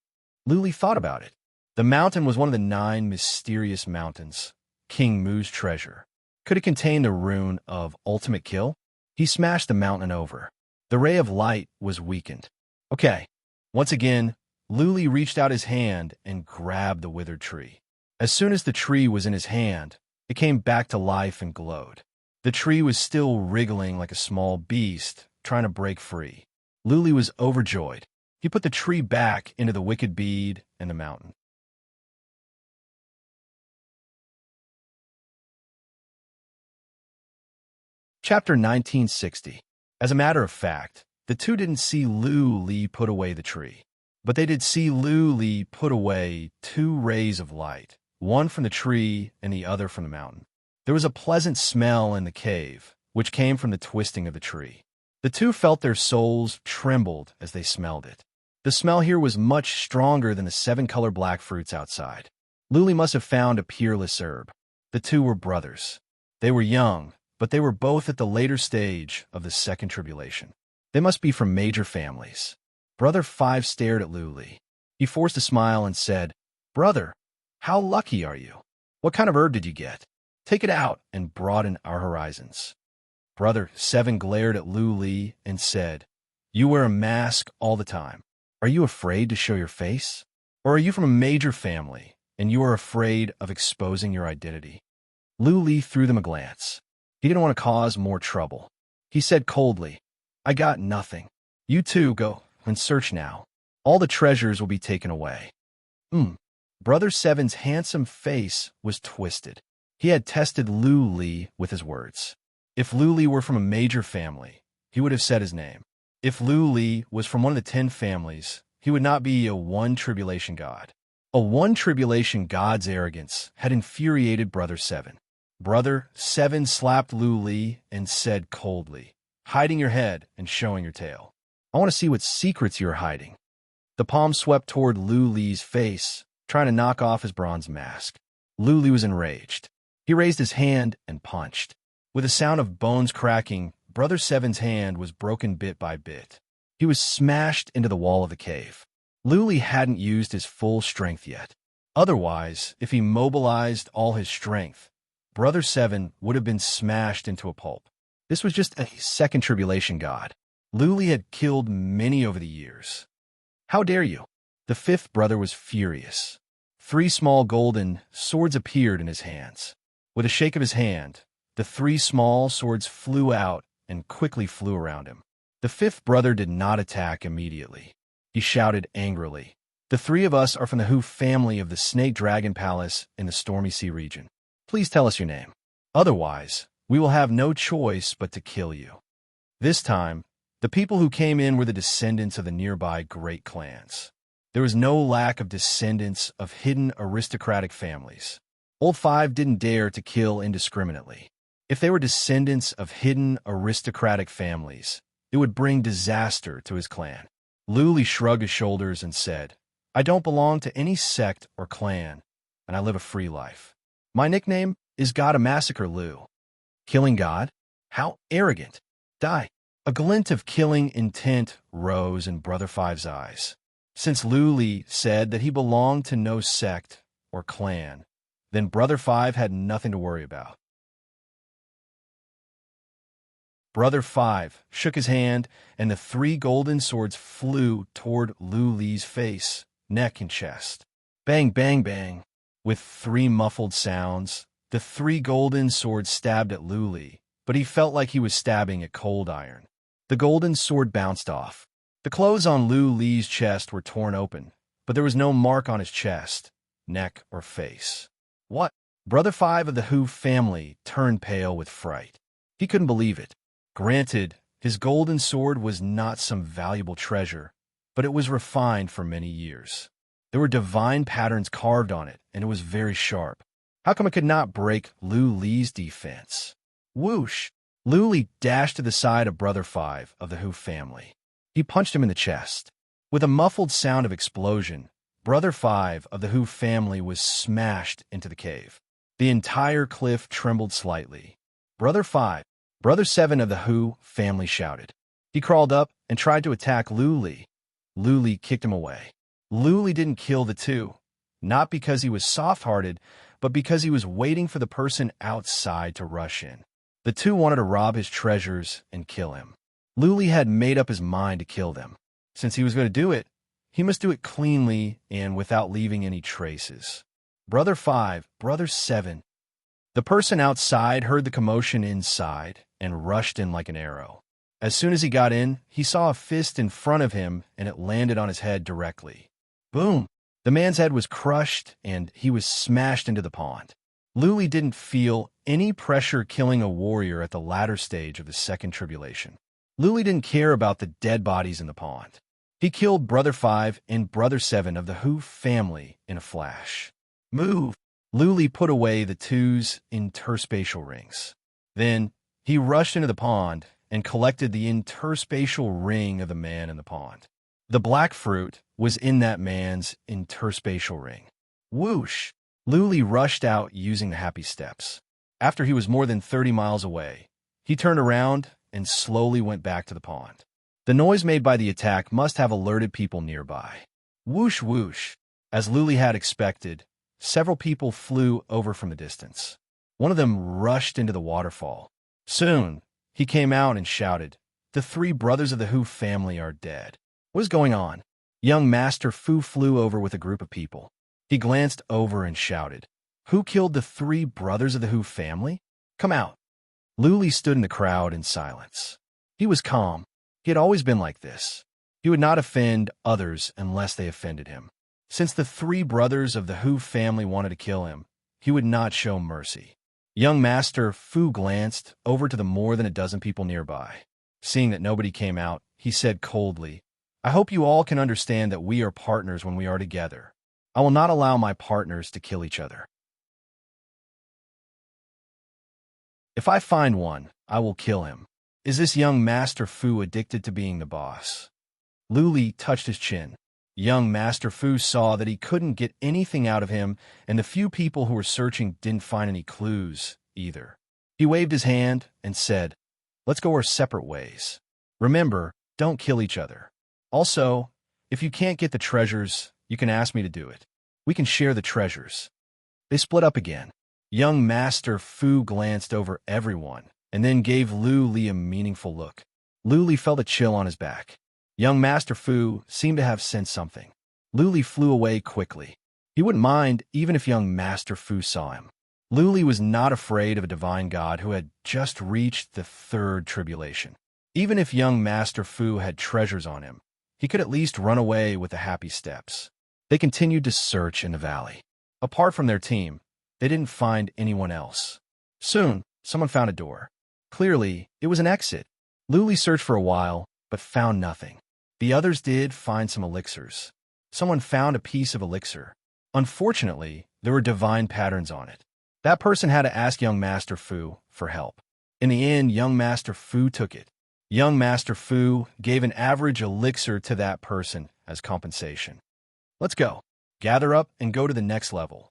Luli thought about it. The mountain was one of the 9 mysterious mountains, King Mu's treasure. Could it contain the rune of ultimate kill? He smashed the mountain over. The ray of light was weakened. Okay. Once again, Luli reached out his hand and grabbed the withered tree. As soon as the tree was in his hand, it came back to life and glowed. The tree was still wriggling like a small beast, trying to break free. Luli was overjoyed. He put the tree back into the wicked bead and the mountain. Chapter 1960. As a matter of fact, the 2 didn't see Luli put away the tree. But they did see Luli put away 2 rays of light, one from the tree and the other from the mountain. There was a pleasant smell in the cave, which came from the twisting of the tree. The 2 felt their souls trembled as they smelled it. The smell here was much stronger than the 7-color black fruits outside. Luli must have found a peerless herb. The 2 were brothers. They were young, but they were both at the later stage of the second tribulation. They must be from major families. Brother 5 stared at Luli. He forced a smile and said, "Brother, how lucky are you? What kind of herb did you get? Take it out and broaden our horizons." Brother 7 glared at Luli and said, "You wear a mask all the time. Are you afraid to show your face? Or are you from a major family and you are afraid of exposing your identity?" Luli threw them a glance. He didn't want to cause more trouble. He said coldly, "I got nothing. You 2 go and search now. All the treasures will be taken away." Brother 7's handsome face was twisted. He had tested Luli with his words. If Luli were from a major family, he would have said his name. If Luli was from one of the 10 families, he would not be a 1 tribulation god. A 1 tribulation god's arrogance had infuriated Brother 7. Brother 7 slapped Luli and said coldly, "Hiding your head and showing your tail. I want to see what secrets you're hiding." The palm swept toward Luli's face, trying to knock off his bronze mask. Luli was enraged. He raised his hand and punched. With a sound of bones cracking, Brother 7's hand was broken bit by bit. He was smashed into the wall of the cave. Luli hadn't used his full strength yet. Otherwise, if he mobilized all his strength, Brother 7 would have been smashed into a pulp. This was just a second tribulation god. Luli had killed many over the years. "How dare you?" The 5th brother was furious. 3 small golden swords appeared in his hands. With a shake of his hand, the 3 small swords flew out and quickly flew around him. The 5th brother did not attack immediately. He shouted angrily, "The 3 of us are from the Hu family of the Snake Dragon Palace in the Stormy Sea region. Please tell us your name. Otherwise, we will have no choice but to kill you." This time, the people who came in were the descendants of the nearby great clans. There was no lack of descendants of hidden aristocratic families. Old 5 didn't dare to kill indiscriminately. If they were descendants of hidden aristocratic families, it would bring disaster to his clan. Luli shrugged his shoulders and said, "I don't belong to any sect or clan, and I live a free life. My nickname is God of Massacre Lu." Killing God? How arrogant. Die. A glint of killing intent rose in Brother 5's eyes. Since Luli said that he belonged to no sect or clan, then Brother 5 had nothing to worry about. Brother 5 shook his hand, and the 3 golden swords flew toward Luli's face, neck, and chest. Bang, bang, bang. With 3 muffled sounds, the 3 golden swords stabbed at Luli, but he felt like he was stabbing at cold iron. The golden sword bounced off. The clothes on Lu Li's chest were torn open, but there was no mark on his chest, neck, or face. What? Brother 5 of the Hu family turned pale with fright. He couldn't believe it. Granted, his golden sword was not some valuable treasure, but it was refined for many years. There were divine patterns carved on it, and it was very sharp. How come it could not break Lu Li's defense? Whoosh! Lu Li dashed to the side of Brother 5 of the Hu family. He punched him in the chest. With a muffled sound of explosion, Brother 5 of the Hu family was smashed into the cave. The entire cliff trembled slightly. Brother 5, Brother 7 of the Hu family shouted. He crawled up and tried to attack Lu Li. Lu Li kicked him away. Lu Li didn't kill the two, not because he was soft-hearted, but because he was waiting for the person outside to rush in. The two wanted to rob his treasures and kill him. Lu Li had made up his mind to kill them. Since he was going to do it, he must do it cleanly and without leaving any traces. Brother 5, Brother 7. The person outside heard the commotion inside and rushed in like an arrow. As soon as he got in, he saw a fist in front of him and it landed on his head directly. Boom! The man's head was crushed and he was smashed into the pond. Lu Li didn't feel any pressure killing a warrior at the latter stage of the second tribulation. Lu Li didn't care about the dead bodies in the pond. He killed Brother 5 and Brother 7 of the Hu family in a flash. Move! Lu Li put away the two's interspatial rings. Then, he rushed into the pond and collected the interspatial ring of the man in the pond. The black fruit was in that man's interspatial ring. Whoosh! Lu Li rushed out using the happy steps. After he was more than 30 miles away, he turned around and slowly went back to the pond. The noise made by the attack must have alerted people nearby. Whoosh whoosh! As Lu Li had expected, several people flew over from the distance. One of them rushed into the waterfall. Soon, he came out and shouted, "The 3 brothers of the Hu family are dead." What is going on? Young Master Fu flew over with a group of people. He glanced over and shouted, "Who killed the 3 brothers of the Hu family? Come out." Lu Li stood in the crowd in silence. He was calm. He had always been like this. He would not offend others unless they offended him. Since the 3 brothers of the Hu family wanted to kill him, he would not show mercy. Young Master Fu glanced over to the more than a dozen people nearby. Seeing that nobody came out, he said coldly, "I hope you all can understand that we are partners when we are together. I will not allow my partners to kill each other. If I find one, I will kill him. Is this young Master Fu addicted to being the boss?" Lu Li touched his chin. Young Master Fu saw that he couldn't get anything out of him, and the few people who were searching didn't find any clues either. He waved his hand and said, "Let's go our separate ways. Remember, don't kill each other. Also, if you can't get the treasures, you can ask me to do it. We can share the treasures." They split up again. Young Master Fu glanced over everyone and then gave Lu Li a meaningful look. Lu Li felt a chill on his back. Young Master Fu seemed to have sensed something. Lu Li flew away quickly. He wouldn't mind even if young Master Fu saw him. Lu Li was not afraid of a divine god who had just reached the third tribulation. Even if young Master Fu had treasures on him, he could at least run away with the happy steps. They continued to search in the valley. Apart from their team, they didn't find anyone else. Soon, someone found a door. Clearly, it was an exit. Lu Li searched for a while, but found nothing. The others did find some elixirs. Someone found a piece of elixir. Unfortunately, there were divine patterns on it. That person had to ask young Master Fu for help. In the end, young Master Fu took it. Young Master Fu gave an average elixir to that person as compensation. Let's go. Gather up and go to the next level.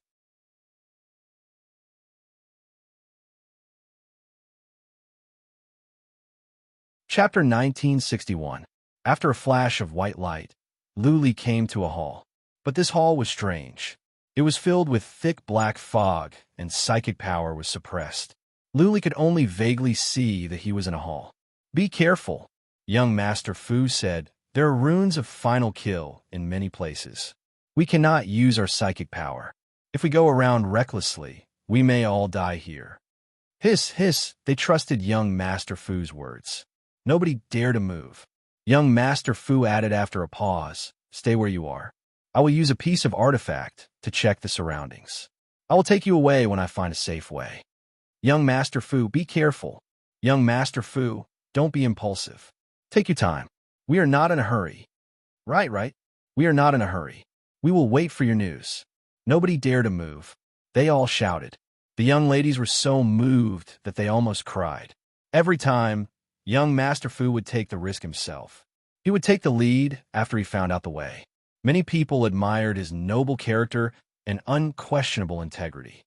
Chapter 1961. After a flash of white light, Lu Li came to a hall. But this hall was strange. It was filled with thick black fog, and psychic power was suppressed. Lu Li could only vaguely see that he was in a hall. "Be careful," young Master Fu said. "There are runes of final kill in many places. We cannot use our psychic power. If we go around recklessly, we may all die here." Hiss, hiss, they trusted young Master Fu's words. Nobody dared to move. Young Master Fu added after a pause, "Stay where you are. I will use a piece of artifact to check the surroundings. I will take you away when I find a safe way. Young Master Fu, be careful. Young Master Fu, don't be impulsive. Take your time. We are not in a hurry." Right. We are not in a hurry. We will wait for your news." Nobody dared to move. They all shouted. The young ladies were so moved that they almost cried. Every time, young Master Fu would take the risk himself. He would take the lead after he found out the way. Many people admired his noble character and unquestionable integrity.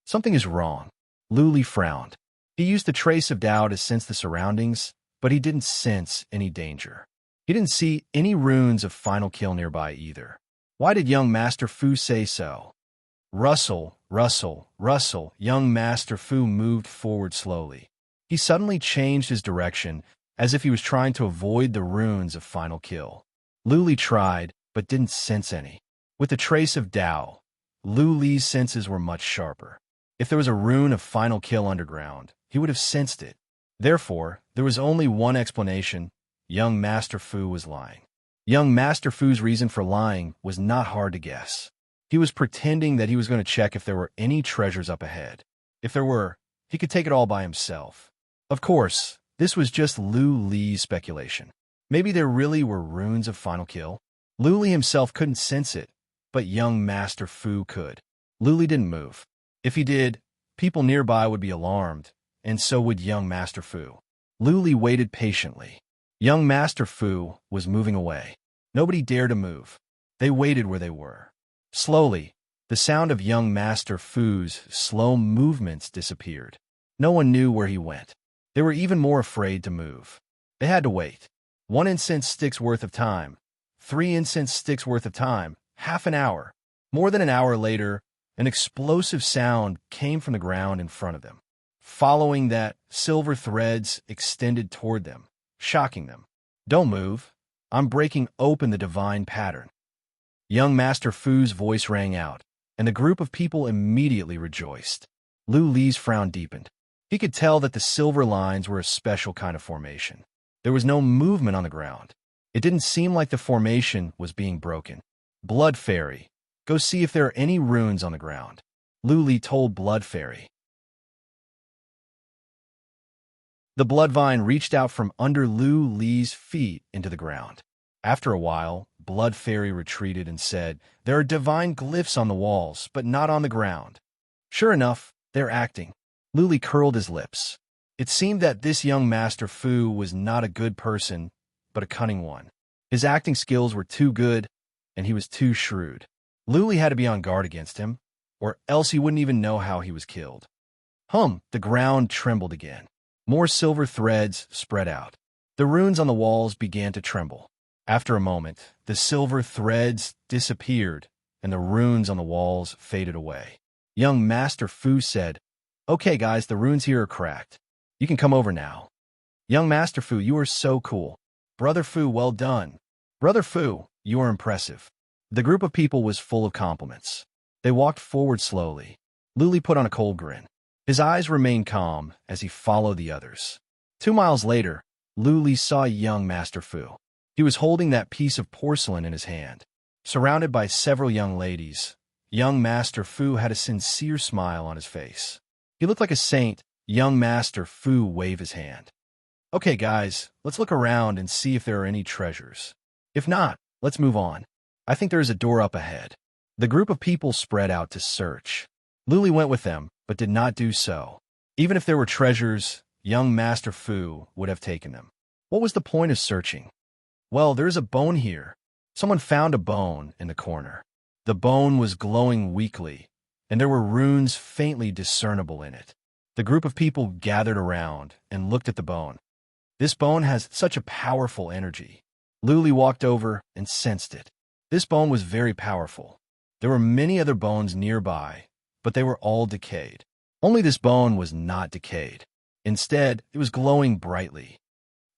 Something is wrong. Lu Li frowned. He used the trace of Tao to sense the surroundings, but he didn't sense any danger. He didn't see any runes of final kill nearby either. Why did young Master Fu say so? Rustle, rustle, rustle. Young Master Fu moved forward slowly. He suddenly changed his direction, as if he was trying to avoid the runes of final kill. Lu Li tried, but didn't sense any. With the trace of Tao, Lu Li's senses were much sharper. If there was a rune of final kill underground, he would have sensed it. Therefore, there was only one explanation: young Master Fu was lying. Young Master Fu's reason for lying was not hard to guess. He was pretending that he was going to check if there were any treasures up ahead. If there were, he could take it all by himself. Of course, this was just Lu Li's speculation. Maybe there really were runes of final kill. Lu Li himself couldn't sense it, but young Master Fu could. Lu Li didn't move. If he did, people nearby would be alarmed, and so would young Master Fu. Lu Li waited patiently. Young Master Fu was moving away. Nobody dared to move. They waited where they were. Slowly, the sound of young Master Fu's slow movements disappeared. No one knew where he went. They were even more afraid to move. They had to wait. 1 incense stick's worth of time. 3 incense sticks worth of time. Half an hour. More than an hour later, an explosive sound came from the ground in front of them. Following that, silver threads extended toward them, shocking them. "Don't move. I'm breaking open the divine pattern." Young Master Fu's voice rang out, and the group of people immediately rejoiced. Lu Li's frown deepened. He could tell that the silver lines were a special kind of formation. There was no movement on the ground. It didn't seem like the formation was being broken. "Blood Fairy, go see if there are any runes on the ground," Lu Li told Blood Fairy. The blood vine reached out from under Lu Li's feet into the ground. After a while, Blood Fairy retreated and said, "There are divine glyphs on the walls, but not on the ground." Sure enough, they're acting. Lu Li curled his lips. It seemed that this young Master Fu was not a good person, but a cunning one. His acting skills were too good, and he was too shrewd. Lu Li had to be on guard against him, or else he wouldn't even know how he was killed. The ground trembled again. More silver threads spread out. The runes on the walls began to tremble. After a moment, the silver threads disappeared, and the runes on the walls faded away. Young Master Fu said, "Okay, guys, the runes here are cracked. You can come over now." "Young Master Fu, you are so cool." "Brother Fu, well done." "Brother Fu, you are impressive." The group of people was full of compliments. They walked forward slowly. Lu Li put on a cold grin. His eyes remained calm as he followed the others. 2 miles later, Lu Li saw young Master Fu. He was holding that piece of porcelain in his hand. Surrounded by several young ladies, young Master Fu had a sincere smile on his face. He looked like a saint. Young Master Fu waved his hand. "Okay, guys, let's look around and see if there are any treasures. If not, let's move on. I think there is a door up ahead." The group of people spread out to search. Lu Li went with them, but did not do so. Even if there were treasures, young Master Fu would have taken them. What was the point of searching? "Well, there is a bone here." Someone found a bone in the corner. The bone was glowing weakly, and there were runes faintly discernible in it. The group of people gathered around and looked at the bone. "This bone has such a powerful energy." Lu Li walked over and sensed it. This bone was very powerful. There were many other bones nearby, but they were all decayed. Only this bone was not decayed. Instead, it was glowing brightly.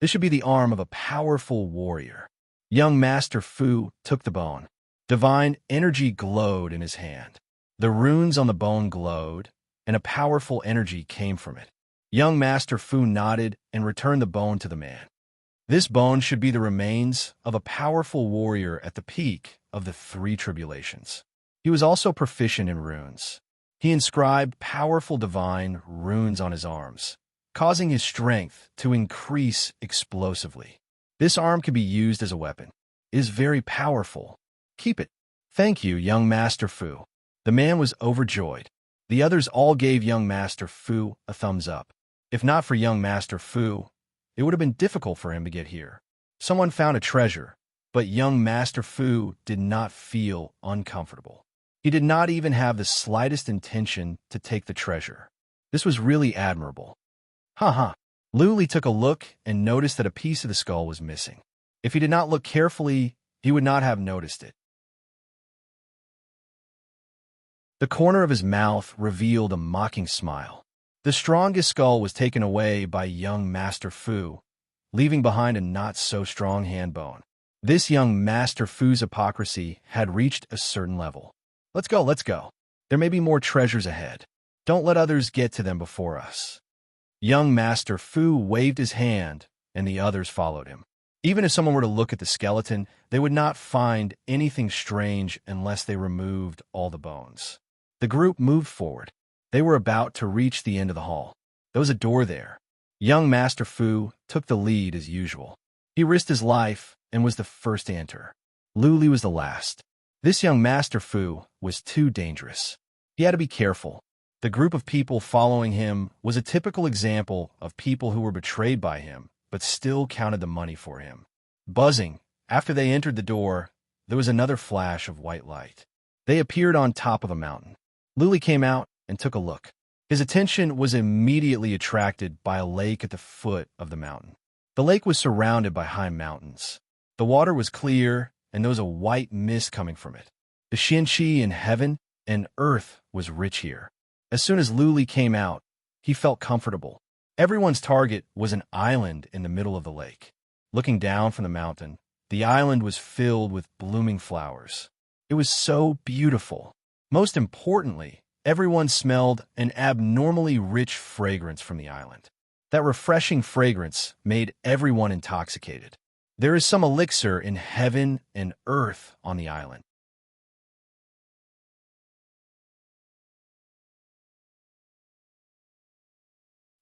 This should be the arm of a powerful warrior. Young Master Fu took the bone. Divine energy glowed in his hand. The runes on the bone glowed, and a powerful energy came from it. Young Master Fu nodded and returned the bone to the man. This bone should be the remains of a powerful warrior at the peak of the three tribulations. He was also proficient in runes. He inscribed powerful divine runes on his arms, causing his strength to increase explosively. This arm could be used as a weapon. It is very powerful. Keep it. Thank you, young Master Fu. The man was overjoyed. The others all gave young Master Fu a thumbs up. If not for young Master Fu, it would have been difficult for him to get here. Someone found a treasure, but young Master Fu did not feel uncomfortable. He did not even have the slightest intention to take the treasure. This was really admirable. Ha. Luli took a look and noticed that a piece of the skull was missing. If he did not look carefully, he would not have noticed it. The corner of his mouth revealed a mocking smile. The strongest skull was taken away by young Master Fu, leaving behind a not-so-strong hand bone. This young Master Fu's hypocrisy had reached a certain level. Let's go. There may be more treasures ahead. Don't let others get to them before us. Young Master Fu waved his hand, and the others followed him. Even if someone were to look at the skeleton, they would not find anything strange unless they removed all the bones. The group moved forward. They were about to reach the end of the hall. There was a door there. Young Master Fu took the lead as usual. He risked his life and was the first to enter. Luli was the last. This young Master Fu was too dangerous. He had to be careful. The group of people following him was a typical example of people who were betrayed by him, but still counted the money for him. Buzzing, after they entered the door, there was another flash of white light. They appeared on top of a mountain. Luli came out and took a look. His attention was immediately attracted by a lake at the foot of the mountain. The lake was surrounded by high mountains. The water was clear, and there was a white mist coming from it. The Shinchi in heaven and earth was rich here. As soon as Luli came out, he felt comfortable. Everyone's target was an island in the middle of the lake. Looking down from the mountain, the island was filled with blooming flowers. It was so beautiful. Most importantly, everyone smelled an abnormally rich fragrance from the island. That refreshing fragrance made everyone intoxicated. There is some elixir in heaven and earth on the island.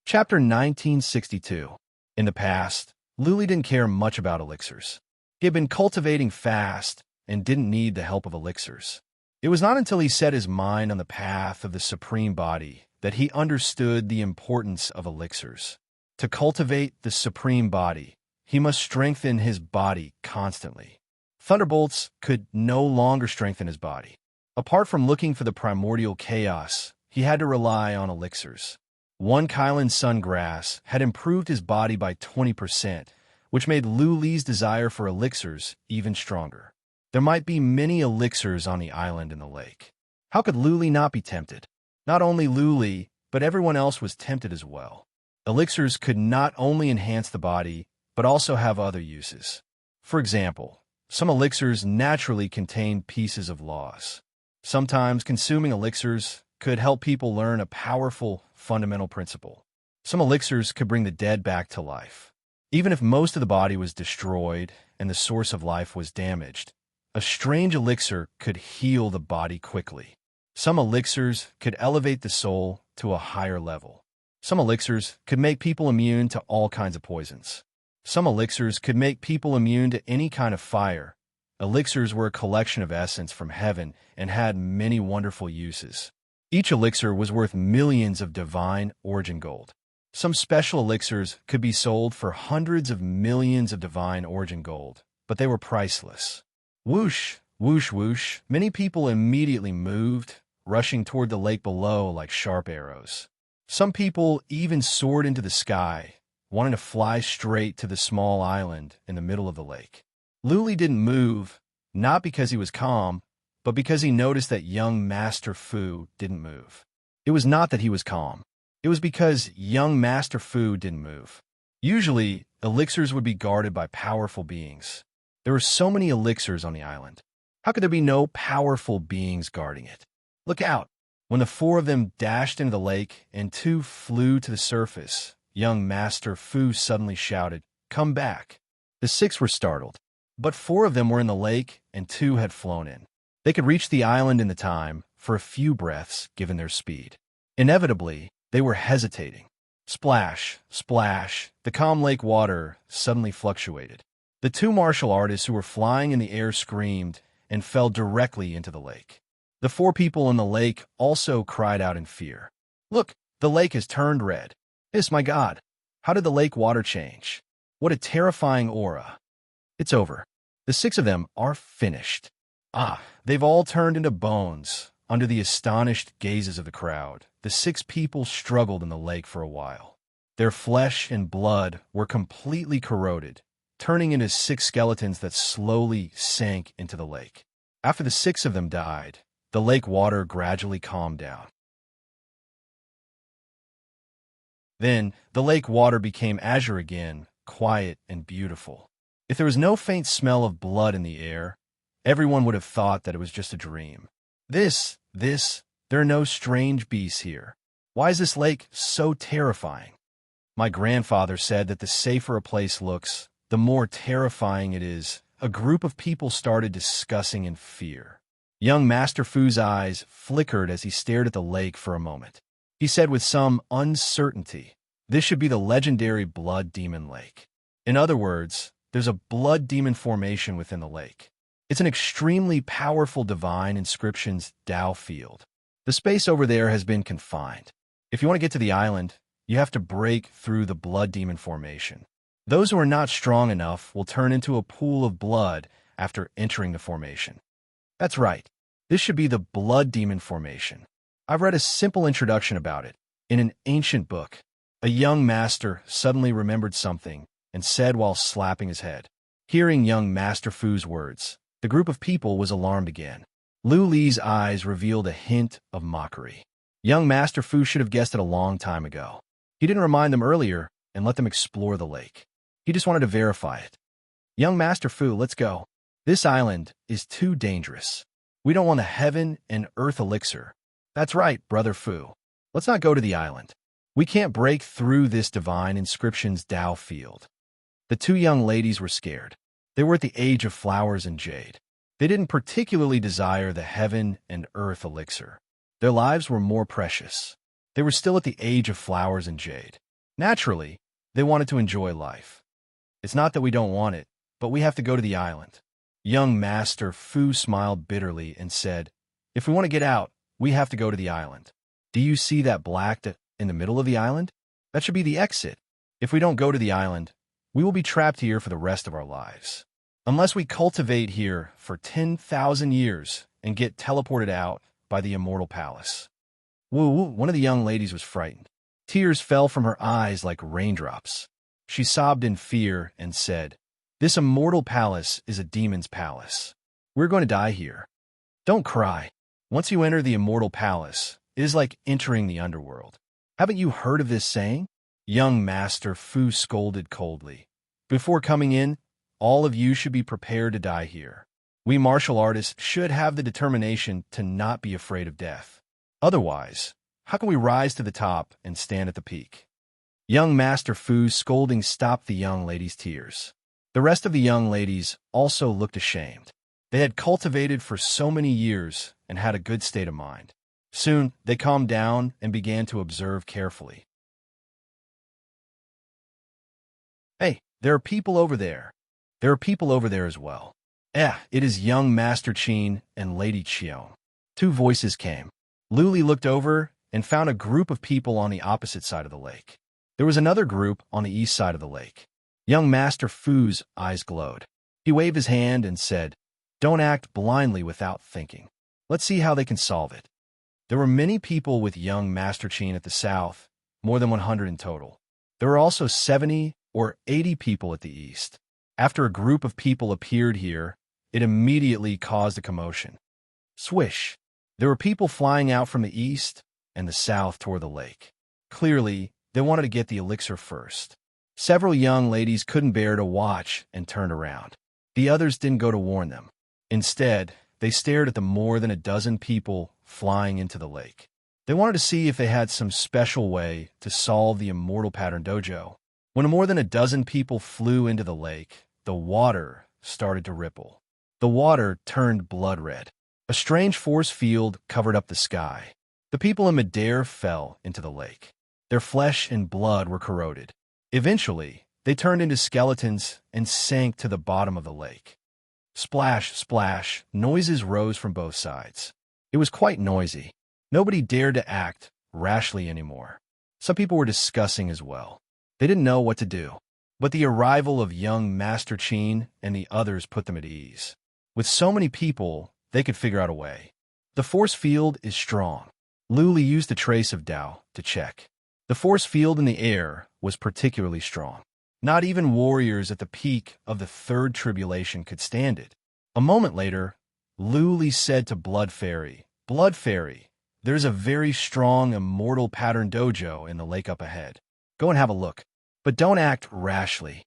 Chapter 1962. In the past, Luli didn't care much about elixirs. He had been cultivating fast and didn't need the help of elixirs. It was not until he set his mind on the path of the supreme body that he understood the importance of elixirs. To cultivate the supreme body, he must strengthen his body constantly. Thunderbolts could no longer strengthen his body. Apart from looking for the primordial chaos, he had to rely on elixirs. One Kylan sungrass had improved his body by 20%, which made Luli's desire for elixirs even stronger. There might be many elixirs on the island in the lake. How could Luli not be tempted? Not only Luli, but everyone else was tempted as well. Elixirs could not only enhance the body, but also have other uses. For example, some elixirs naturally contain pieces of loss. Sometimes consuming elixirs could help people learn a powerful, fundamental principle. Some elixirs could bring the dead back to life. Even if most of the body was destroyed and the source of life was damaged, a strange elixir could heal the body quickly. Some elixirs could elevate the soul to a higher level. Some elixirs could make people immune to all kinds of poisons. Some elixirs could make people immune to any kind of fire. Elixirs were a collection of essence from heaven and had many wonderful uses. Each elixir was worth millions of divine origin gold. Some special elixirs could be sold for hundreds of millions of divine origin gold, but they were priceless. Whoosh, whoosh, whoosh. Many people immediately moved, rushing toward the lake below like sharp arrows. Some people even soared into the sky, wanting to fly straight to the small island in the middle of the lake. Luli didn't move, not because he was calm, but because he noticed that young Master Fu didn't move. It was not that he was calm. It was because young Master Fu didn't move. Usually, elixirs would be guarded by powerful beings. There were so many elixirs on the island. How could there be no powerful beings guarding it? Look out! When the four of them dashed into the lake and two flew to the surface, young Master Fu suddenly shouted, "Come back!" The six were startled, but four of them were in the lake and two had flown in. They could reach the island in the time for a few breaths given their speed. Inevitably, they were hesitating. Splash, splash, the calm lake water suddenly fluctuated. The two martial artists who were flying in the air screamed and fell directly into the lake. The four people in the lake also cried out in fear. "Look, the lake has turned red. My God, how did the lake water change? What a terrifying aura." "It's over. The six of them are finished." They've all turned into bones. Under the astonished gazes of the crowd, the six people struggled in the lake for a while. Their flesh and blood were completely corroded, turning into six skeletons that slowly sank into the lake. After the six of them died, the lake water gradually calmed down. Then, the lake water became azure again, quiet and beautiful. If there was no faint smell of blood in the air, everyone would have thought that it was just a dream. There are no strange beasts here. Why is this lake so terrifying? My grandfather said that the safer a place looks, the more terrifying it is. A group of people started discussing in fear. Young Master Fu's eyes flickered as he stared at the lake for a moment. He said with some uncertainty, "This should be the legendary Blood Demon Lake." In other words, there's a blood demon formation within the lake. It's an extremely powerful divine inscription's Tao field. The space over there has been confined. If you want to get to the island, you have to break through the blood demon formation. Those who are not strong enough will turn into a pool of blood after entering the formation. That's right. This should be the blood demon formation. I've read a simple introduction about it in an ancient book. A young master suddenly remembered something and said while slapping his head. Hearing young Master Fu's words, the group of people was alarmed again. Lu Li's eyes revealed a hint of mockery. Young Master Fu should have guessed it a long time ago. He didn't remind them earlier and let them explore the lake. He just wanted to verify it. "Young Master Fu, let's go. This island is too dangerous. We don't want the heaven and earth elixir." "That's right, Brother Fu. Let's not go to the island. We can't break through this divine inscription's Tao field." The two young ladies were scared. They were at the age of flowers and jade. They didn't particularly desire the heaven and earth elixir. Their lives were more precious. They were still at the age of flowers and jade. Naturally, they wanted to enjoy life. "It's not that we don't want it, but we have to go to the island." Young Master Fu smiled bitterly and said, "If we want to get out, we have to go to the island. Do you see that black in the middle of the island? That should be the exit. If we don't go to the island, we will be trapped here for the rest of our lives. Unless we cultivate here for 10,000 years and get teleported out by the immortal palace." One of the young ladies was frightened. Tears fell from her eyes like raindrops. She sobbed in fear and said, "This immortal palace is a demon's palace. We're going to die here." "Don't cry. Once you enter the immortal palace, it is like entering the underworld. Haven't you heard of this saying?" Young Master Fu scolded coldly. "Before coming in, all of you should be prepared to die here. We martial artists should have the determination to not be afraid of death. Otherwise, how can we rise to the top and stand at the peak?" Young Master Fu's scolding stopped the young lady's tears. The rest of the young ladies also looked ashamed. They had cultivated for so many years and had a good state of mind. Soon, they calmed down and began to observe carefully. "Hey, there are people over there. There are people over there as well." It is young Master Qin and Lady Qion." Two voices came. Luli looked over and found a group of people on the opposite side of the lake. There was another group on the east side of the lake. Young Master Fu's eyes glowed. He waved his hand and said, "Don't act blindly without thinking. Let's see how they can solve it." There were many people with young Master Qin at the south, more than 100 in total. There were also 70 or 80 people at the east. After a group of people appeared here, it immediately caused a commotion. Swish! There were people flying out from the east and the south toward the lake. Clearly, they wanted to get the elixir first. Several young ladies couldn't bear to watch and turned around. The others didn't go to warn them. Instead, they stared at the more than a dozen people flying into the lake. They wanted to see if they had some special way to solve the immortal pattern dojo. When more than a dozen people flew into the lake, the water started to ripple. The water turned blood red. A strange force field covered up the sky. The people in midair fell into the lake. Their flesh and blood were corroded. Eventually, they turned into skeletons and sank to the bottom of the lake. Splash, splash, noises rose from both sides. It was quite noisy. Nobody dared to act rashly anymore. Some people were discussing as well. They didn't know what to do. But the arrival of young Master Qin and the others put them at ease. With so many people, they could figure out a way. The force field is strong. Luli used the trace of Dao to check. The force field in the air was particularly strong. Not even warriors at the peak of the third tribulation could stand it. A moment later, Luli said to Blood Fairy, "Blood Fairy, there's a very strong immortal pattern dojo in the lake up ahead. Go and have a look, but don't act rashly."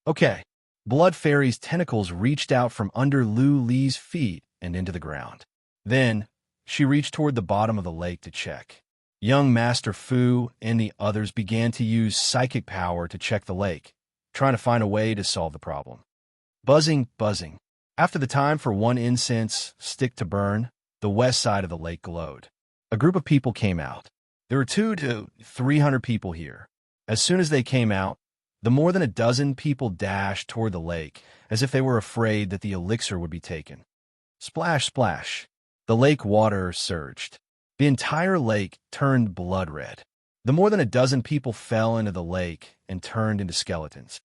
Okay. Blood Fairy's tentacles reached out from under Luli's feet and into the ground. Then, she reached toward the bottom of the lake to check. Young Master Fu and the others began to use psychic power to check the lake, trying to find a way to solve the problem. Buzzing, buzzing. After the time for one incense stick to burn, the west side of the lake glowed. A group of people came out. There were 200 to 300 people here. As soon as they came out, the more than a dozen people dashed toward the lake, as if they were afraid that the elixir would be taken. Splash, splash. The lake water surged. The entire lake turned blood red. The more than a dozen people fell into the lake and turned into skeletons.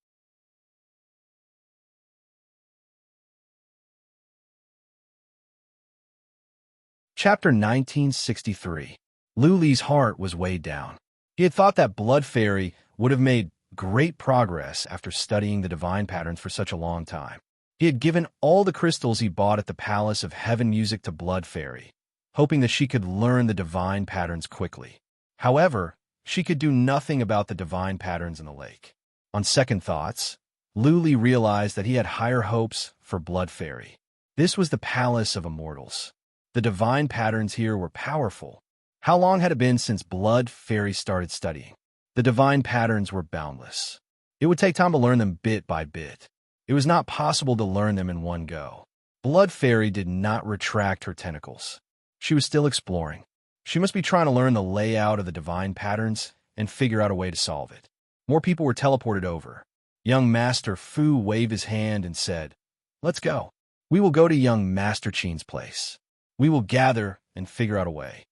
Chapter 1963. Luli's heart was weighed down. He had thought that Blood Fairy would have made great progress after studying the divine patterns for such a long time. He had given all the crystals he bought at the Palace of Heaven Music to Blood Fairy, hoping that she could learn the divine patterns quickly. However, she could do nothing about the divine patterns in the lake. On second thoughts, Luli realized that he had higher hopes for Blood Fairy. This was the Palace of Immortals. The divine patterns here were powerful. How long had it been since Blood Fairy started studying? The divine patterns were boundless. It would take time to learn them bit by bit. It was not possible to learn them in one go. Blood Fairy did not retract her tentacles. She was still exploring. She must be trying to learn the layout of the divine patterns and figure out a way to solve it. More people were teleported over. Young Master Fu waved his hand and said, "Let's go. We will go to young Master Qin's place. We will gather and figure out a way."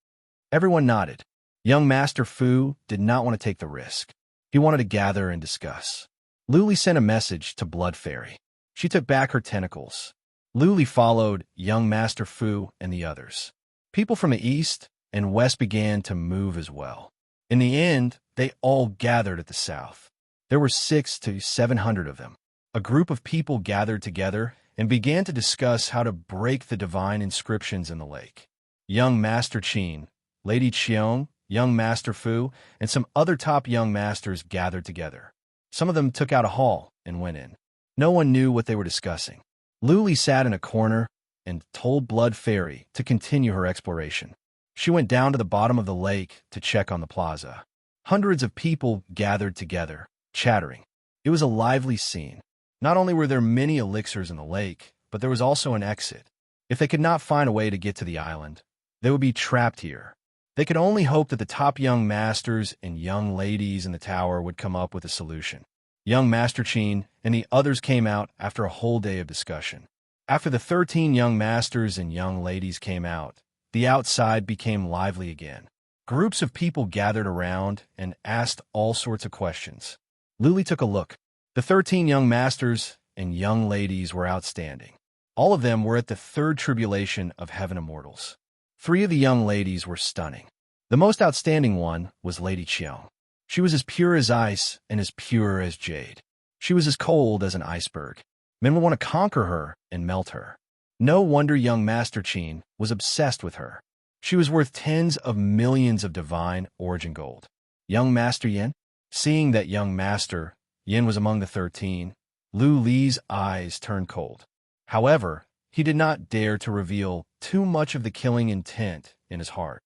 Everyone nodded. Young Master Fu did not want to take the risk. He wanted to gather and discuss. Luli sent a message to Blood Fairy. She took back her tentacles. Luli followed young Master Fu and the others. People from the east and west began to move as well. In the end, they all gathered at the south. There were 600 to 700 of them. A group of people gathered together and began to discuss how to break the divine inscriptions in the lake. Young Master Qin, Lady Qiong, young Master Fu, and some other top young masters gathered together. Some of them took out a hall and went in. No one knew what they were discussing. Luli sat in a corner and told Blood Fairy to continue her exploration. She went down to the bottom of the lake to check on the plaza. Hundreds of people gathered together, chattering. It was a lively scene. Not only were there many elixirs in the lake, but there was also an exit. If they could not find a way to get to the island, they would be trapped here. They could only hope that the top young masters and young ladies in the tower would come up with a solution. Young Master Qin and the others came out after a whole day of discussion. After the 13 young masters and young ladies came out, the outside became lively again. Groups of people gathered around and asked all sorts of questions. Luli took a look. The 13 young masters and young ladies were outstanding. All of them were at the third tribulation of Heaven Immortals. 3 of the young ladies were stunning. The most outstanding one was Lady Qiong. She was as pure as ice and as pure as jade. She was as cold as an iceberg. Men would want to conquer her and melt her. No wonder young Master Qin was obsessed with her. She was worth tens of millions of divine origin gold. Young Master Yin? Seeing that young Master Yin was among the 13, Luli's eyes turned cold. However, he did not dare to reveal too much of the killing intent in his heart.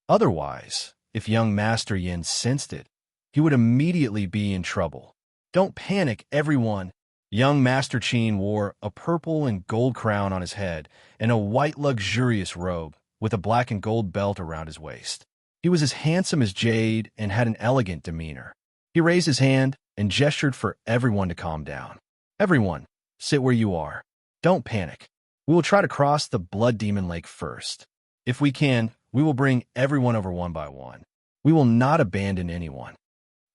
Otherwise, if young Master Yin sensed it, he would immediately be in trouble. Don't panic, everyone. Young Master Qin wore a purple and gold crown on his head and a white luxurious robe with a black and gold belt around his waist. He was as handsome as jade and had an elegant demeanor. He raised his hand and gestured for everyone to calm down. Everyone, sit where you are. Don't panic. We will try to cross the Blood Demon Lake first. If we can, we will bring everyone over one by one. We will not abandon anyone.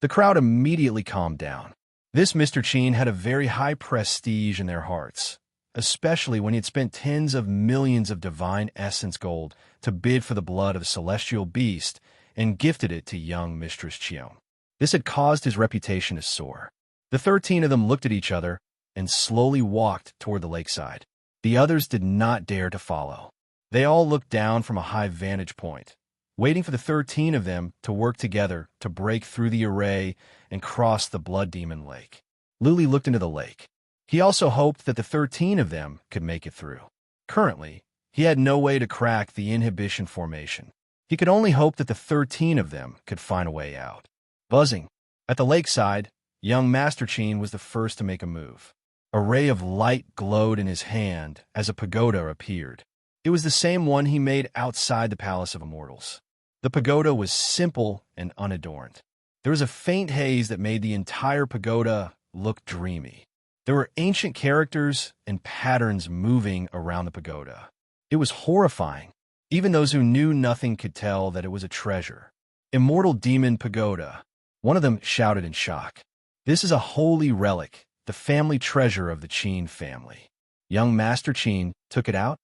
The crowd immediately calmed down. This Mr. Qin had a very high prestige in their hearts, especially when he had spent tens of millions of divine essence gold to bid for the blood of a celestial beast and gifted it to young Mistress Qion. This had caused his reputation to soar. The 13 of them looked at each other and slowly walked toward the lakeside. The others did not dare to follow. They all looked down from a high vantage point, waiting for the 13 of them to work together to break through the array and cross the Blood Demon Lake. Luli looked into the lake. He also hoped that the 13 of them could make it through. Currently, he had no way to crack the inhibition formation. He could only hope that the 13 of them could find a way out. Buzzing. At the lakeside, young Master Qin was the first to make a move. A ray of light glowed in his hand as a pagoda appeared. It was the same one he made outside the Palace of Immortals. The pagoda was simple and unadorned. There was a faint haze that made the entire pagoda look dreamy. There were ancient characters and patterns moving around the pagoda. It was horrifying. Even those who knew nothing could tell that it was a treasure. Immortal Demon Pagoda. One of them shouted in shock. This is a holy relic, the family treasure of the Qin family. Young Master Qin took it out.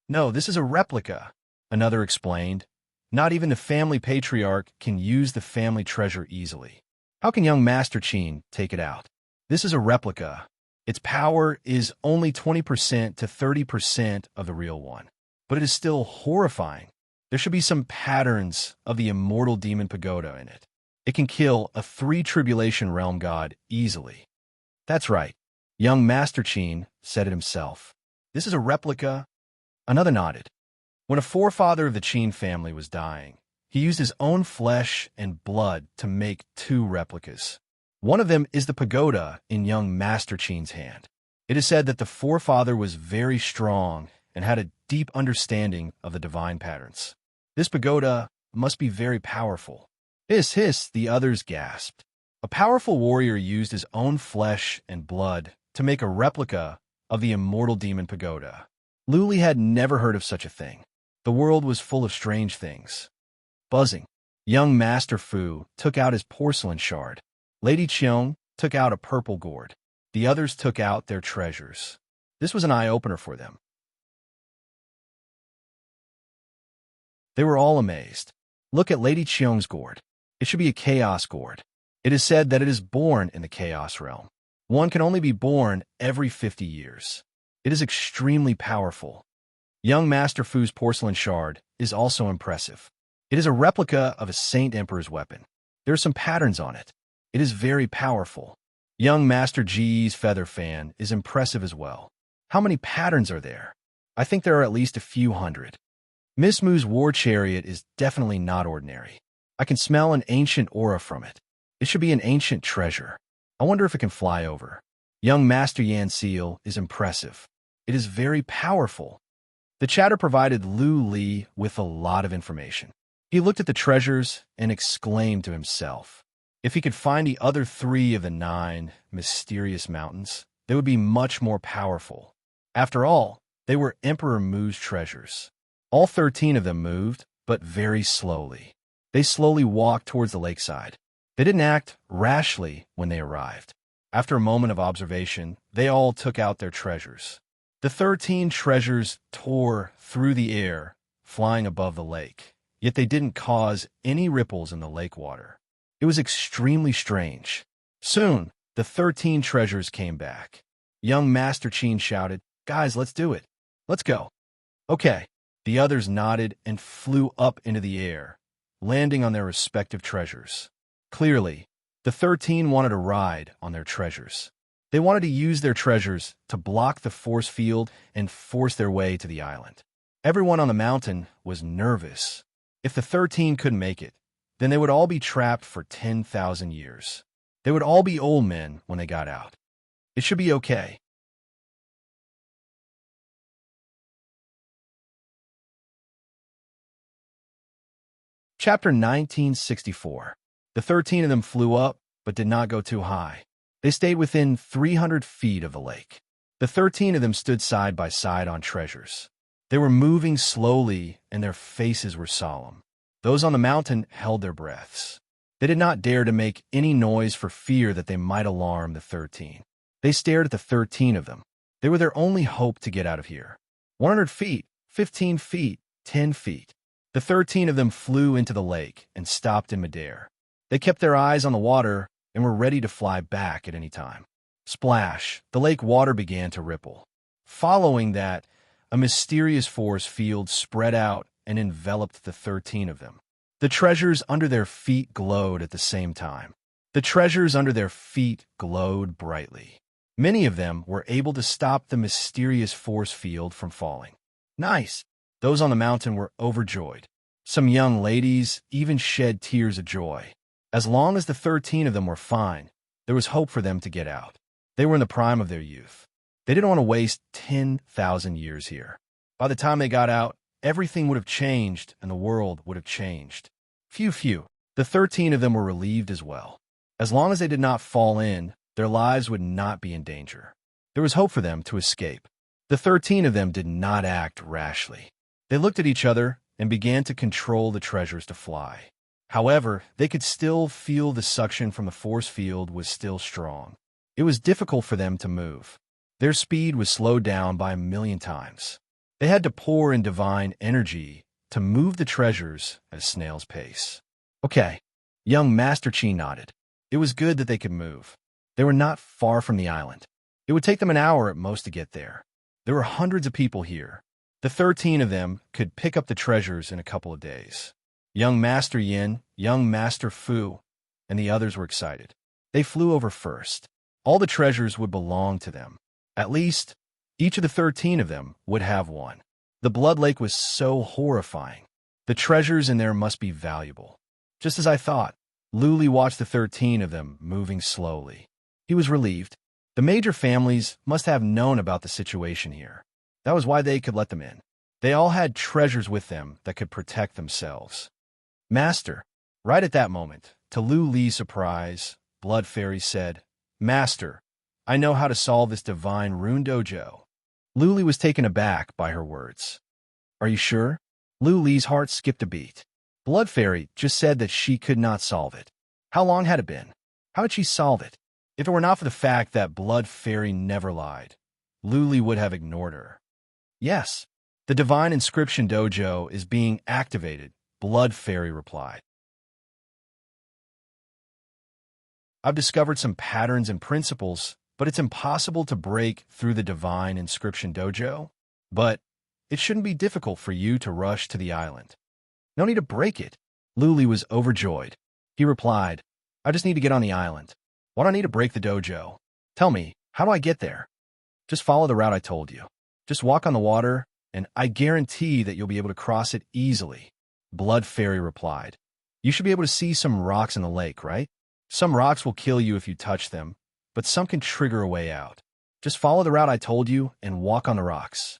No, this is a replica, another explained. Not even the family patriarch can use the family treasure easily. How can young Master Qin take it out? This is a replica. Its power is only 20% to 30% of the real one. But it is still horrifying. There should be some patterns of the immortal demon pagoda in it. It can kill a 3 Tribulation Realm god easily. That's right. Young Master Qin said it himself. This is a replica. Another nodded. When a forefather of the Qin family was dying, he used his own flesh and blood to make 2 replicas. One of them is the pagoda in young Master Qin's hand. It is said that the forefather was very strong and had a deep understanding of the divine patterns. This pagoda must be very powerful. Hiss, hiss, the others gasped. A powerful warrior used his own flesh and blood to make a replica of the immortal demon pagoda. Luli had never heard of such a thing. The world was full of strange things. Buzzing. Young Master Fu took out his porcelain shard. Lady Qiong took out a purple gourd. The others took out their treasures. This was an eye-opener for them. They were all amazed. Look at Lady Qiong's gourd. It should be a chaos gourd. It is said that it is born in the chaos realm. One can only be born every 50 years. It is extremely powerful. Young Master Fu's porcelain shard is also impressive. It is a replica of a Saint Emperor's weapon. There are some patterns on it. It is very powerful. Young Master Ji's feather fan is impressive as well. How many patterns are there? I think there are at least a few hundred. Miss Mu's war chariot is definitely not ordinary. I can smell an ancient aura from it. It should be an ancient treasure. I wonder if it can fly over. Young Master Yan's seal is impressive. It is very powerful. The chatter provided Lu Li with a lot of information. He looked at the treasures and exclaimed to himself, if he could find the other 3 of the 9 mysterious mountains, they would be much more powerful. After all, they were Emperor Mu's treasures. All 13 of them moved, but very slowly. They slowly walked towards the lakeside. They didn't act rashly when they arrived. After a moment of observation, they all took out their treasures. The 13 treasures tore through the air, flying above the lake, yet they didn't cause any ripples in the lake water. It was extremely strange. Soon, the 13 treasures came back. Young Master Qin shouted, "Guys, let's do it. Let's go." Okay. The others nodded and flew up into the air, landing on their respective treasures. Clearly, the 13 wanted to ride on their treasures. They wanted to use their treasures to block the force field and force their way to the island. Everyone on the mountain was nervous. If the 13 couldn't make it, then they would all be trapped for 10,000 years. They would all be old men when they got out. It should be okay. Chapter 1964. The 13 of them flew up, but did not go too high. They stayed within 300 feet of the lake. The 13 of them stood side by side on treasures. They were moving slowly, and their faces were solemn. Those on the mountain held their breaths. They did not dare to make any noise for fear that they might alarm the 13. They stared at the 13 of them. They were their only hope to get out of here. 100 feet, 15 feet, 10 feet. The 13 of them flew into the lake and stopped in midair. They kept their eyes on the water and were ready to fly back at any time. Splash! The lake water began to ripple. Following that, a mysterious force field spread out and enveloped the 13 of them. The treasures under their feet glowed at the same time. The treasures under their feet glowed brightly. Many of them were able to stop the mysterious force field from falling. Nice! Those on the mountain were overjoyed. Some young ladies even shed tears of joy. As long as the 13 of them were fine, there was hope for them to get out. They were in the prime of their youth. They didn't want to waste 10,000 years here. By the time they got out, everything would have changed and the world would have changed. Phew. The 13 of them were relieved as well. As long as they did not fall in, their lives would not be in danger. There was hope for them to escape. The 13 of them did not act rashly. They looked at each other and began to control the treasures to fly. However, they could still feel the suction from the force field was still strong. It was difficult for them to move. Their speed was slowed down by 1,000,000 times. They had to pour in divine energy to move the treasures at a snail's pace. Okay, young Master Chi nodded. It was good that they could move. They were not far from the island. It would take them an hour at most to get there. There were hundreds of people here. The 13 of them could pick up the treasures in a couple of days. Young Master Yin, young Master Fu, and the others were excited. They flew over first. All the treasures would belong to them. At least, each of the 13 of them would have one. The Blood Lake was so horrifying. The treasures in there must be valuable. Just as I thought, Luli watched the 13 of them moving slowly. He was relieved. The major families must have known about the situation here. That was why they could let them in. They all had treasures with them that could protect themselves. Master, right at that moment, to Lu Li's surprise, Blood Fairy said, Master, I know how to solve this divine rune dojo. Luli was taken aback by her words. Are you sure? Lu Li's heart skipped a beat. Blood Fairy just said that she could not solve it. How long had it been? How had she solved it? If it were not for the fact that Blood Fairy never lied, Luli would have ignored her. Yes, the divine inscription dojo is being activated, Blood Fairy replied. I've discovered some patterns and principles, but it's impossible to break through the divine inscription dojo. But it shouldn't be difficult for you to rush to the island. No need to break it. Luli was overjoyed. He replied, I just need to get on the island. Why do I need to break the dojo? Tell me, how do I get there? Just follow the route I told you. Just walk on the water, and I guarantee that you'll be able to cross it easily. Blood Fairy replied. You should be able to see some rocks in the lake, right? Some rocks will kill you if you touch them, but some can trigger a way out. Just follow the route I told you and walk on the rocks.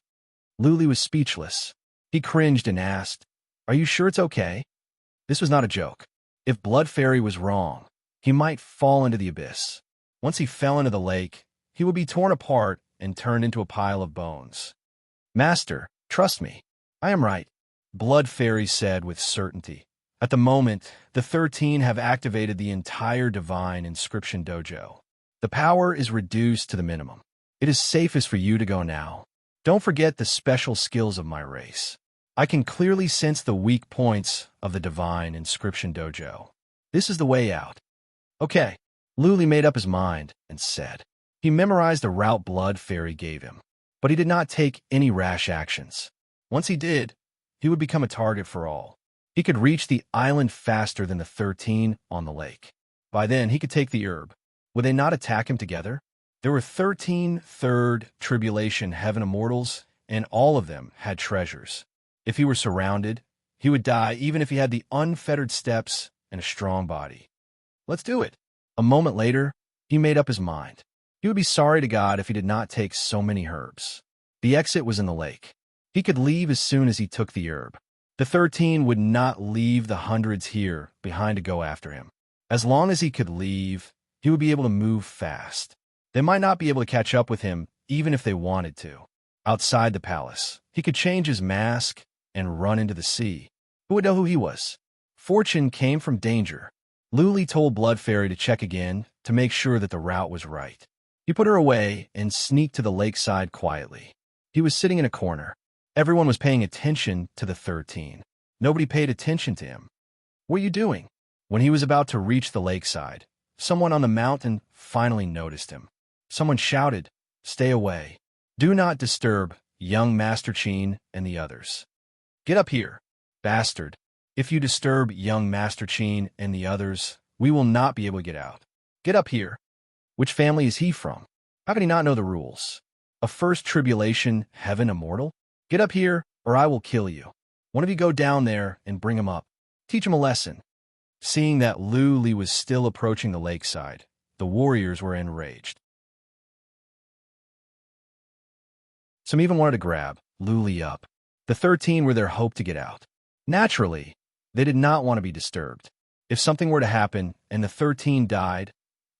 Luli was speechless. He cringed and asked, Are you sure it's okay? This was not a joke. If Blood Fairy was wrong, he might fall into the abyss. Once he fell into the lake, he would be torn apart and turned into a pile of bones. Master, trust me. I am right, Blood Fairy said with certainty. At the moment, the 13 have activated the entire divine inscription dojo. The power is reduced to the minimum. It is safest for you to go now. Don't forget the special skills of my race. I can clearly sense the weak points of the divine inscription dojo. This is the way out. Okay. Luli made up his mind and said. He memorized the route Blood Fairy gave him, but he did not take any rash actions. Once he did, he would become a target for all. He could reach the island faster than the 13 on the lake. By then, he could take the herb. Would they not attack him together? There were 13 third tribulation heaven immortals, and all of them had treasures. If he were surrounded, he He would die even if he had the unfettered steps and a strong body. Let's do it. A moment later, he made up his mind. He would be sorry to God if he did not take so many herbs. The exit was in the lake. He could leave as soon as he took the herb. The 13 would not leave the hundreds here behind to go after him. As long as he could leave, he would be able to move fast. They might not be able to catch up with him even if they wanted to. Outside the palace, he could change his mask and run into the sea. Who would know who he was? Fortune came from danger. Luli told Blood Fairy to check again to make sure that the route was right. He put her away and sneaked to the lakeside quietly. He was sitting in a corner. Everyone was paying attention to the 13. Nobody paid attention to him. What are you doing? When he was about to reach the lakeside, someone on the mountain finally noticed him. Someone shouted, "Stay away. Do not disturb young Master Cheen and the others." "Get up here, bastard. If you disturb young Master Cheen and the others, we will not be able to get out. Get up here." Which family is he from? How can he not know the rules? A first tribulation heaven immortal? Get up here, or I will kill you. One of you go down there and bring him up. Teach him a lesson. Seeing that Luli was still approaching the lakeside, the warriors were enraged. Some even wanted to grab Luli up. The 13 were their hope to get out. Naturally, they did not want to be disturbed. If something were to happen and the 13 died,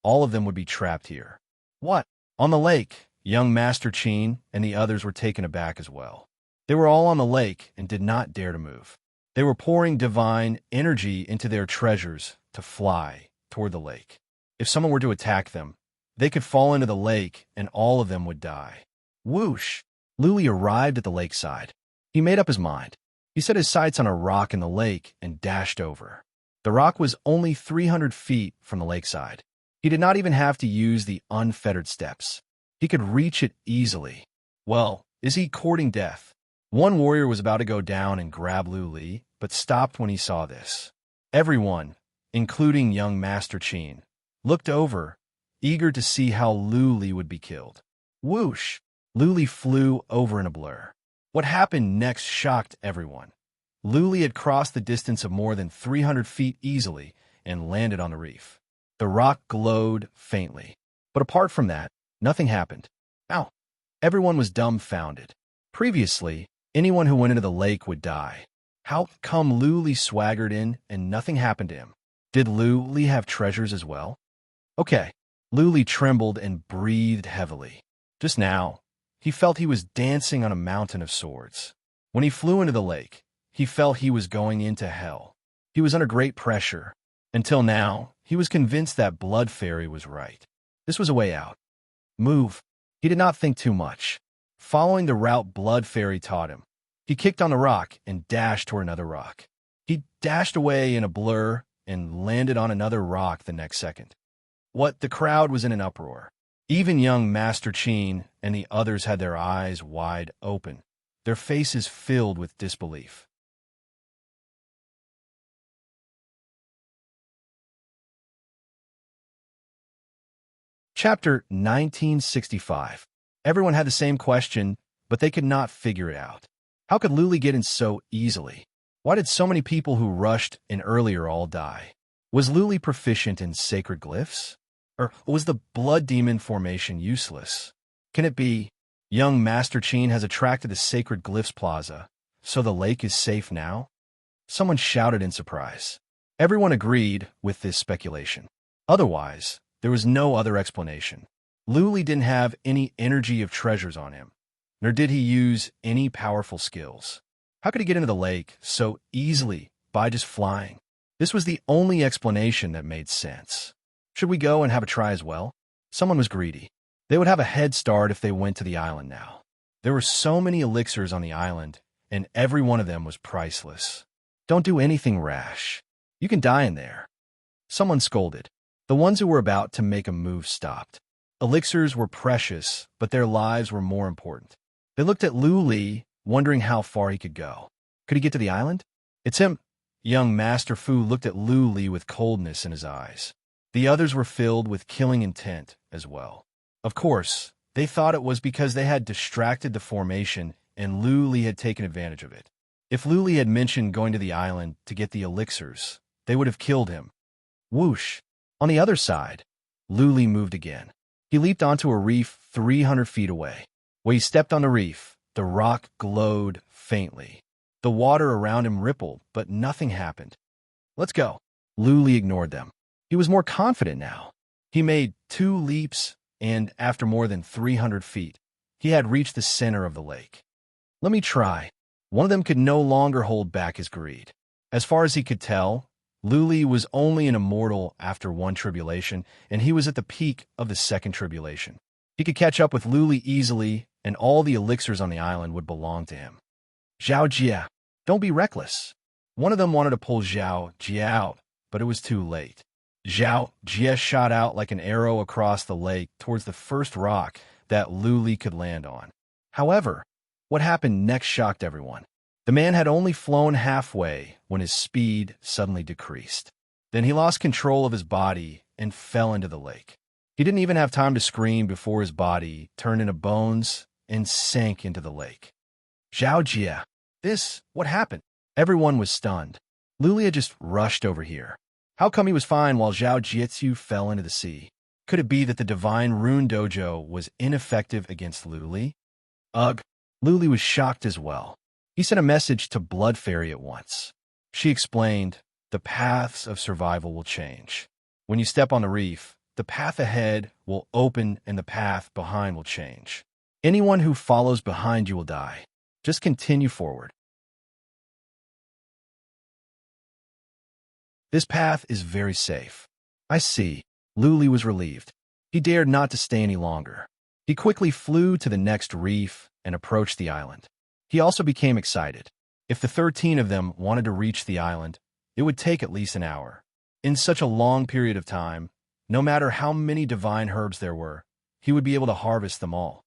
all of them would be trapped here. What? On the lake, young Master Cheen and the others were taken aback as well. They were all on the lake and did not dare to move. They were pouring divine energy into their treasures to fly toward the lake. If someone were to attack them, they could fall into the lake and all of them would die. Whoosh! Luli arrived at the lakeside. He made up his mind. He set his sights on a rock in the lake and dashed over. The rock was only 300 feet from the lakeside. He did not even have to use the unfettered steps. He could reach it easily. Well, is he courting death? One warrior was about to go down and grab Luli, but stopped when he saw this. Everyone, including young Master Cheen, looked over, eager to see how Luli would be killed. Whoosh! Luli flew over in a blur. What happened next shocked everyone. Luli had crossed the distance of more than 300 feet easily and landed on the reef. The rock glowed faintly. But apart from that, nothing happened. Ow! Everyone was dumbfounded. Previously, anyone who went into the lake would die. How come Luli swaggered in and nothing happened to him? Did Luli have treasures as well? Okay. Luli trembled and breathed heavily. Just now, he felt he was dancing on a mountain of swords. When he flew into the lake, he felt he was going into hell. He was under great pressure. Until now, he was convinced that Blood Fairy was right. This was a way out. Move. He did not think too much. Following the route Blood Fairy taught him, he kicked on the rock and dashed toward another rock. He dashed away in a blur and landed on another rock the next second. The crowd was in an uproar. Even young Master Cheen and the others had their eyes wide open, their faces filled with disbelief. Chapter 1965. Everyone had the same question, but they could not figure it out. How could Luli get in so easily? Why did so many people who rushed in earlier all die? Was Luli proficient in sacred glyphs? Or was the blood demon formation useless? Can it be young Master Cheen has attracted the sacred glyphs plaza, so the lake is safe now? Someone shouted in surprise. Everyone agreed with this speculation. Otherwise, there was no other explanation. Luli didn't have any energy of treasures on him, nor did he use any powerful skills. How could he get into the lake so easily by just flying? This was the only explanation that made sense. Should we go and have a try as well? Someone was greedy. They would have a head start if they went to the island now. There were so many elixirs on the island, and every one of them was priceless. Don't do anything rash. You can die in there. Someone scolded. The ones who were about to make a move stopped. Elixirs were precious, but their lives were more important. They looked at Luli, wondering how far he could go. Could he get to the island? It's him. Young Master Fu looked at Luli with coldness in his eyes. The others were filled with killing intent as well. Of course, they thought it was because they had distracted the formation and Luli had taken advantage of it. If Luli had mentioned going to the island to get the elixirs, they would have killed him. Whoosh! On the other side, Luli moved again. He leaped onto a reef 300 feet away. When he stepped on the reef, the rock glowed faintly. The water around him rippled, but nothing happened. Let's go. Luli ignored them. He was more confident now. He made 2 leaps, and after more than 300 feet, he had reached the center of the lake. Let me try. One of them could no longer hold back his greed. As far as he could tell, Luli was only an immortal after one tribulation, and he was at the peak of the second tribulation. He could catch up with Luli easily, and all the elixirs on the island would belong to him. Zhao Jie, don't be reckless. One of them wanted to pull Zhao Jie out, but it was too late. Zhao Jie shot out like an arrow across the lake towards the first rock that Luli could land on. However, what happened next shocked everyone. The man had only flown halfway when his speed suddenly decreased. Then he lost control of his body and fell into the lake. He didn't even have time to scream before his body turned into bones and sank into the lake. Zhao Jie, what happened? Everyone was stunned. Luli had just rushed over here. How come he was fine while Zhao Jietsu fell into the sea? Could it be that the Divine Rune Dojo was ineffective against Luli? Ugh, Luli was shocked as well. He sent a message to Blood Fairy at once. She explained, the paths of survival will change. When you step on the reef, the path ahead will open and the path behind will change. Anyone who follows behind you will die. Just continue forward. This path is very safe. I see. Luli was relieved. He dared not to stay any longer. He quickly flew to the next reef and approached the island. He also became excited. If the 13 of them wanted to reach the island, it would take at least an hour. In such a long period of time, no matter how many divine herbs there were, he would be able to harvest them all.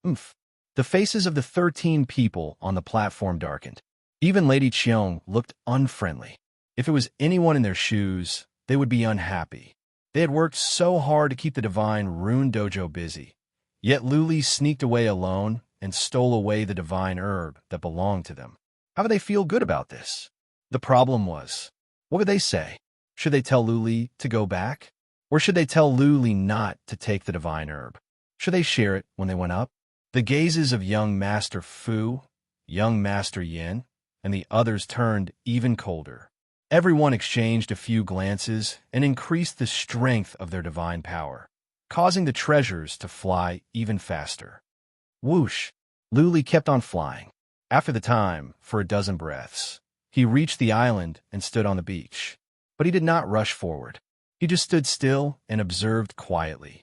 Oomph. The faces of the 13 people on the platform darkened. Even Lady Qiong looked unfriendly. If it was anyone in their shoes, they would be unhappy. They had worked so hard to keep the Divine Rune Dojo busy. Yet Luli sneaked away alone and stole away the divine herb that belonged to them. How would they feel good about this? The problem was, what would they say? Should they tell Luli to go back? Or should they tell Luli not to take the divine herb? Should they share it when they went up? The gazes of young Master Fu, young Master Yin, and the others turned even colder. Everyone exchanged a few glances and increased the strength of their divine power, causing the treasures to fly even faster. Whoosh! Luli kept on flying. After the time, for a dozen breaths, he reached the island and stood on the beach. But he did not rush forward. He just stood still and observed quietly.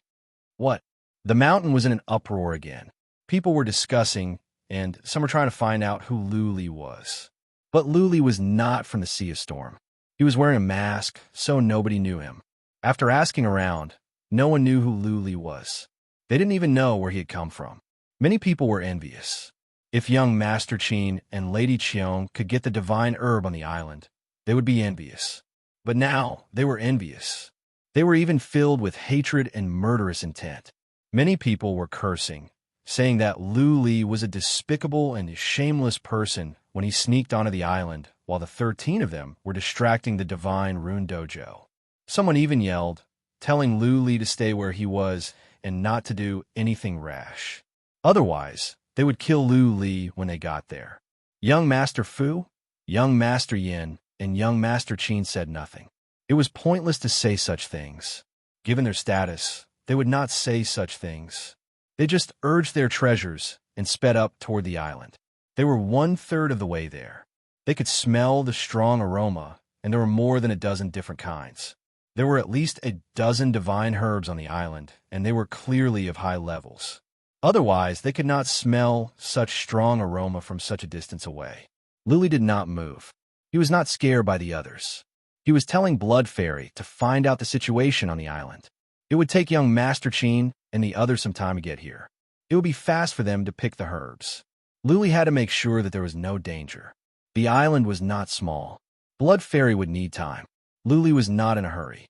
What? The mountain was in an uproar again. People were discussing, and some were trying to find out who Luli was. But Luli was not from the Sea of Storm. He was wearing a mask, so nobody knew him. After asking around, no one knew who Luli was. They didn't even know where he had come from. Many people were envious. If young Master Qin and Lady Qiong could get the divine herb on the island, they would be envious. But now they were envious. They were even filled with hatred and murderous intent. Many people were cursing, saying that Luli was a despicable and shameless person when he sneaked onto the island while the 13 of them were distracting the Divine Rune Dojo. Someone even yelled, telling Luli to stay where he was and not to do anything rash. Otherwise, they would kill Luli when they got there. Young Master Fu, young Master Yin, and young Master Qin said nothing. It was pointless to say such things. Given their status, they would not say such things. They just urged their treasures and sped up toward the island. They were 1/3 of the way there. They could smell the strong aroma, and there were more than a dozen different kinds. There were at least a dozen divine herbs on the island, and they were clearly of high levels. Otherwise, they could not smell such strong aroma from such a distance away. Luli did not move. He was not scared by the others. He was telling Blood Fairy to find out the situation on the island. It would take young Master Qin and the others some time to get here. It would be fast for them to pick the herbs. Luli had to make sure that there was no danger. The island was not small. Blood Fairy would need time. Luli was not in a hurry.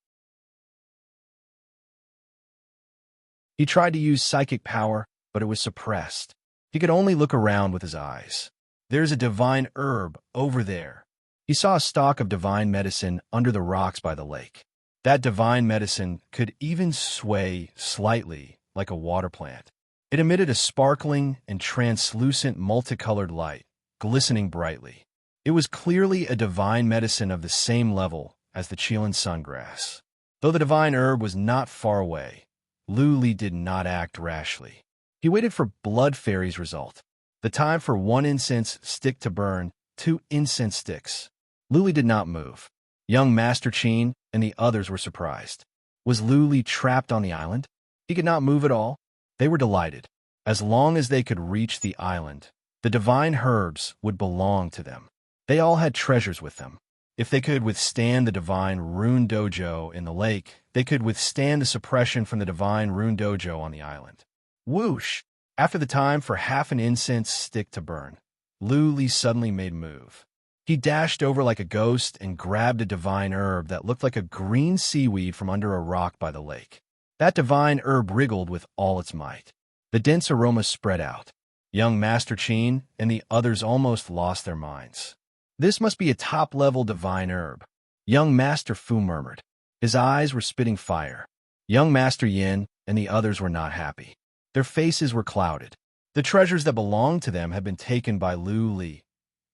He tried to use psychic power, but it was suppressed. He could only look around with his eyes. There's a divine herb over there. He saw a stalk of divine medicine under the rocks by the lake. That divine medicine could even sway slightly like a water plant. It emitted a sparkling and translucent multicolored light, glistening brightly. It was clearly a divine medicine of the same level as the Chilean sungrass. Though the divine herb was not far away, Luli did not act rashly. He waited for Blood Fairy's result. The time for 1 incense stick to burn 2 incense sticks. Luli did not move. Young Master Cheen and the others were surprised. Was Luli trapped on the island? He could not move at all. They were delighted. As long as they could reach the island, the divine herbs would belong to them. They all had treasures with them. If they could withstand the divine rune dojo in the lake, they could withstand the suppression from the divine rune dojo on the island. Whoosh! After the time for half an incense stick to burn, Luli suddenly made a move. He dashed over like a ghost and grabbed a divine herb that looked like a green seaweed from under a rock by the lake. That divine herb wriggled with all its might. The dense aroma spread out. Young Master Cheen and the others almost lost their minds. This must be a top-level divine herb. Young Master Fu murmured. His eyes were spitting fire. Young Master Yin and the others were not happy. Their faces were clouded. The treasures that belonged to them had been taken by Luli.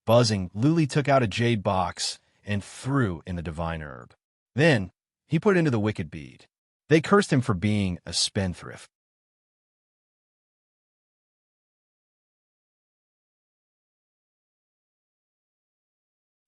Buzzing, Luli took out a jade box and threw in the divine herb. Then, he put it into the wicked bead. They cursed him for being a spendthrift.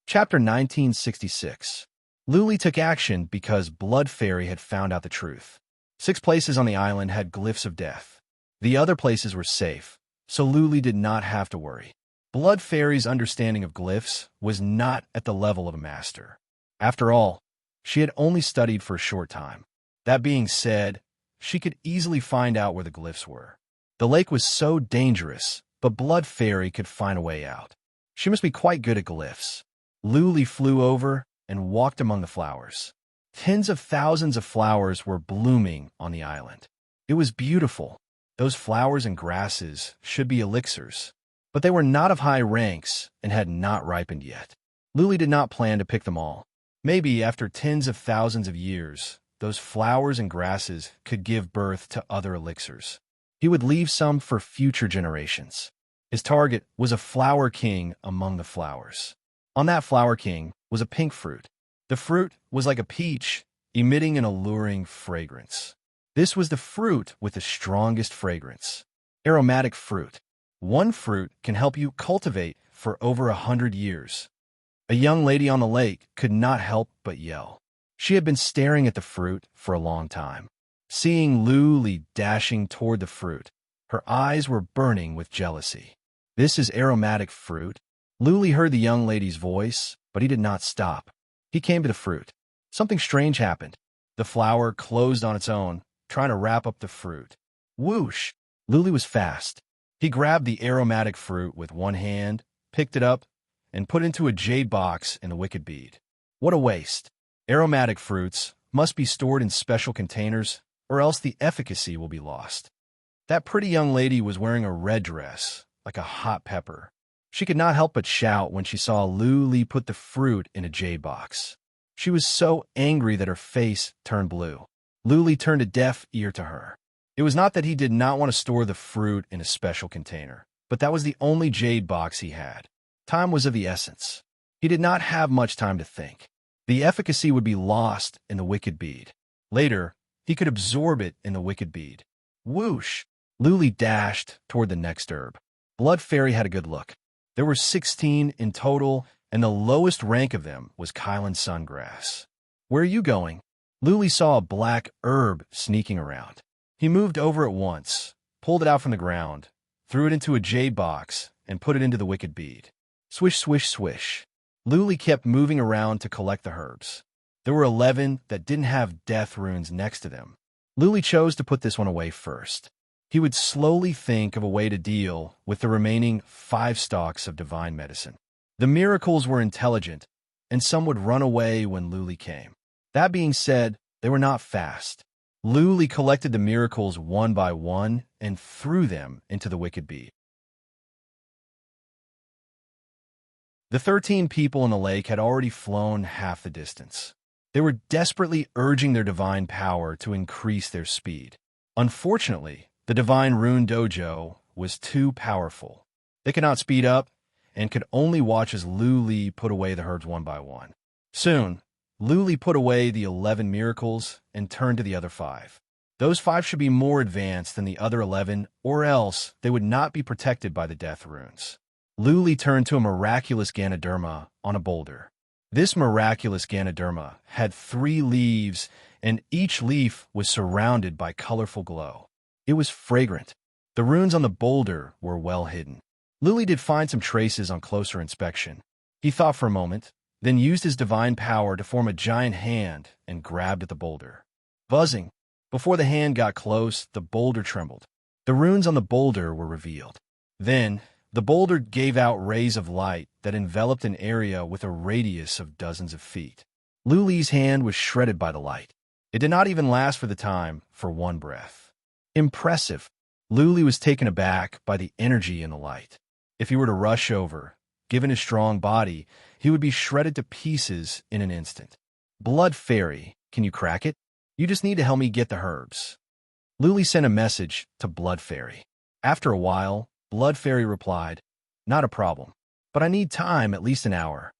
Chapter 1966. Luli took action because Blood Fairy had found out the truth. 6 places on the island had glyphs of death. The other places were safe, so Luli did not have to worry. Blood Fairy's understanding of glyphs was not at the level of a master. After all, she had only studied for a short time. That being said, she could easily find out where the glyphs were. The lake was so dangerous, but Blood Fairy could find a way out. She must be quite good at glyphs. Luli flew over and walked among the flowers. Tens of thousands of flowers were blooming on the island. It was beautiful. Those flowers and grasses should be elixirs, but they were not of high ranks and had not ripened yet. Luli did not plan to pick them all. Maybe after tens of thousands of years, those flowers and grasses could give birth to other elixirs. He would leave some for future generations. His target was a flower king among the flowers. On that flower king was a pink fruit. The fruit was like a peach, emitting an alluring fragrance. This was the fruit with the strongest fragrance. Aromatic fruit. One fruit can help you cultivate for over 100 years. A young lady on the lake could not help but yell. She had been staring at the fruit for a long time. Seeing Luli dashing toward the fruit, her eyes were burning with jealousy. This is aromatic fruit. Luli heard the young lady's voice, but he did not stop. He came to the fruit. Something strange happened. The flower closed on its own, trying to wrap up the fruit. Whoosh! Luli was fast. He grabbed the aromatic fruit with one hand, picked it up, and put it into a jade box in the wicked bead. What a waste. Aromatic fruits must be stored in special containers, or else the efficacy will be lost. That pretty young lady was wearing a red dress, like a hot pepper. She could not help but shout when she saw Luli put the fruit in a jade box. She was so angry that her face turned blue. Luli turned a deaf ear to her. It was not that he did not want to store the fruit in a special container, but that was the only jade box he had. Time was of the essence. He did not have much time to think. The efficacy would be lost in the wicked bead. Later, he could absorb it in the wicked bead. Whoosh! Luli dashed toward the next herb. Blood Fairy had a good look. There were 16 in total, and the lowest rank of them was Kylan Sungrass. Where are you going? Luli saw a black herb sneaking around. He moved over at once, pulled it out from the ground, threw it into a jade box, and put it into the wicked bead. Swish, swish, swish. Luli kept moving around to collect the herbs. There were 11 that didn't have death runes next to them. Luli chose to put this one away first. He would slowly think of a way to deal with the remaining 5 stalks of divine medicine. The miracles were intelligent, and some would run away when Luli came. That being said, they were not fast. Luli collected the miracles one by one and threw them into the wicked bead. The 13 people in the lake had already flown half the distance. They were desperately urging their divine power to increase their speed. Unfortunately, the divine rune dojo was too powerful. They could not speed up and could only watch as Lu Li put away the herbs one by one. Soon, Lu Li put away the 11 miracles and turned to the other 5. Those 5 should be more advanced than the other 11, or else they would not be protected by the death runes. Lu Li turned to a miraculous Ganoderma on a boulder. This miraculous Ganoderma had 3 leaves, and each leaf was surrounded by colorful glow. It was fragrant. The runes on the boulder were well hidden. Lu Li did find some traces on closer inspection. He thought for a moment, then used his divine power to form a giant hand and grabbed at the boulder. Buzzing. Before the hand got close, the boulder trembled. The runes on the boulder were revealed. Then, the boulder gave out rays of light that enveloped an area with a radius of dozens of feet. Lu Li's hand was shredded by the light. It did not even last for the time for one breath. Impressive. Lu Li was taken aback by the energy in the light. If he were to rush over, given his strong body, he would be shredded to pieces in an instant. Blood Fairy, can you crack it? You just need to help me get the herbs. Lu Li sent a message to Blood Fairy. After a while, Blood Fairy replied, not a problem, but I need time, at least an hour.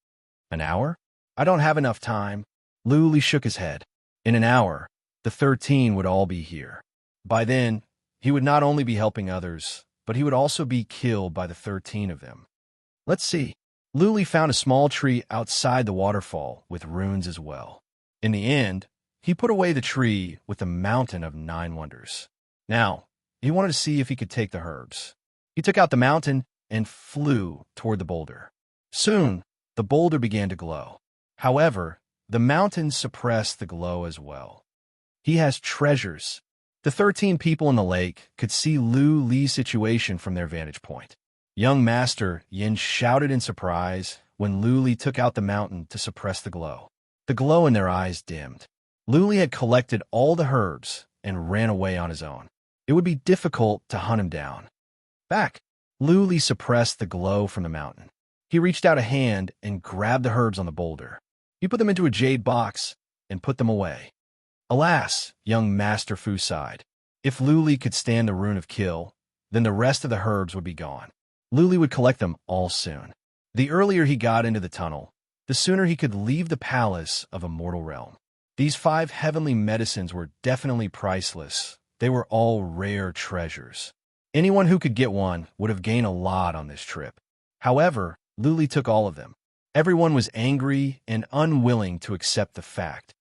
An hour? I don't have enough time. Lu Li shook his head. In an hour, the 13 would all be here. By then, he would not only be helping others, but he would also be killed by the 13 of them. Let's see. Lu Li found a small tree outside the waterfall with runes as well. In the end, he put away the tree with the mountain of 9 wonders. Now, he wanted to see if he could take the herbs. He took out the mountain and flew toward the boulder. Soon, the boulder began to glow. However, the mountain suppressed the glow as well. He has treasures. The 13 people in the lake could see Lu Li's situation from their vantage point. Young Master Yin shouted in surprise when Lu Li took out the mountain to suppress the glow. The glow in their eyes dimmed. Lu Li had collected all the herbs and ran away on his own. It would be difficult to hunt him down. Back. Lu Li suppressed the glow from the mountain. He reached out a hand and grabbed the herbs on the boulder. He put them into a jade box and put them away. Alas, young Master Fu sighed. If Lu Li could stand the rune of kill, then the rest of the herbs would be gone. Lu Li would collect them all soon. The earlier he got into the tunnel, the sooner he could leave the palace of a mortal realm. These 5 heavenly medicines were definitely priceless. They were all rare treasures. Anyone who could get one would have gained a lot on this trip. However, Lu Li took all of them. Everyone was angry and unwilling to accept the fact.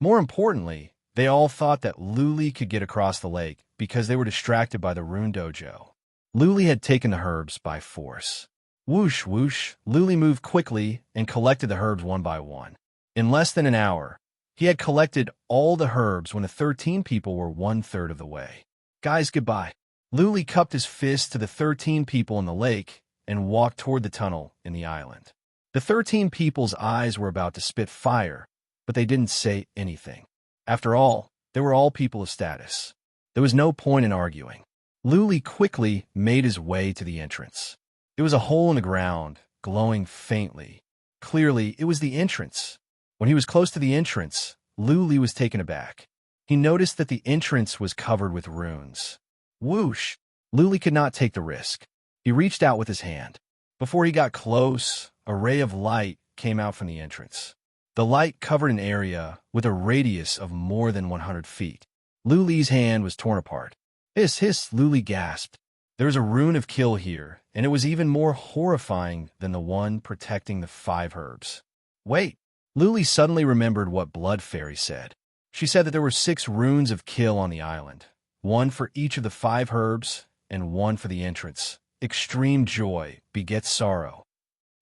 More importantly, they all thought that Lu Li could get across the lake because they were distracted by the rune dojo. Lu Li had taken the herbs by force. Whoosh, whoosh, Lu Li moved quickly and collected the herbs one by one. In less than an hour, he had collected all the herbs when the 13 people were 1/3 of the way. Guys, goodbye. Lu Li cupped his fist to the 13 people in the lake and walked toward the tunnel in the island. The 13 people's eyes were about to spit fire, but they didn't say anything. After all, they were all people of status. There was no point in arguing. Lu Li quickly made his way to the entrance. It was a hole in the ground, glowing faintly. Clearly, it was the entrance. When he was close to the entrance, Lu Li was taken aback. He noticed that the entrance was covered with runes. Whoosh! Lu Li could not take the risk. He reached out with his hand. Before he got close, a ray of light came out from the entrance. The light covered an area with a radius of more than 100 feet. Lu Li's hand was torn apart. Hiss, hiss, Lu Li gasped. There was a rune of kill here, and it was even more horrifying than the one protecting the 5 herbs. Wait! Lu Li suddenly remembered what Blood Fairy said. She said that there were 6 runes of kill on the island, 1 for each of the 5 herbs, and 1 for the entrance. Extreme joy begets sorrow.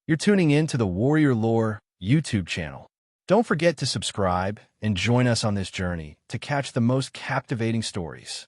You're tuning in to the Warrior Lore YouTube channel. Don't forget to subscribe and join us on this journey to catch the most captivating stories.